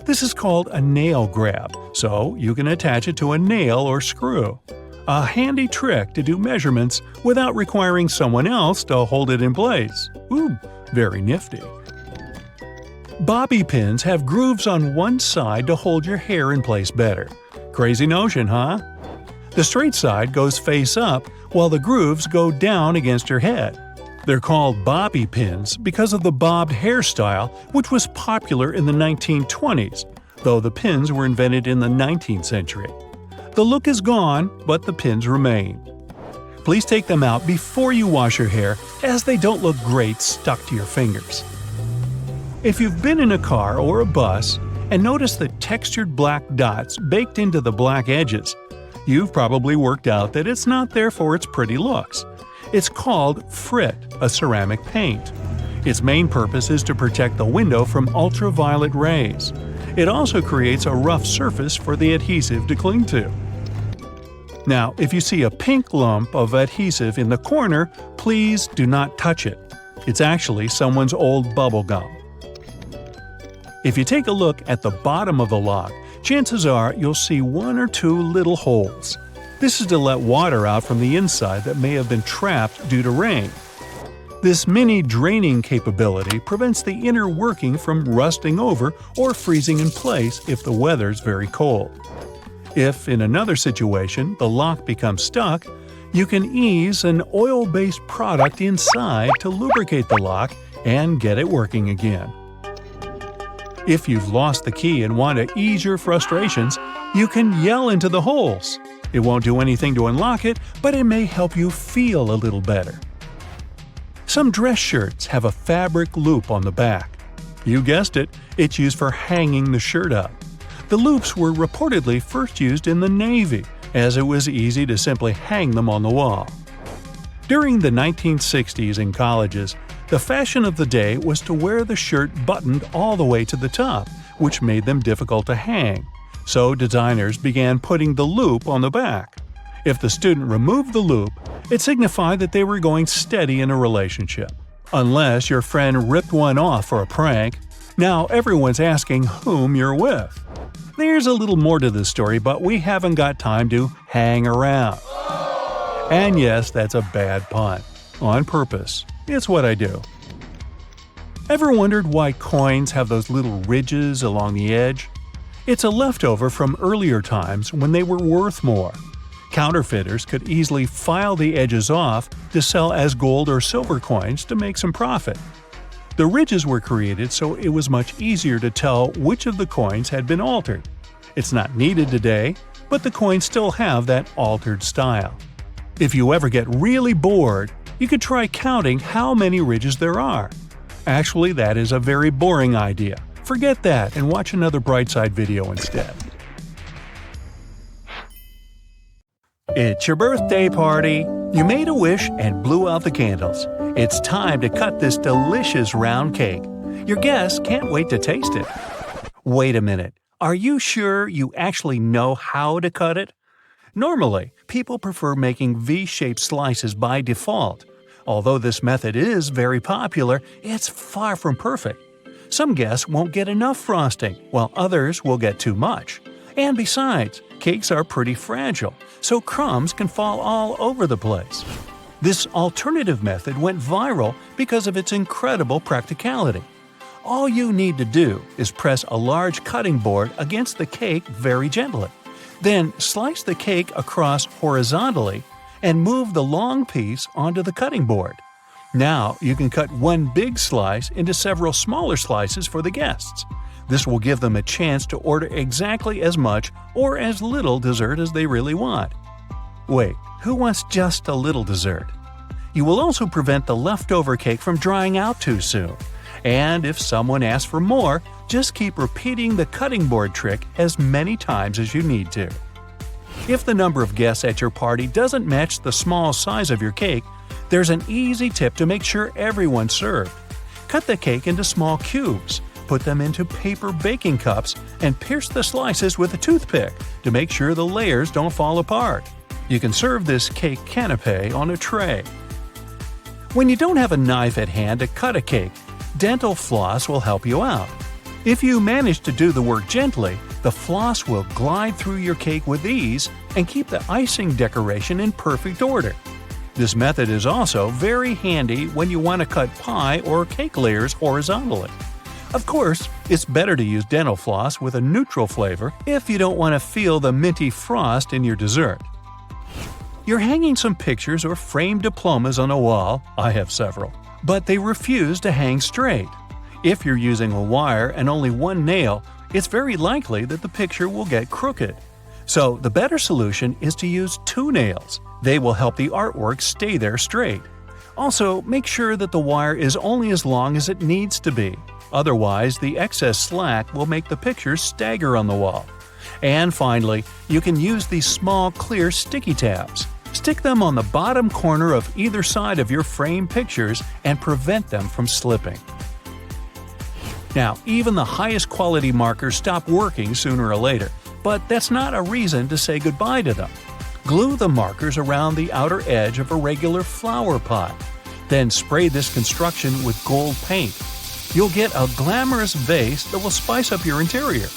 This is called a nail grab, so you can attach it to a nail or screw. A handy trick to do measurements without requiring someone else to hold it in place. Ooh, very nifty. Bobby pins have grooves on one side to hold your hair in place better. Crazy notion, huh? The straight side goes face up, while the grooves go down against your head. They're called bobby pins because of the bobbed hairstyle, which was popular in the 1920s, though the pins were invented in the 19th century. The look is gone, but the pins remain. Please take them out before you wash your hair, as they don't look great stuck to your fingers. If you've been in a car or a bus and noticed the textured black dots baked into the black edges, you've probably worked out that it's not there for its pretty looks. It's called frit, a ceramic paint. Its main purpose is to protect the window from ultraviolet rays. It also creates a rough surface for the adhesive to cling to. Now, if you see a pink lump of adhesive in the corner, please do not touch it. It's actually someone's old bubble gum. If you take a look at the bottom of the lock, chances are you'll see one or two little holes. This is to let water out from the inside that may have been trapped due to rain. This mini draining capability prevents the inner working from rusting over or freezing in place if the weather's very cold. If, in another situation, the lock becomes stuck, you can ease an oil-based product inside to lubricate the lock and get it working again. If you've lost the key and want to ease your frustrations, you can yell into the holes. It won't do anything to unlock it, but it may help you feel a little better. Some dress shirts have a fabric loop on the back. You guessed it, it's used for hanging the shirt up. The loops were reportedly first used in the Navy, as it was easy to simply hang them on the wall. During the 1960s in colleges, the fashion of the day was to wear the shirt buttoned all the way to the top, which made them difficult to hang. So designers began putting the loop on the back. If the student removed the loop, it signified that they were going steady in a relationship. Unless your friend ripped one off for a prank, now everyone's asking whom you're with. There's a little more to this story, but we haven't got time to hang around. And yes, that's a bad pun. On purpose. It's what I do. Ever wondered why coins have those little ridges along the edge? It's a leftover from earlier times when they were worth more. Counterfeiters could easily file the edges off to sell as gold or silver coins to make some profit. The ridges were created so it was much easier to tell which of the coins had been altered. It's not needed today, but the coins still have that altered style. If you ever get really bored, you could try counting how many ridges there are. Actually, that is a very boring idea. Forget that and watch another Brightside video instead. It's your birthday party. You made a wish and blew out the candles. It's time to cut this delicious round cake. Your guests can't wait to taste it. Wait a minute. Are you sure you actually know how to cut it? Normally, people prefer making V-shaped slices by default. Although this method is very popular, it's far from perfect. Some guests won't get enough frosting, while others will get too much. And besides, cakes are pretty fragile, so crumbs can fall all over the place. This alternative method went viral because of its incredible practicality. All you need to do is press a large cutting board against the cake very gently. Then slice the cake across horizontally and move the long piece onto the cutting board. Now you can cut one big slice into several smaller slices for the guests. This will give them a chance to order exactly as much or as little dessert as they really want. Wait, who wants just a little dessert? You will also prevent the leftover cake from drying out too soon. And if someone asks for more, just keep repeating the cutting board trick as many times as you need to. If the number of guests at your party doesn't match the small size of your cake, there's an easy tip to make sure everyone's served. Cut the cake into small cubes, put them into paper baking cups, and pierce the slices with a toothpick to make sure the layers don't fall apart. You can serve this cake canapé on a tray. When you don't have a knife at hand to cut a cake, dental floss will help you out. If you manage to do the work gently, the floss will glide through your cake with ease and keep the icing decoration in perfect order. This method is also very handy when you want to cut pie or cake layers horizontally. Of course, it's better to use dental floss with a neutral flavor if you don't want to feel the minty frost in your dessert. You're hanging some pictures or framed diplomas on a wall, I have several, but they refuse to hang straight. If you're using a wire and only one nail, it's very likely that the picture will get crooked. So the better solution is to use two nails. They will help the artwork stay there straight. Also, make sure that the wire is only as long as it needs to be. Otherwise, the excess slack will make the picture stagger on the wall. And finally, you can use these small clear sticky tabs. Stick them on the bottom corner of either side of your frame pictures and prevent them from slipping. Now, even the highest quality markers stop working sooner or later, but that's not a reason to say goodbye to them. Glue the markers around the outer edge of a regular flower pot. Then spray this construction with gold paint. You'll get a glamorous vase that will spice up your interior.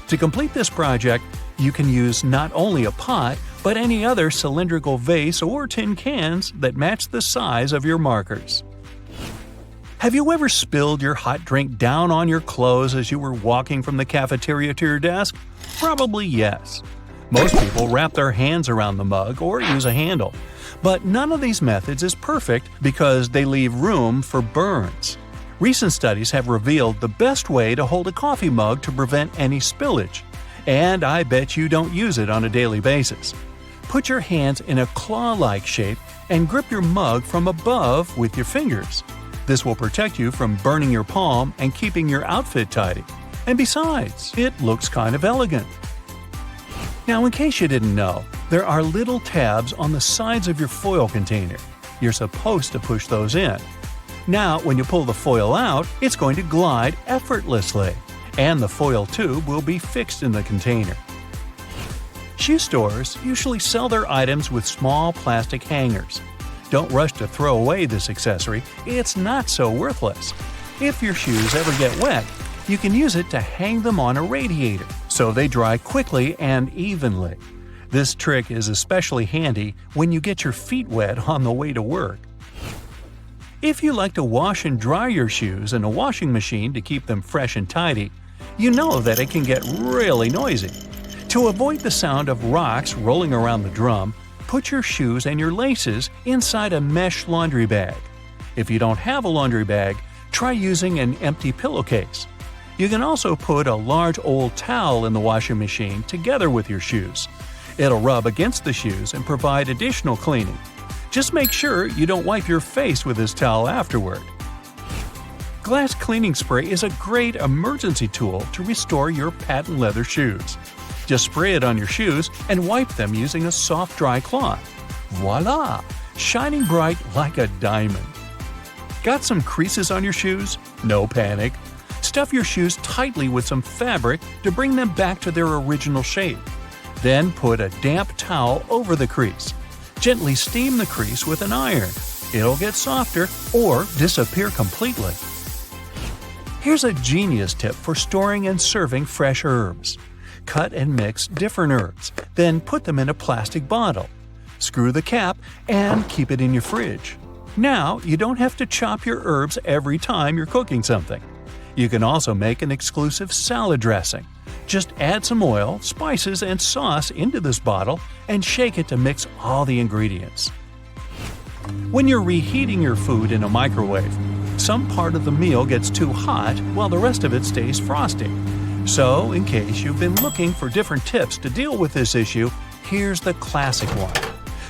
To complete this project, you can use not only a pot, but any other cylindrical vase or tin cans that match the size of your markers. Have you ever spilled your hot drink down on your clothes as you were walking from the cafeteria to your desk? Probably yes. Most people wrap their hands around the mug or use a handle. But none of these methods is perfect because they leave room for burns. Recent studies have revealed the best way to hold a coffee mug to prevent any spillage. And I bet you don't use it on a daily basis. Put your hands in a claw-like shape and grip your mug from above with your fingers. This will protect you from burning your palm and keeping your outfit tidy. And besides, it looks kind of elegant. Now, in case you didn't know, there are little tabs on the sides of your foil container. You're supposed to push those in. Now, when you pull the foil out, it's going to glide effortlessly, and the foil tube will be fixed in the container. Shoe stores usually sell their items with small plastic hangers. Don't rush to throw away this accessory, it's not so worthless. If your shoes ever get wet, you can use it to hang them on a radiator, so they dry quickly and evenly. This trick is especially handy when you get your feet wet on the way to work. If you like to wash and dry your shoes in a washing machine to keep them fresh and tidy, you know that it can get really noisy. To avoid the sound of rocks rolling around the drum, put your shoes and your laces inside a mesh laundry bag. If you don't have a laundry bag, try using an empty pillowcase. You can also put a large old towel in the washing machine together with your shoes. It'll rub against the shoes and provide additional cleaning. Just make sure you don't wipe your face with this towel afterward. Glass cleaning spray is a great emergency tool to restore your patent leather shoes. Just spray it on your shoes and wipe them using a soft, dry cloth. Voila! Shining bright like a diamond. Got some creases on your shoes? No panic. Stuff your shoes tightly with some fabric to bring them back to their original shape. Then put a damp towel over the crease. Gently steam the crease with an iron. It'll get softer or disappear completely. Here's a genius tip for storing and serving fresh herbs. Cut and mix different herbs, then put them in a plastic bottle. Screw the cap and keep it in your fridge. Now you don't have to chop your herbs every time you're cooking something. You can also make an exclusive salad dressing. Just add some oil, spices, and sauce into this bottle and shake it to mix all the ingredients. When you're reheating your food in a microwave, some part of the meal gets too hot while the rest of it stays frosty. So, in case you've been looking for different tips to deal with this issue, here's the classic one.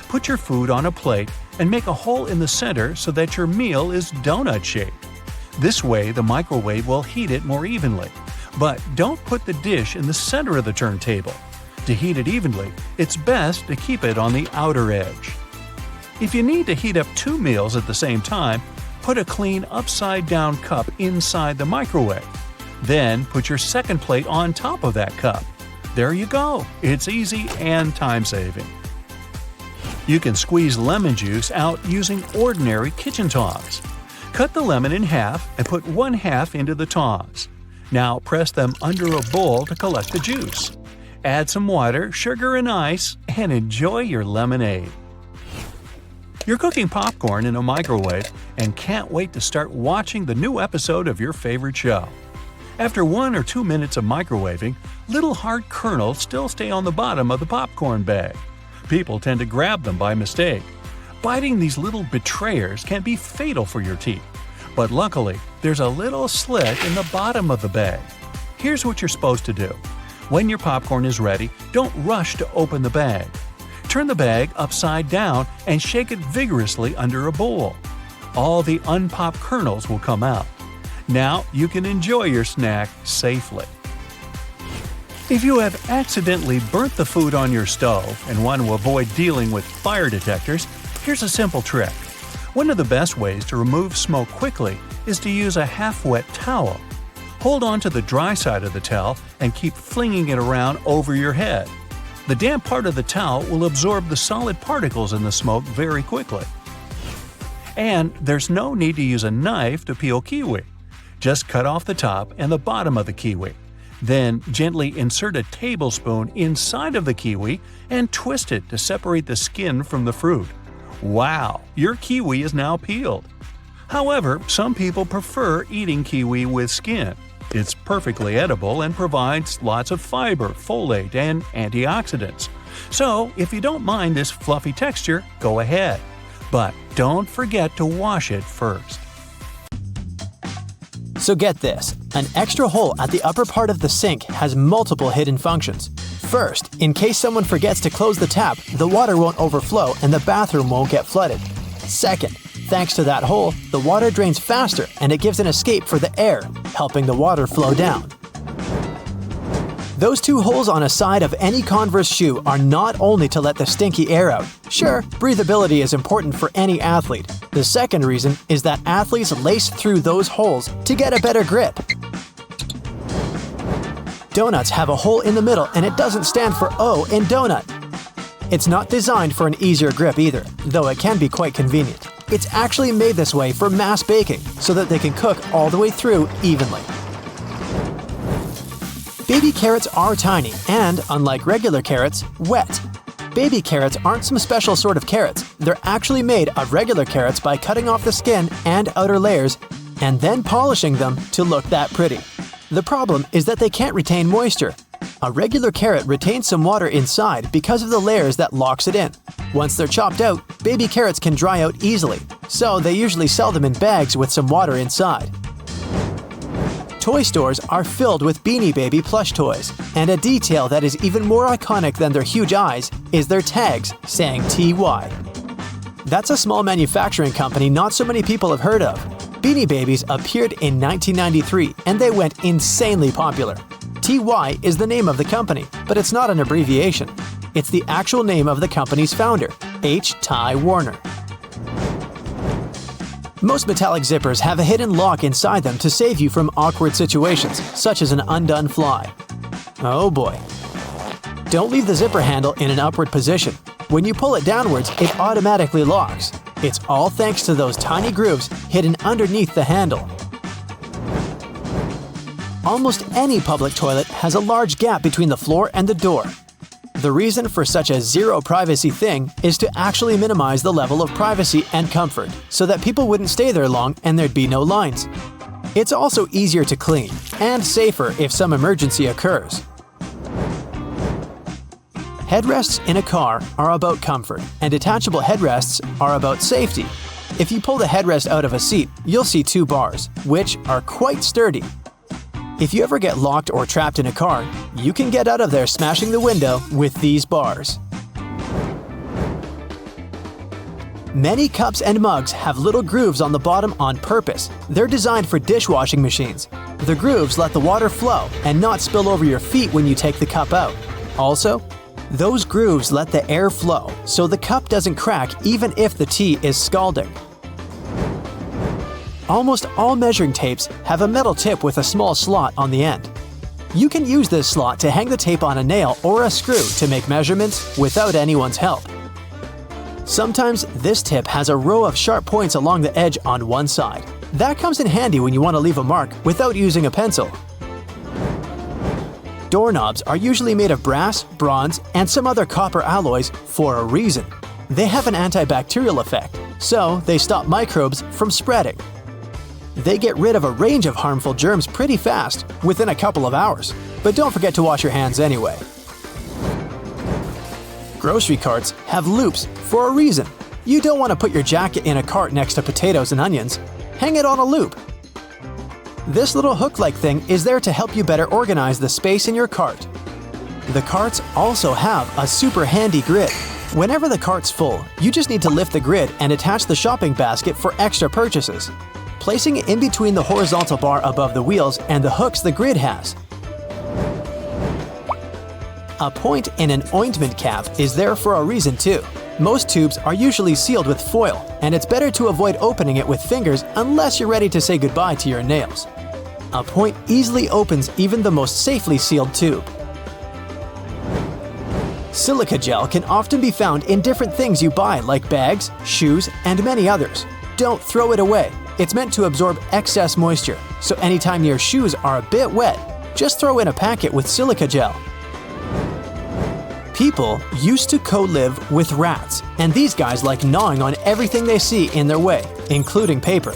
Put your food on a plate and make a hole in the center so that your meal is donut-shaped. This way, the microwave will heat it more evenly. But don't put the dish in the center of the turntable. To heat it evenly, it's best to keep it on the outer edge. If you need to heat up 2 meals at the same time, put a clean upside-down cup inside the microwave. Then put your second plate on top of that cup. There you go. It's easy and time-saving. You can squeeze lemon juice out using ordinary kitchen tongs. Cut the lemon in half and put 1/2 into the tongs. Now press them under a bowl to collect the juice. Add some water, sugar, and ice, and enjoy your lemonade. You're cooking popcorn in a microwave and can't wait to start watching the new episode of your favorite show. After 1 or 2 minutes of microwaving, little hard kernels still stay on the bottom of the popcorn bag. People tend to grab them by mistake. Biting these little betrayers can be fatal for your teeth. But luckily, there's a little slit in the bottom of the bag. Here's what you're supposed to do. When your popcorn is ready, don't rush to open the bag. Turn the bag upside down and shake it vigorously under a bowl. All the unpopped kernels will come out. Now you can enjoy your snack safely. If you have accidentally burnt the food on your stove and want to avoid dealing with fire detectors, here's a simple trick. One of the best ways to remove smoke quickly is to use a half-wet towel. Hold on to the dry side of the towel and keep flinging it around over your head. The damp part of the towel will absorb the solid particles in the smoke very quickly. And there's no need to use a knife to peel kiwi. Just cut off the top and the bottom of the kiwi. Then gently insert a tablespoon inside of the kiwi and twist it to separate the skin from the fruit. Wow, your kiwi is now peeled. However, some people prefer eating kiwi with skin. It's perfectly edible and provides lots of fiber, folate, and antioxidants. So, if you don't mind this fluffy texture, go ahead. But don't forget to wash it first. So get this, an extra hole at the upper part of the sink has multiple hidden functions. First, in case someone forgets to close the tap, the water won't overflow and the bathroom won't get flooded. Second, thanks to that hole, the water drains faster and it gives an escape for the air, helping the water flow down. Those 2 holes on a side of any Converse shoe are not only to let the stinky air out. Sure, breathability is important for any athlete. The second reason is that athletes lace through those holes to get a better grip. Donuts have a hole in the middle and it doesn't stand for O in donut. It's not designed for an easier grip either, though it can be quite convenient. It's actually made this way for mass baking, so that they can cook all the way through evenly. Baby carrots are tiny and, unlike regular carrots, wet. Baby carrots aren't some special sort of carrots. They're actually made of regular carrots by cutting off the skin and outer layers and then polishing them to look that pretty. The problem is that they can't retain moisture. A regular carrot retains some water inside because of the layers that locks it in. Once they're chopped out, baby carrots can dry out easily, so they usually sell them in bags with some water inside. Toy stores are filled with Beanie Baby plush toys, and a detail that is even more iconic than their huge eyes is their tags saying TY. That's a small manufacturing company not so many people have heard of. Beanie Babies appeared in 1993 and they went insanely popular. TY is the name of the company, but it's not an abbreviation. It's the actual name of the company's founder, H. Ty Warner. Most metallic zippers have a hidden lock inside them to save you from awkward situations, such as an undone fly. Oh boy. Don't leave the zipper handle in an upward position. When you pull it downwards, it automatically locks. It's all thanks to those tiny grooves hidden underneath the handle. Almost any public toilet has a large gap between the floor and the door. The reason for such a zero privacy thing is to actually minimize the level of privacy and comfort, so that people wouldn't stay there long and there'd be no lines. It's also easier to clean, and safer if some emergency occurs. Headrests in a car are about comfort, and detachable headrests are about safety. If you pull the headrest out of a seat, you'll see two bars, which are quite sturdy. If you ever get locked or trapped in a car, you can get out of there smashing the window with these bars. Many cups and mugs have little grooves on the bottom on purpose. They're designed for dishwashing machines. The grooves let the water flow and not spill over your feet when you take the cup out. Also, those grooves let the air flow, so the cup doesn't crack even if the tea is scalding. Almost all measuring tapes have a metal tip with a small slot on the end. You can use this slot to hang the tape on a nail or a screw to make measurements without anyone's help. Sometimes this tip has a row of sharp points along the edge on one side. That comes in handy when you want to leave a mark without using a pencil. Doorknobs are usually made of brass, bronze, and some other copper alloys for a reason. They have an antibacterial effect, so they stop microbes from spreading. They get rid of a range of harmful germs pretty fast, within a couple of hours. But don't forget to wash your hands anyway. Grocery carts have loops for a reason. You don't want to put your jacket in a cart next to potatoes and onions. Hang it on a loop. This little hook-like thing is there to help you better organize the space in your cart. The carts also have a super handy grid. Whenever the cart's full, you just need to lift the grid and attach the shopping basket for extra purchases, placing it in between the horizontal bar above the wheels and the hooks the grid has. A point in an ointment cap is there for a reason too. Most tubes are usually sealed with foil, and it's better to avoid opening it with fingers unless you're ready to say goodbye to your nails. A point easily opens even the most safely sealed tube. Silica gel can often be found in different things you buy like bags, shoes, and many others. Don't throw it away. It's meant to absorb excess moisture, so anytime your shoes are a bit wet, just throw in a packet with silica gel. People used to co-live with rats, and these guys like gnawing on everything they see in their way, including paper.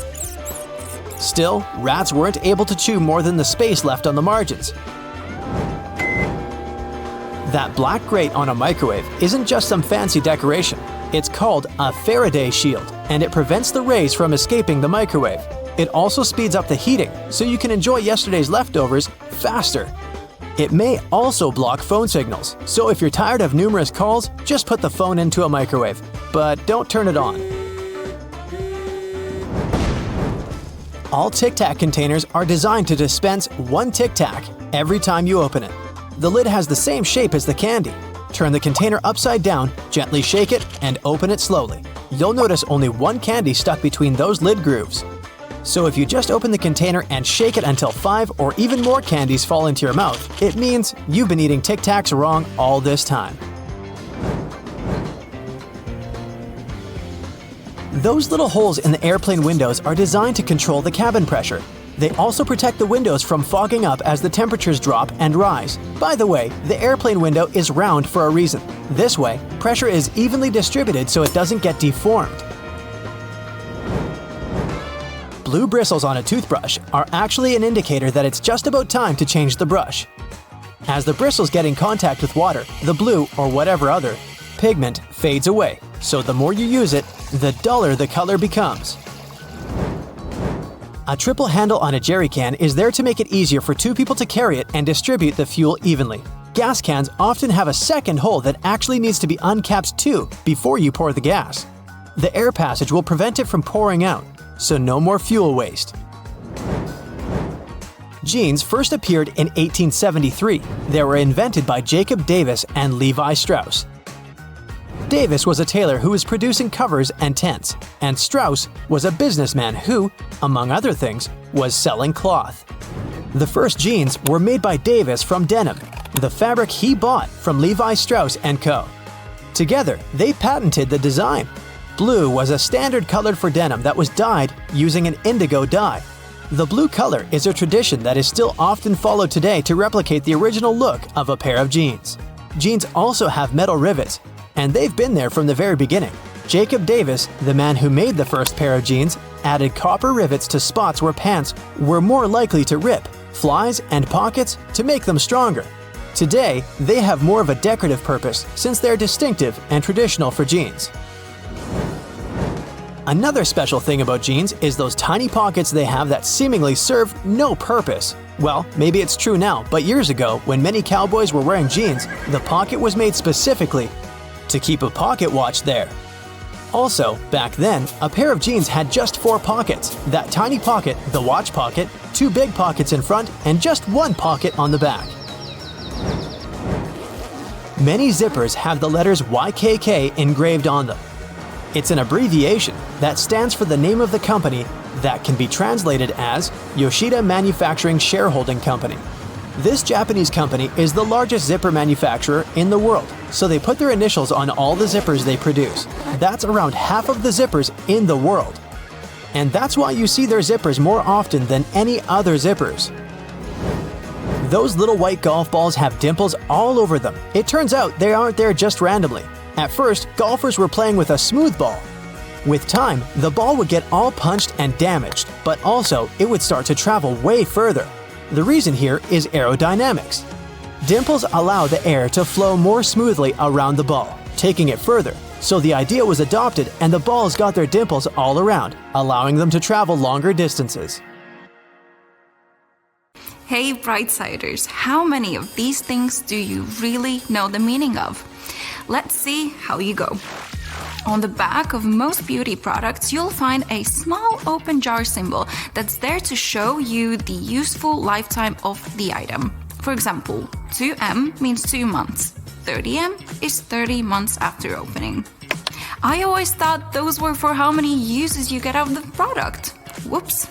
Still, rats weren't able to chew more than the space left on the margins. That black grate on a microwave isn't just some fancy decoration. It's called a Faraday shield, and it prevents the rays from escaping the microwave. It also speeds up the heating, so you can enjoy yesterday's leftovers faster. It may also block phone signals, so if you're tired of numerous calls, just put the phone into a microwave. But don't turn it on. All Tic Tac containers are designed to dispense one Tic Tac every time you open it. The lid has the same shape as the candy. Turn the container upside down, gently shake it, and open it slowly. You'll notice only one candy stuck between those lid grooves. So if you just open the container and shake it until 5 or even more candies fall into your mouth, it means you've been eating Tic Tacs wrong all this time. Those little holes in the airplane windows are designed to control the cabin pressure. They also protect the windows from fogging up as the temperatures drop and rise. By the way, the airplane window is round for a reason. This way, pressure is evenly distributed so it doesn't get deformed. Blue bristles on a toothbrush are actually an indicator that it's just about time to change the brush. As the bristles get in contact with water, the blue, or whatever other, pigment fades away, so the more you use it, the duller the color becomes. A triple handle on a jerry can is there to make it easier for two people to carry it and distribute the fuel evenly. Gas cans often have a second hole that actually needs to be uncapped too before you pour the gas. The air passage will prevent it from pouring out, so no more fuel waste. Jeans first appeared in 1873. They were invented by Jacob Davis and Levi Strauss. Davis was a tailor who was producing covers and tents, and Strauss was a businessman who, among other things, was selling cloth. The first jeans were made by Davis from denim, the fabric he bought from Levi Strauss & Co. Together, they patented the design. Blue was a standard color for denim that was dyed using an indigo dye. The blue color is a tradition that is still often followed today to replicate the original look of a pair of jeans. Jeans also have metal rivets, and they've been there from the very beginning. Jacob Davis, the man who made the first pair of jeans, added copper rivets to spots where pants were more likely to rip, flies, and pockets to make them stronger. Today, they have more of a decorative purpose since they're distinctive and traditional for jeans. Another special thing about jeans is those tiny pockets they have that seemingly serve no purpose. Well, maybe it's true now, but years ago, when many cowboys were wearing jeans, the pocket was made specifically to keep a pocket watch there. Also, back then, a pair of jeans had just 4 pockets. That tiny pocket, the watch pocket, 2 big pockets in front, and just 1 pocket on the back. Many zippers have the letters YKK engraved on them. It's an abbreviation that stands for the name of the company that can be translated as Yoshida Manufacturing Shareholding Company. This Japanese company is the largest zipper manufacturer in the world, so they put their initials on all the zippers they produce. That's around half of the zippers in the world. And that's why you see their zippers more often than any other zippers. Those little white golf balls have dimples all over them. It turns out they aren't there just randomly. At first, golfers were playing with a smooth ball. With time, the ball would get all punched and damaged, but also it would start to travel way further. The reason here is aerodynamics. Dimples allow the air to flow more smoothly around the ball, taking it further. So the idea was adopted and the balls got their dimples all around, allowing them to travel longer distances. Hey Brightsiders, how many of these things do you really know the meaning of? Let's see how you go. On the back of most beauty products, you'll find a small open jar symbol that's there to show you the useful lifetime of the item. For example, 2M means 2 months. 30M is 30 months after opening. I always thought those were for how many uses you get out of the product. Whoops.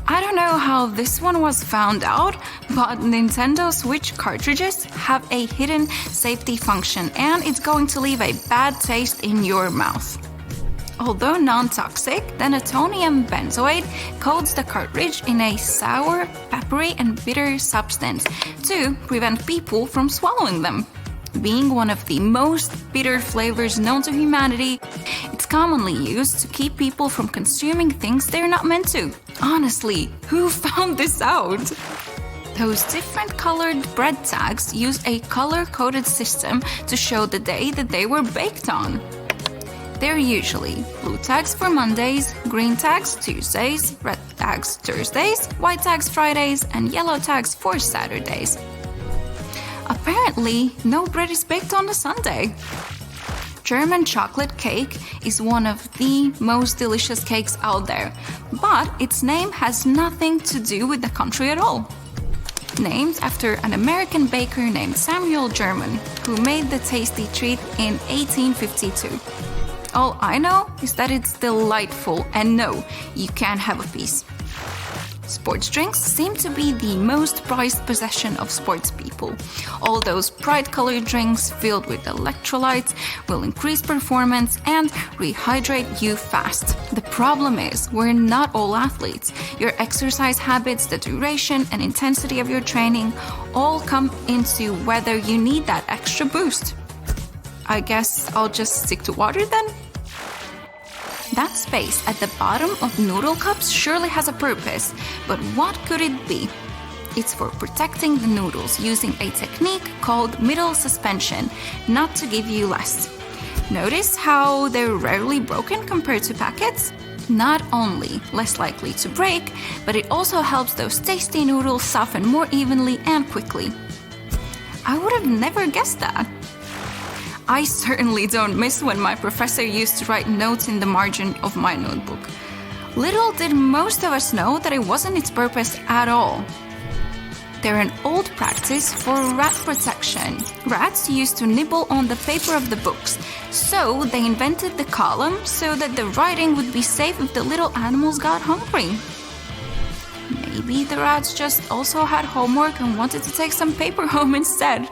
I don't know how this one was found out, but Nintendo Switch cartridges have a hidden safety function and it's going to leave a bad taste in your mouth. Although non-toxic, the natonium benzoate coats the cartridge in a sour, peppery and bitter substance to prevent people from swallowing them. Being one of the most bitter flavors known to humanity, it's commonly used to keep people from consuming things they're not meant to. Honestly, who found this out? Those different colored bread tags use a color-coded system to show the day that they were baked on. They're usually blue tags for Mondays, green tags Tuesdays, red tags Thursdays, white tags Fridays, and yellow tags for Saturdays. Apparently, no bread is baked on a Sunday. German chocolate cake is one of the most delicious cakes out there, but its name has nothing to do with the country at all. Named after an American baker named Samuel German, who made the tasty treat in 1852. All I know is that it's delightful, and no, you can't have a piece. Sports drinks seem to be the most prized possession of sports people. All those bright-colored drinks filled with electrolytes will increase performance and rehydrate you fast. The problem is, we're not all athletes. Your exercise habits, the duration and intensity of your training all come into whether you need that extra boost. I guess I'll just stick to water then? That space at the bottom of noodle cups surely has a purpose, but what could it be? It's for protecting the noodles using a technique called middle suspension, not to give you less. Notice how they're rarely broken compared to packets? Not only less likely to break, but it also helps those tasty noodles soften more evenly and quickly. I would have never guessed that. I certainly don't miss when my professor used to write notes in the margin of my notebook. Little did most of us know that it wasn't its purpose at all. They're an old practice for rat protection. Rats used to nibble on the paper of the books, so they invented the column so that the writing would be safe if the little animals got hungry. Maybe the rats just also had homework and wanted to take some paper home instead.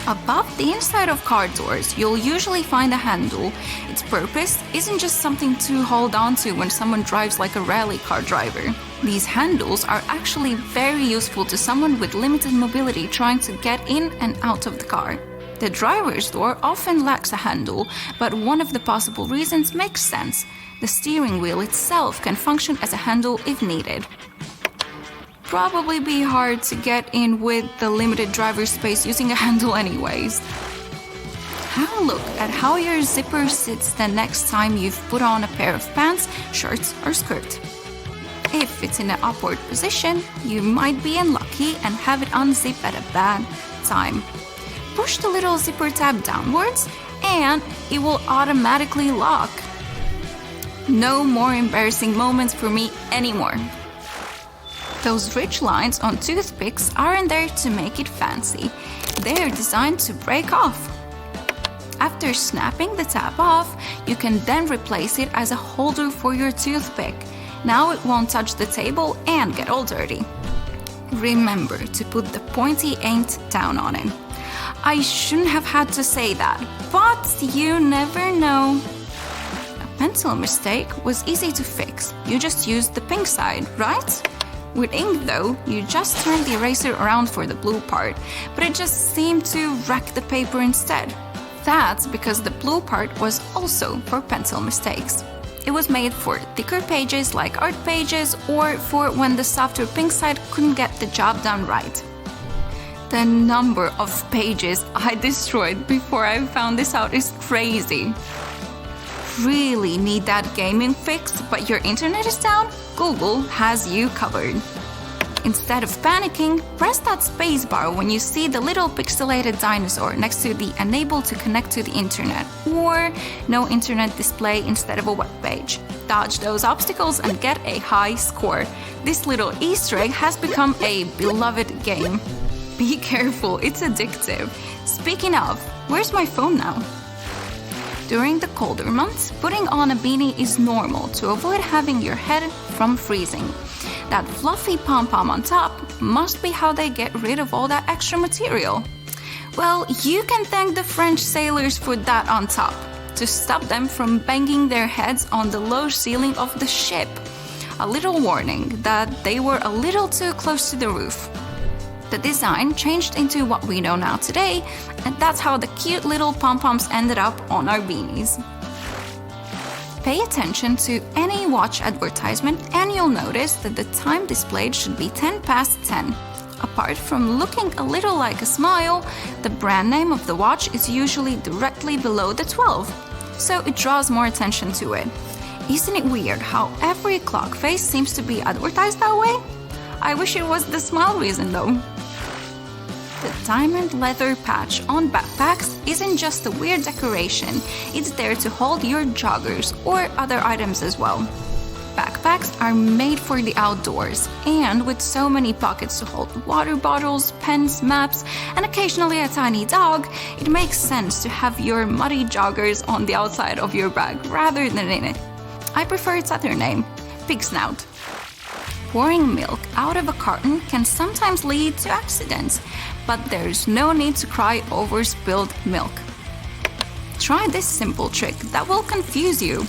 Above the inside of car doors, you'll usually find a handle. Its purpose isn't just something to hold on to when someone drives like a rally car driver. These handles are actually very useful to someone with limited mobility trying to get in and out of the car. The driver's door often lacks a handle, but one of the possible reasons makes sense. The steering wheel itself can function as a handle if needed. probably be hard to get in with the limited driver space using a handle anyways. Have a look at how your zipper sits the next time you've put on a pair of pants, shirts, or skirt. If it's in an upward position, you might be unlucky and have it unzip at a bad time. Push the little zipper tab downwards and it will automatically lock. No more embarrassing moments for me anymore. Those ridge lines on toothpicks aren't there to make it fancy. They're designed to break off. After snapping the tab off, you can then replace it as a holder for your toothpick. Now it won't touch the table and get all dirty. Remember to put the pointy end down on it. I shouldn't have had to say that, but you never know. A pencil mistake was easy to fix. You just used the pink side, right? With ink though, you just turned the eraser around for the blue part, but it just seemed to wreck the paper instead. That's because the blue part was also for pencil mistakes. It was made for thicker pages like art pages or for when the softer pink side couldn't get the job done right. The number of pages I destroyed before I found this out is crazy. Really need that gaming fix, but your internet is down? Google has you covered. Instead of panicking, press that spacebar when you see the little pixelated dinosaur next to the Unable to Connect to the Internet or No Internet Display instead of a web page. Dodge those obstacles and get a high score. This little Easter egg has become a beloved game. Be careful, it's addictive. Speaking of, where's my phone now? During the colder months, putting on a beanie is normal to avoid having your head from freezing. That fluffy pom-pom on top must be how they get rid of all that extra material. Well, you can thank the French sailors for that on top, to stop them from banging their heads on the low ceiling of the ship. A little warning that they were a little too close to the roof. The design changed into what we know now today, and that's how the cute little pom-poms ended up on our beanies. Pay attention to any watch advertisement and you'll notice that the time displayed should be 10 past 10. Apart from looking a little like a smile, the brand name of the watch is usually directly below the 12, so it draws more attention to it. Isn't it weird how every clock face seems to be advertised that way? I wish it was the smile reason though. The diamond leather patch on backpacks isn't just a weird decoration, it's there to hold your joggers or other items as well. Backpacks are made for the outdoors, and with so many pockets to hold water bottles, pens, maps, and occasionally a tiny dog, it makes sense to have your muddy joggers on the outside of your bag rather than in it. I prefer its other name, pig snout. Pouring milk out of a carton can sometimes lead to accidents, but there's no need to cry over spilled milk. Try this simple trick that will confuse you.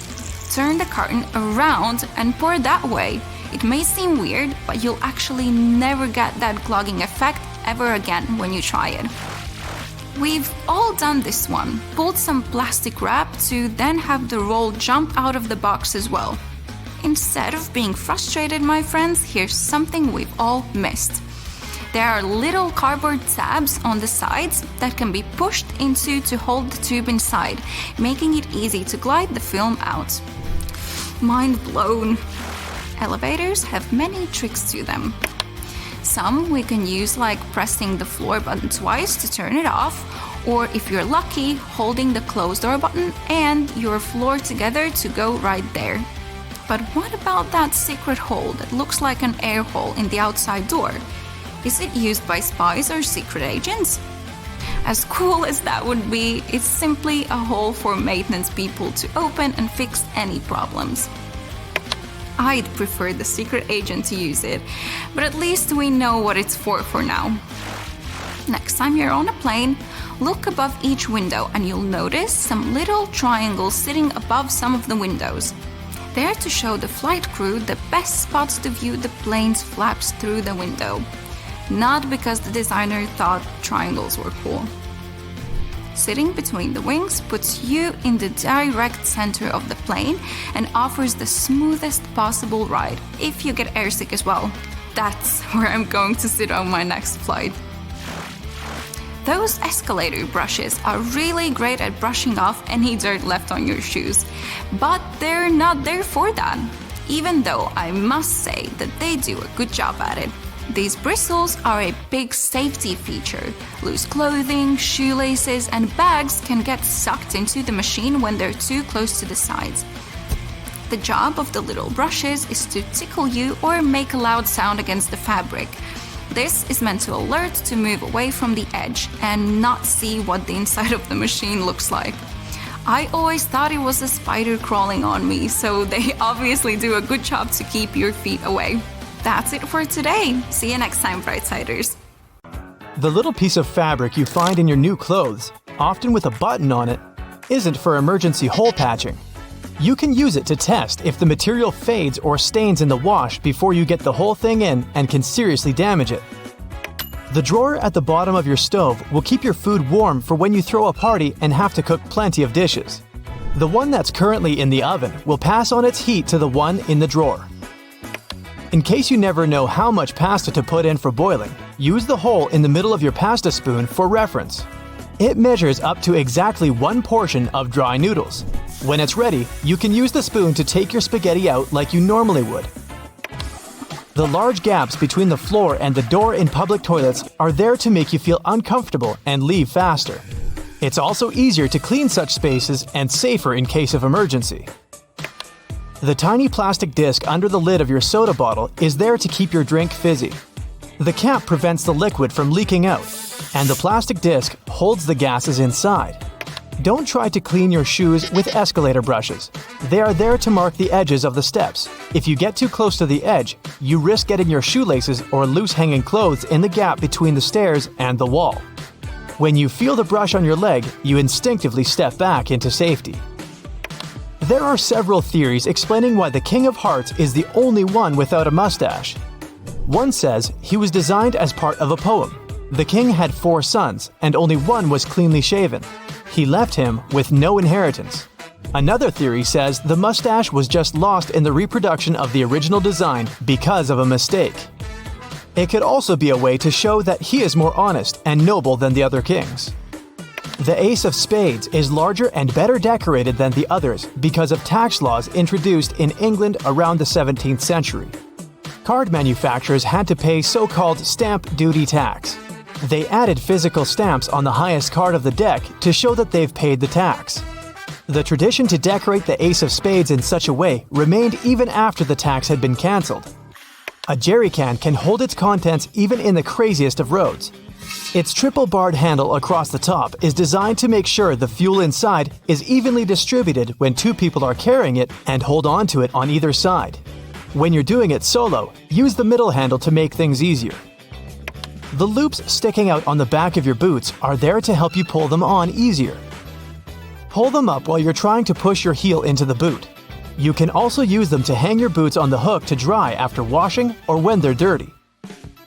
Turn the carton around and pour that way. It may seem weird, but you'll actually never get that clogging effect ever again when you try it. We've all done this one. Pulled some plastic wrap to then have the roll jump out of the box as well. Instead of being frustrated, my friends, here's something we've all missed. There are little cardboard tabs on the sides that can be pushed into to hold the tube inside, making it easy to glide the film out. Mind blown. Elevators have many tricks to them. Some we can use like pressing the floor button twice to turn it off, or if you're lucky, holding the close door button and your floor together to go right there. But what about that secret hole that looks like an air hole in the outside door? Is it used by spies or secret agents? As cool as that would be, it's simply a hole for maintenance people to open and fix any problems. I'd prefer the secret agent to use it, but at least we know what it's for now. Next time you're on a plane, look above each window and you'll notice some little triangles sitting above some of the windows. They're to show the flight crew the best spots to view the plane's flaps through the window. Not because the designer thought triangles were cool. Sitting between the wings puts you in the direct center of the plane and offers the smoothest possible ride if you get airsick as well. That's where I'm going to sit on my next flight. Those escalator brushes are really great at brushing off any dirt left on your shoes, but they're not there for that, even though I must say that they do a good job at it. These bristles are a big safety feature. Loose clothing, shoelaces, and bags can get sucked into the machine when they're too close to the sides. The job of the little brushes is to tickle you or make a loud sound against the fabric. This is meant to alert to move away from the edge and not see what the inside of the machine looks like. I always thought it was a spider crawling on me, so they obviously do a good job to keep your feet away. That's it for today. See you next time, Brightsiders. The little piece of fabric you find in your new clothes, often with a button on it, isn't for emergency hole patching. You can use it to test if the material fades or stains in the wash before you get the whole thing in and can seriously damage it. The drawer at the bottom of your stove will keep your food warm for when you throw a party and have to cook plenty of dishes. The one that's currently in the oven will pass on its heat to the one in the drawer. In case you never know how much pasta to put in for boiling, use the hole in the middle of your pasta spoon for reference. It measures up to exactly one portion of dry noodles. When it's ready, you can use the spoon to take your spaghetti out like you normally would. The large gaps between the floor and the door in public toilets are there to make you feel uncomfortable and leave faster. It's also easier to clean such spaces and safer in case of emergency. The tiny plastic disc under the lid of your soda bottle is there to keep your drink fizzy. The cap prevents the liquid from leaking out, and the plastic disc holds the gases inside. Don't try to clean your shoes with escalator brushes. They are there to mark the edges of the steps. If you get too close to the edge, you risk getting your shoelaces or loose hanging clothes in the gap between the stairs and the wall. When you feel the brush on your leg, you instinctively step back into safety. There are several theories explaining why the King of Hearts is the only one without a mustache. One says he was designed as part of a poem. The king had 4 sons, and only one was cleanly shaven. He left him with no inheritance. Another theory says the mustache was just lost in the reproduction of the original design because of a mistake. It could also be a way to show that he is more honest and noble than the other kings. The Ace of Spades is larger and better decorated than the others because of tax laws introduced in England around the 17th century. Card manufacturers had to pay so-called stamp duty tax. They added physical stamps on the highest card of the deck to show that they've paid the tax. The tradition to decorate the Ace of Spades in such a way remained even after the tax had been cancelled. A jerry can hold its contents even in the craziest of roads. Its triple-barred handle across the top is designed to make sure the fuel inside is evenly distributed when 2 people are carrying it and hold on to it on either side. When you're doing it solo, use the middle handle to make things easier. The loops sticking out on the back of your boots are there to help you pull them on easier. Pull them up while you're trying to push your heel into the boot. You can also use them to hang your boots on the hook to dry after washing or when they're dirty.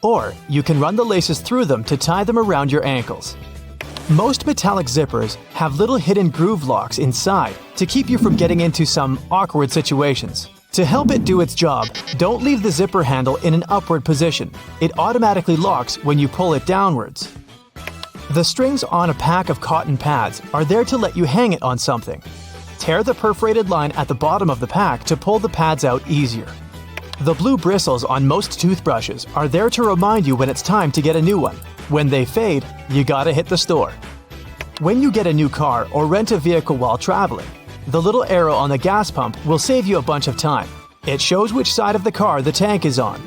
Or you can run the laces through them to tie them around your ankles. Most metallic zippers have little hidden groove locks inside to keep you from getting into some awkward situations. To help it do its job, don't leave the zipper handle in an upward position. It automatically locks when you pull it downwards. The strings on a pack of cotton pads are there to let you hang it on something. Tear the perforated line at the bottom of the pack to pull the pads out easier. The blue bristles on most toothbrushes are there to remind you when it's time to get a new one. When they fade, you gotta hit the store. When you get a new car or rent a vehicle while traveling, the little arrow on the gas pump will save you a bunch of time. It shows which side of the car the tank is on.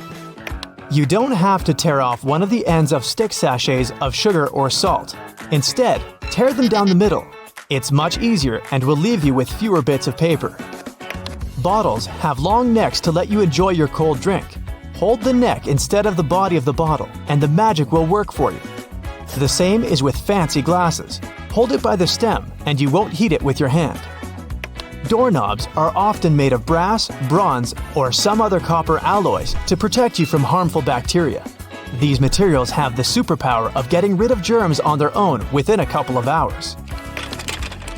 You don't have to tear off one of the ends of stick sachets of sugar or salt. Instead, tear them down the middle. It's much easier and will leave you with fewer bits of paper. Bottles have long necks to let you enjoy your cold drink. Hold the neck instead of the body of the bottle, and the magic will work for you. The same is with fancy glasses. Hold it by the stem, and you won't heat it with your hand. Doorknobs are often made of brass, bronze, or some other copper alloys to protect you from harmful bacteria. These materials have the superpower of getting rid of germs on their own within a couple of hours.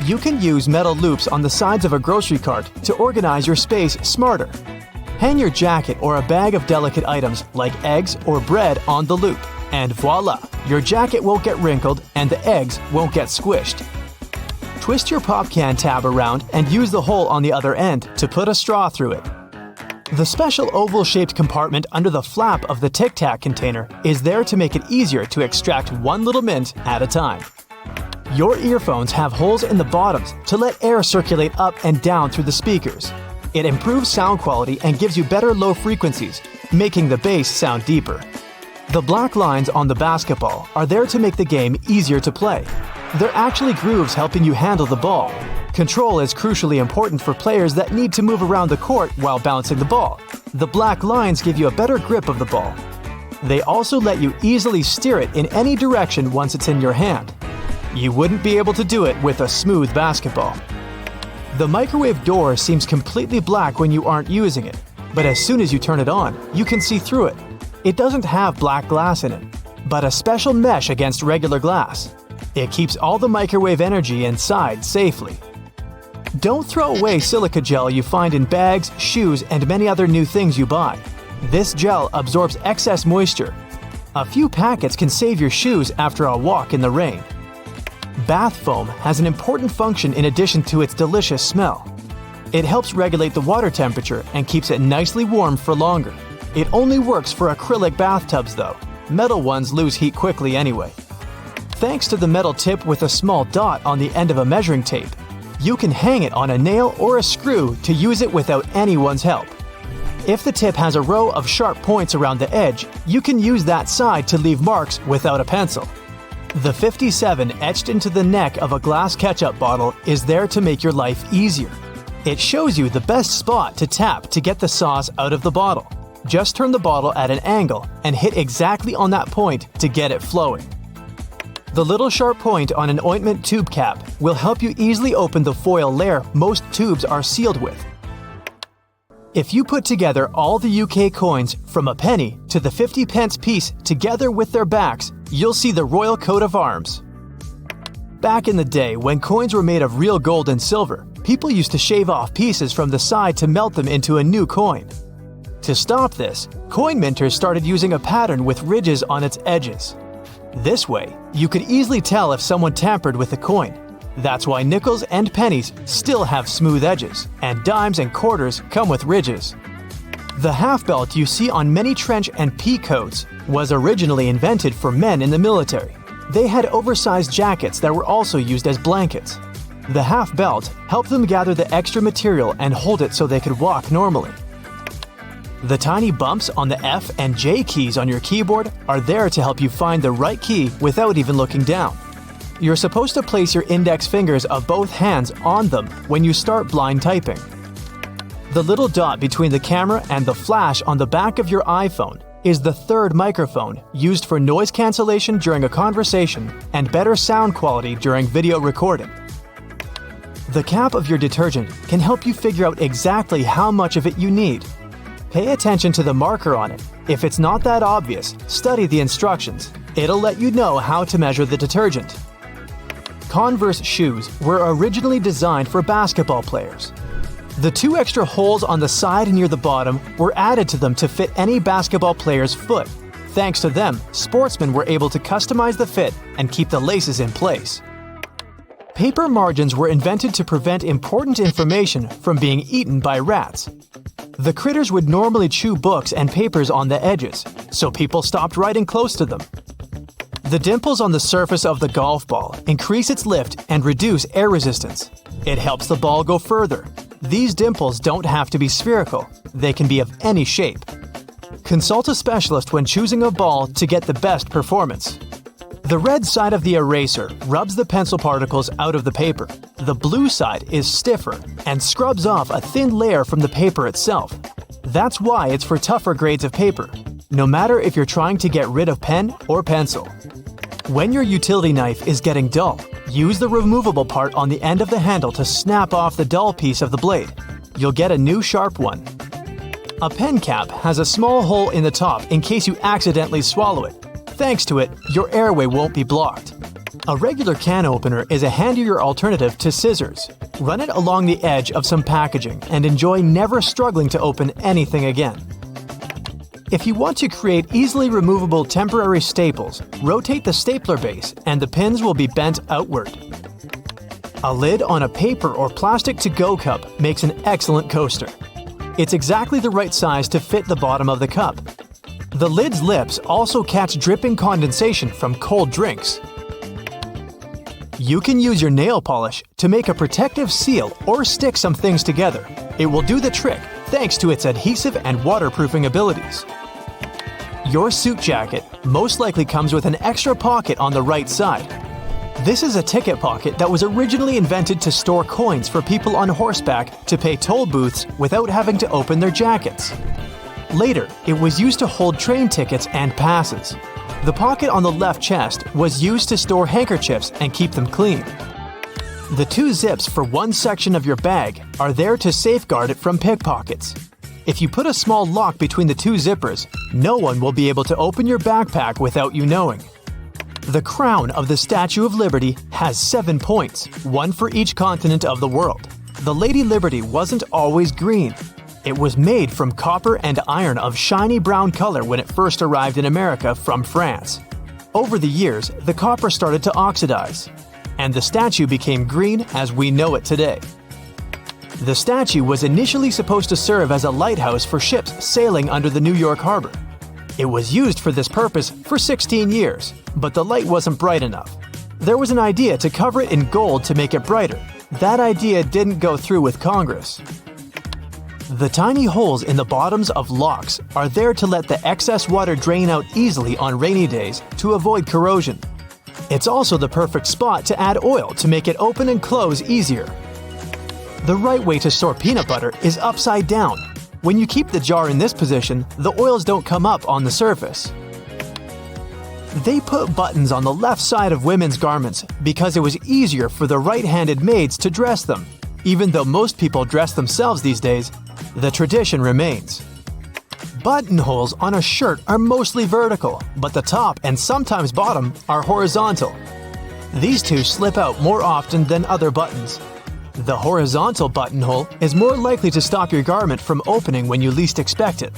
You can use metal loops on the sides of a grocery cart to organize your space smarter. Hang your jacket or a bag of delicate items like eggs or bread on the loop, and voila! Your jacket won't get wrinkled and the eggs won't get squished. Twist your pop can tab around and use the hole on the other end to put a straw through it. The special oval-shaped compartment under the flap of the Tic Tac container is there to make it easier to extract one little mint at a time. Your earphones have holes in the bottoms to let air circulate up and down through the speakers. It improves sound quality and gives you better low frequencies, making the bass sound deeper. The black lines on the basketball are there to make the game easier to play. They're actually grooves helping you handle the ball. Control is crucially important for players that need to move around the court while bouncing the ball. The black lines give you a better grip of the ball. They also let you easily steer it in any direction once it's in your hand. You wouldn't be able to do it with a smooth basketball. The microwave door seems completely black when you aren't using it, but as soon as you turn it on, you can see through it. It doesn't have black glass in it, but a special mesh against regular glass. It keeps all the microwave energy inside safely. Don't throw away silica gel you find in bags, shoes, and many other new things you buy. This gel absorbs excess moisture. A few packets can save your shoes after a walk in the rain. Bath foam has an important function in addition to its delicious smell. It helps regulate the water temperature and keeps it nicely warm for longer. It only works for acrylic bathtubs though. Metal ones lose heat quickly anyway. Thanks to the metal tip with a small dot on the end of a measuring tape, you can hang it on a nail or a screw to use it without anyone's help. If the tip has a row of sharp points around the edge, you can use that side to leave marks without a pencil. The 57 etched into the neck of a glass ketchup bottle is there to make your life easier. It shows you the best spot to tap to get the sauce out of the bottle. Just turn the bottle at an angle and hit exactly on that point to get it flowing. The little sharp point on an ointment tube cap will help you easily open the foil layer most tubes are sealed with. If you put together all the UK coins from a penny to the 50-pence piece together with their backs, you'll see the royal coat of arms. Back in the day, when coins were made of real gold and silver, people used to shave off pieces from the side to melt them into a new coin. To stop this, coin minters started using a pattern with ridges on its edges. This way, you could easily tell if someone tampered with the coin. That's why nickels and pennies still have smooth edges, and dimes and quarters come with ridges. The half belt you see on many trench and pea coats was originally invented for men in the military. They had oversized jackets that were also used as blankets. The half belt helped them gather the extra material and hold it so they could walk normally. The tiny bumps on the F and J keys on your keyboard are there to help you find the right key without even looking down. You're supposed to place your index fingers of both hands on them when you start blind typing. The little dot between the camera and the flash on the back of your iPhone is the third microphone used for noise cancellation during a conversation and better sound quality during video recording. The cap of your detergent can help you figure out exactly how much of it you need. Pay attention to the marker on it. If it's not that obvious, study the instructions. It'll let you know how to measure the detergent. Converse shoes were originally designed for basketball players. The 2 extra holes on the side near the bottom were added to them to fit any basketball player's foot. Thanks to them, sportsmen were able to customize the fit and keep the laces in place. Paper margins were invented to prevent important information from being eaten by rats. The critters would normally chew books and papers on the edges, so people stopped writing close to them. The dimples on the surface of the golf ball increase its lift and reduce air resistance. It helps the ball go further. These dimples don't have to be spherical. They can be of any shape. Consult a specialist when choosing a ball to get the best performance. The red side of the eraser rubs the pencil particles out of the paper. The blue side is stiffer and scrubs off a thin layer from the paper itself. That's why it's for tougher grades of paper, no matter if you're trying to get rid of pen or pencil. When your utility knife is getting dull, use the removable part on the end of the handle to snap off the dull piece of the blade. You'll get a new sharp one. A pen cap has a small hole in the top in case you accidentally swallow it. Thanks to it, your airway won't be blocked. A regular can opener is a handier alternative to scissors. Run it along the edge of some packaging and enjoy never struggling to open anything again. If you want to create easily removable temporary staples, rotate the stapler base and the pins will be bent outward. A lid on a paper or plastic to-go cup makes an excellent coaster. It's exactly the right size to fit the bottom of the cup. The lid's lips also catch dripping condensation from cold drinks. You can use your nail polish to make a protective seal or stick some things together. It will do the trick thanks to its adhesive and waterproofing abilities. Your suit jacket most likely comes with an extra pocket on the right side. This is a ticket pocket that was originally invented to store coins for people on horseback to pay toll booths without having to open their jackets. Later, it was used to hold train tickets and passes. The pocket on the left chest was used to store handkerchiefs and keep them clean. The two zips for one section of your bag are there to safeguard it from pickpockets. If you put a small lock between the two zippers, no one will be able to open your backpack without you knowing. The crown of the Statue of Liberty has 7 points, one for each continent of the world. The Lady Liberty wasn't always green. It was made from copper and iron of shiny brown color when it first arrived in America from France. Over the years, the copper started to oxidize, and the statue became green as we know it today. The statue was initially supposed to serve as a lighthouse for ships sailing under the New York harbor. It was used for this purpose for 16 years, but the light wasn't bright enough. There was an idea to cover it in gold to make it brighter. That idea didn't go through with Congress. The tiny holes in the bottoms of locks are there to let the excess water drain out easily on rainy days to avoid corrosion. It's also the perfect spot to add oil to make it open and close easier. The right way to store peanut butter is upside down. When you keep the jar in this position, the oils don't come up on the surface. They put buttons on the left side of women's garments because it was easier for the right-handed maids to dress them. Even though most people dress themselves these days, the tradition remains. Buttonholes on a shirt are mostly vertical, but the top and sometimes bottom are horizontal. These two slip out more often than other buttons. The horizontal buttonhole is more likely to stop your garment from opening when you least expect it.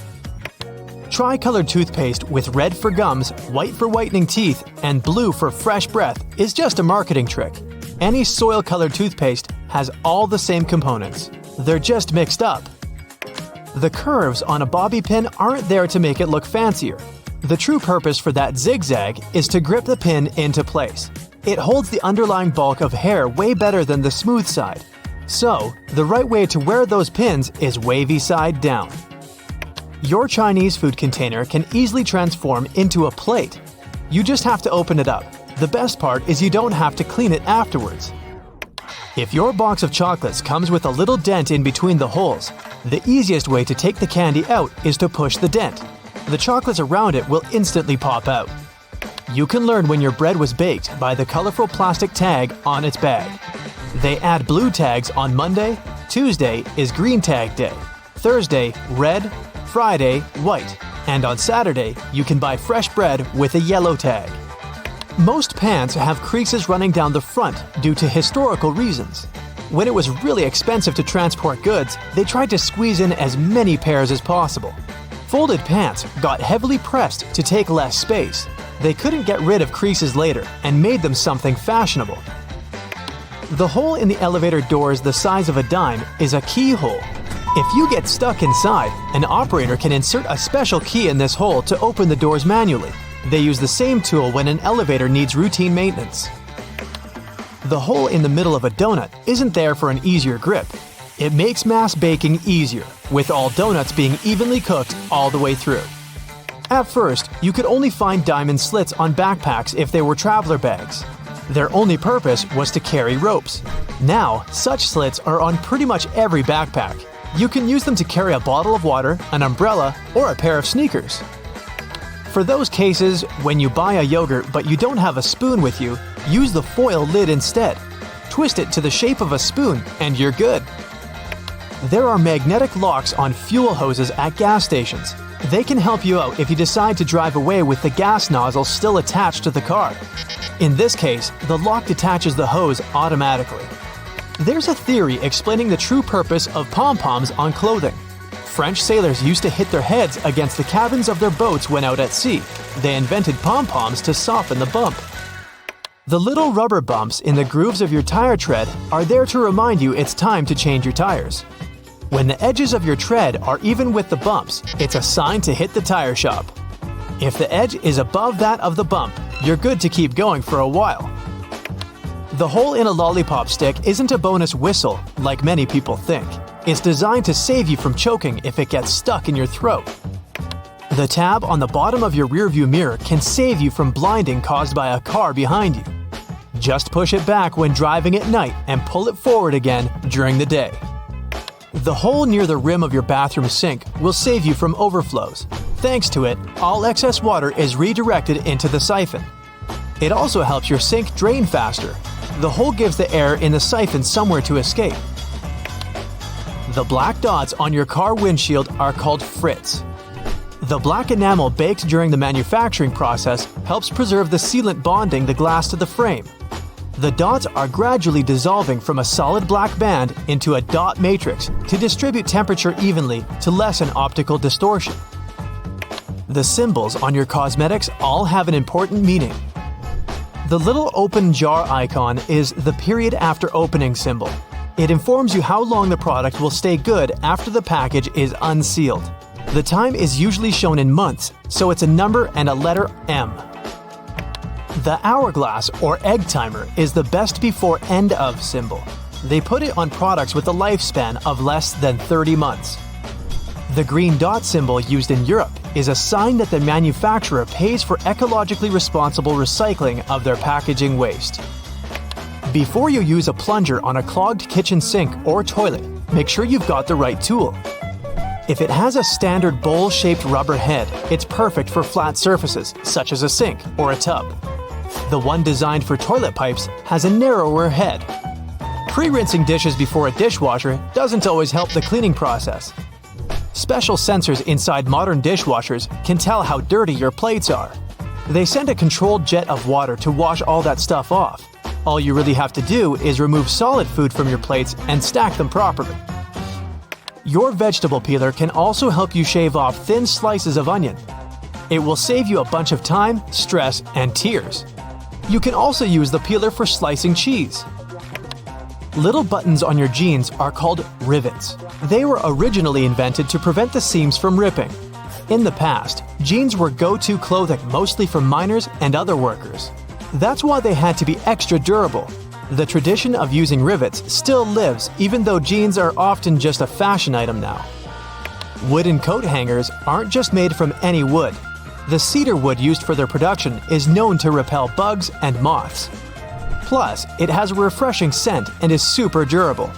Tri-colored toothpaste with red for gums, white for whitening teeth, and blue for fresh breath is just a marketing trick. Any soil-colored toothpaste has all the same components. They're just mixed up. The curves on a bobby pin aren't there to make it look fancier. The true purpose for that zigzag is to grip the pin into place. It holds the underlying bulk of hair way better than the smooth side. So, the right way to wear those pins is wavy side down. Your Chinese food container can easily transform into a plate. You just have to open it up. The best part is you don't have to clean it afterwards. If your box of chocolates comes with a little dent in between the holes, the easiest way to take the candy out is to push the dent. The chocolates around it will instantly pop out. You can learn when your bread was baked by the colorful plastic tag on its bag. They add blue tags on Monday, Tuesday is green tag day, Thursday, red, Friday, white, and on Saturday, you can buy fresh bread with a yellow tag. Most pants have creases running down the front due to historical reasons. When it was really expensive to transport goods, they tried to squeeze in as many pairs as possible. Folded pants got heavily pressed to take less space. They couldn't get rid of creases later and made them something fashionable. The hole in the elevator doors the size of a dime is a keyhole. If you get stuck inside, an operator can insert a special key in this hole to open the doors manually. They use the same tool when an elevator needs routine maintenance. The hole in the middle of a donut isn't there for an easier grip. It makes mass baking easier, with all donuts being evenly cooked all the way through. At first, you could only find diamond slits on backpacks if they were traveler bags. Their only purpose was to carry ropes. Now, such slits are on pretty much every backpack. You can use them to carry a bottle of water, an umbrella, or a pair of sneakers. For those cases, when you buy a yogurt but you don't have a spoon with you, use the foil lid instead. Twist it to the shape of a spoon and you're good. There are magnetic locks on fuel hoses at gas stations. They can help you out if you decide to drive away with the gas nozzle still attached to the car. In this case, the lock detaches the hose automatically. There's a theory explaining the true purpose of pom-poms on clothing. French sailors used to hit their heads against the cabins of their boats when out at sea. They invented pom-poms to soften the bump. The little rubber bumps in the grooves of your tire tread are there to remind you it's time to change your tires. When the edges of your tread are even with the bumps, it's a sign to hit the tire shop. If the edge is above that of the bump, you're good to keep going for a while. The hole in a lollipop stick isn't a bonus whistle, like many people think. It's designed to save you from choking if it gets stuck in your throat. The tab on the bottom of your rearview mirror can save you from blinding caused by a car behind you. Just push it back when driving at night and pull it forward again during the day. The hole near the rim of your bathroom sink will save you from overflows. Thanks to it, all excess water is redirected into the siphon. It also helps your sink drain faster. The hole gives the air in the siphon somewhere to escape. The black dots on your car windshield are called frits. The black enamel baked during the manufacturing process helps preserve the sealant bonding the glass to the frame. The dots are gradually dissolving from a solid black band into a dot matrix to distribute temperature evenly to lessen optical distortion. The symbols on your cosmetics all have an important meaning. The little open jar icon is the period after opening symbol. It informs you how long the product will stay good after the package is unsealed. The time is usually shown in months, so it's a number and a letter M. The hourglass or egg timer is the best before end of symbol. They put it on products with a lifespan of less than 30 months. The green dot symbol used in Europe is a sign that the manufacturer pays for ecologically responsible recycling of their packaging waste. Before you use a plunger on a clogged kitchen sink or toilet, make sure you've got the right tool. If it has a standard bowl-shaped rubber head, it's perfect for flat surfaces, such as a sink or a tub. The one designed for toilet pipes has a narrower head. Pre-rinsing dishes before a dishwasher doesn't always help the cleaning process. Special sensors inside modern dishwashers can tell how dirty your plates are. They send a controlled jet of water to wash all that stuff off. All you really have to do is remove solid food from your plates and stack them properly. Your vegetable peeler can also help you shave off thin slices of onion. It will save you a bunch of time, stress, and tears. You can also use the peeler for slicing cheese. Little buttons on your jeans are called rivets. They were originally invented to prevent the seams from ripping. In the past, jeans were go-to clothing mostly for miners and other workers. That's why they had to be extra durable. The tradition of using rivets still lives even though jeans are often just a fashion item now. Wooden coat hangers aren't just made from any wood. The cedar wood used for their production is known to repel bugs and moths. Plus, it has a refreshing scent and is super durable.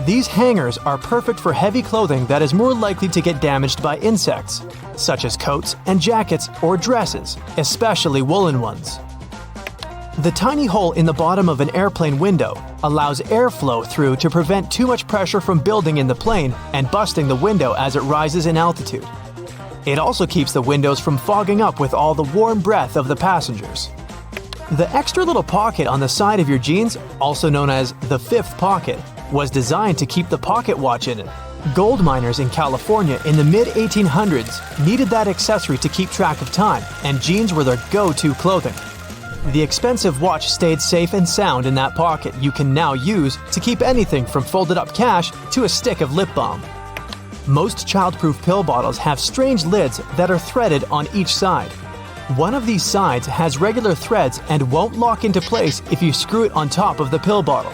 These hangers are perfect for heavy clothing that is more likely to get damaged by insects, such as coats and jackets or dresses, especially woolen ones. The tiny hole in the bottom of an airplane window allows airflow through to prevent too much pressure from building in the plane and busting the window as it rises in altitude. It also keeps the windows from fogging up with all the warm breath of the passengers. The extra little pocket on the side of your jeans, also known as the fifth pocket, was designed to keep the pocket watch in it. Gold miners in California in the mid-1800s needed that accessory to keep track of time, and jeans were their go-to clothing. The expensive watch stayed safe and sound in that pocket you can now use to keep anything from folded up cash to a stick of lip balm. Most childproof pill bottles have strange lids that are threaded on each side. One of these sides has regular threads and won't lock into place if you screw it on top of the pill bottle.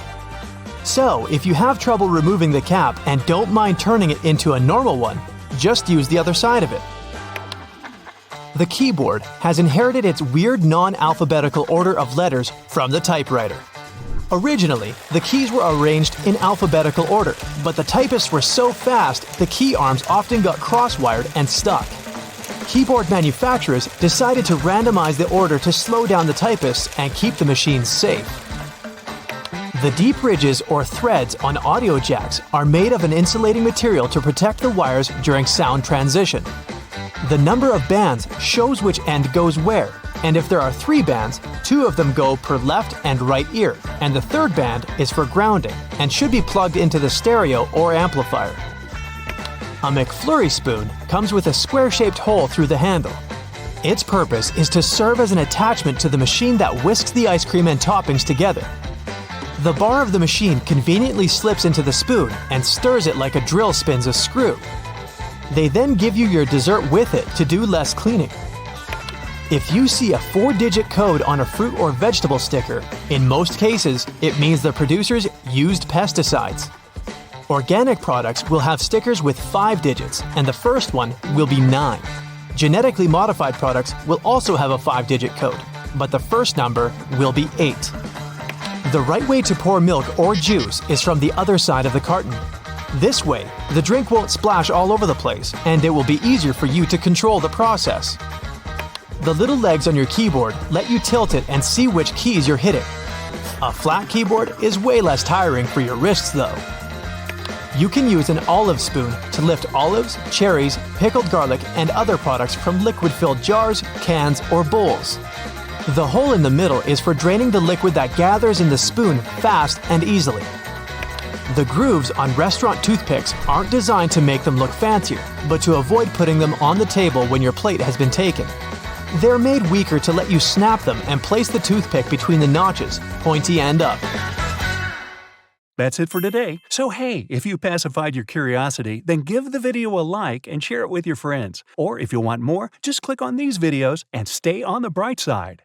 So, if you have trouble removing the cap and don't mind turning it into a normal one, just use the other side of it. The keyboard has inherited its weird non-alphabetical order of letters from the typewriter. Originally, the keys were arranged in alphabetical order, but the typists were so fast the key arms often got cross-wired and stuck. Keyboard manufacturers decided to randomize the order to slow down the typists and keep the machines safe. The deep ridges or threads on audio jacks are made of an insulating material to protect the wires during sound transition. The number of bands shows which end goes where, and if there are 3 bands, 2 of them go per left and right ear, and the third band is for grounding and should be plugged into the stereo or amplifier. A McFlurry spoon comes with a square-shaped hole through the handle. Its purpose is to serve as an attachment to the machine that whisks the ice cream and toppings together. The bar of the machine conveniently slips into the spoon and stirs it like a drill spins a screw. They then give you your dessert with it to do less cleaning. If you see a 4-digit code on a fruit or vegetable sticker, in most cases, it means the producers used pesticides. Organic products will have stickers with 5 digits, and the first one will be 9. Genetically modified products will also have a 5-digit code, but the first number will be 8. The right way to pour milk or juice is from the other side of the carton. This way, the drink won't splash all over the place, and it will be easier for you to control the process. The little legs on your keyboard let you tilt it and see which keys you're hitting. A flat keyboard is way less tiring for your wrists though. You can use an olive spoon to lift olives, cherries, pickled garlic, and other products from liquid-filled jars, cans, or bowls. The hole in the middle is for draining the liquid that gathers in the spoon fast and easily. The grooves on restaurant toothpicks aren't designed to make them look fancier, but to avoid putting them on the table when your plate has been taken. They're made weaker to let you snap them and place the toothpick between the notches, pointy end up. That's it for today. So hey, if you pacified your curiosity, then give the video a like and share it with your friends. Or if you want more, just click on these videos and stay on the bright side.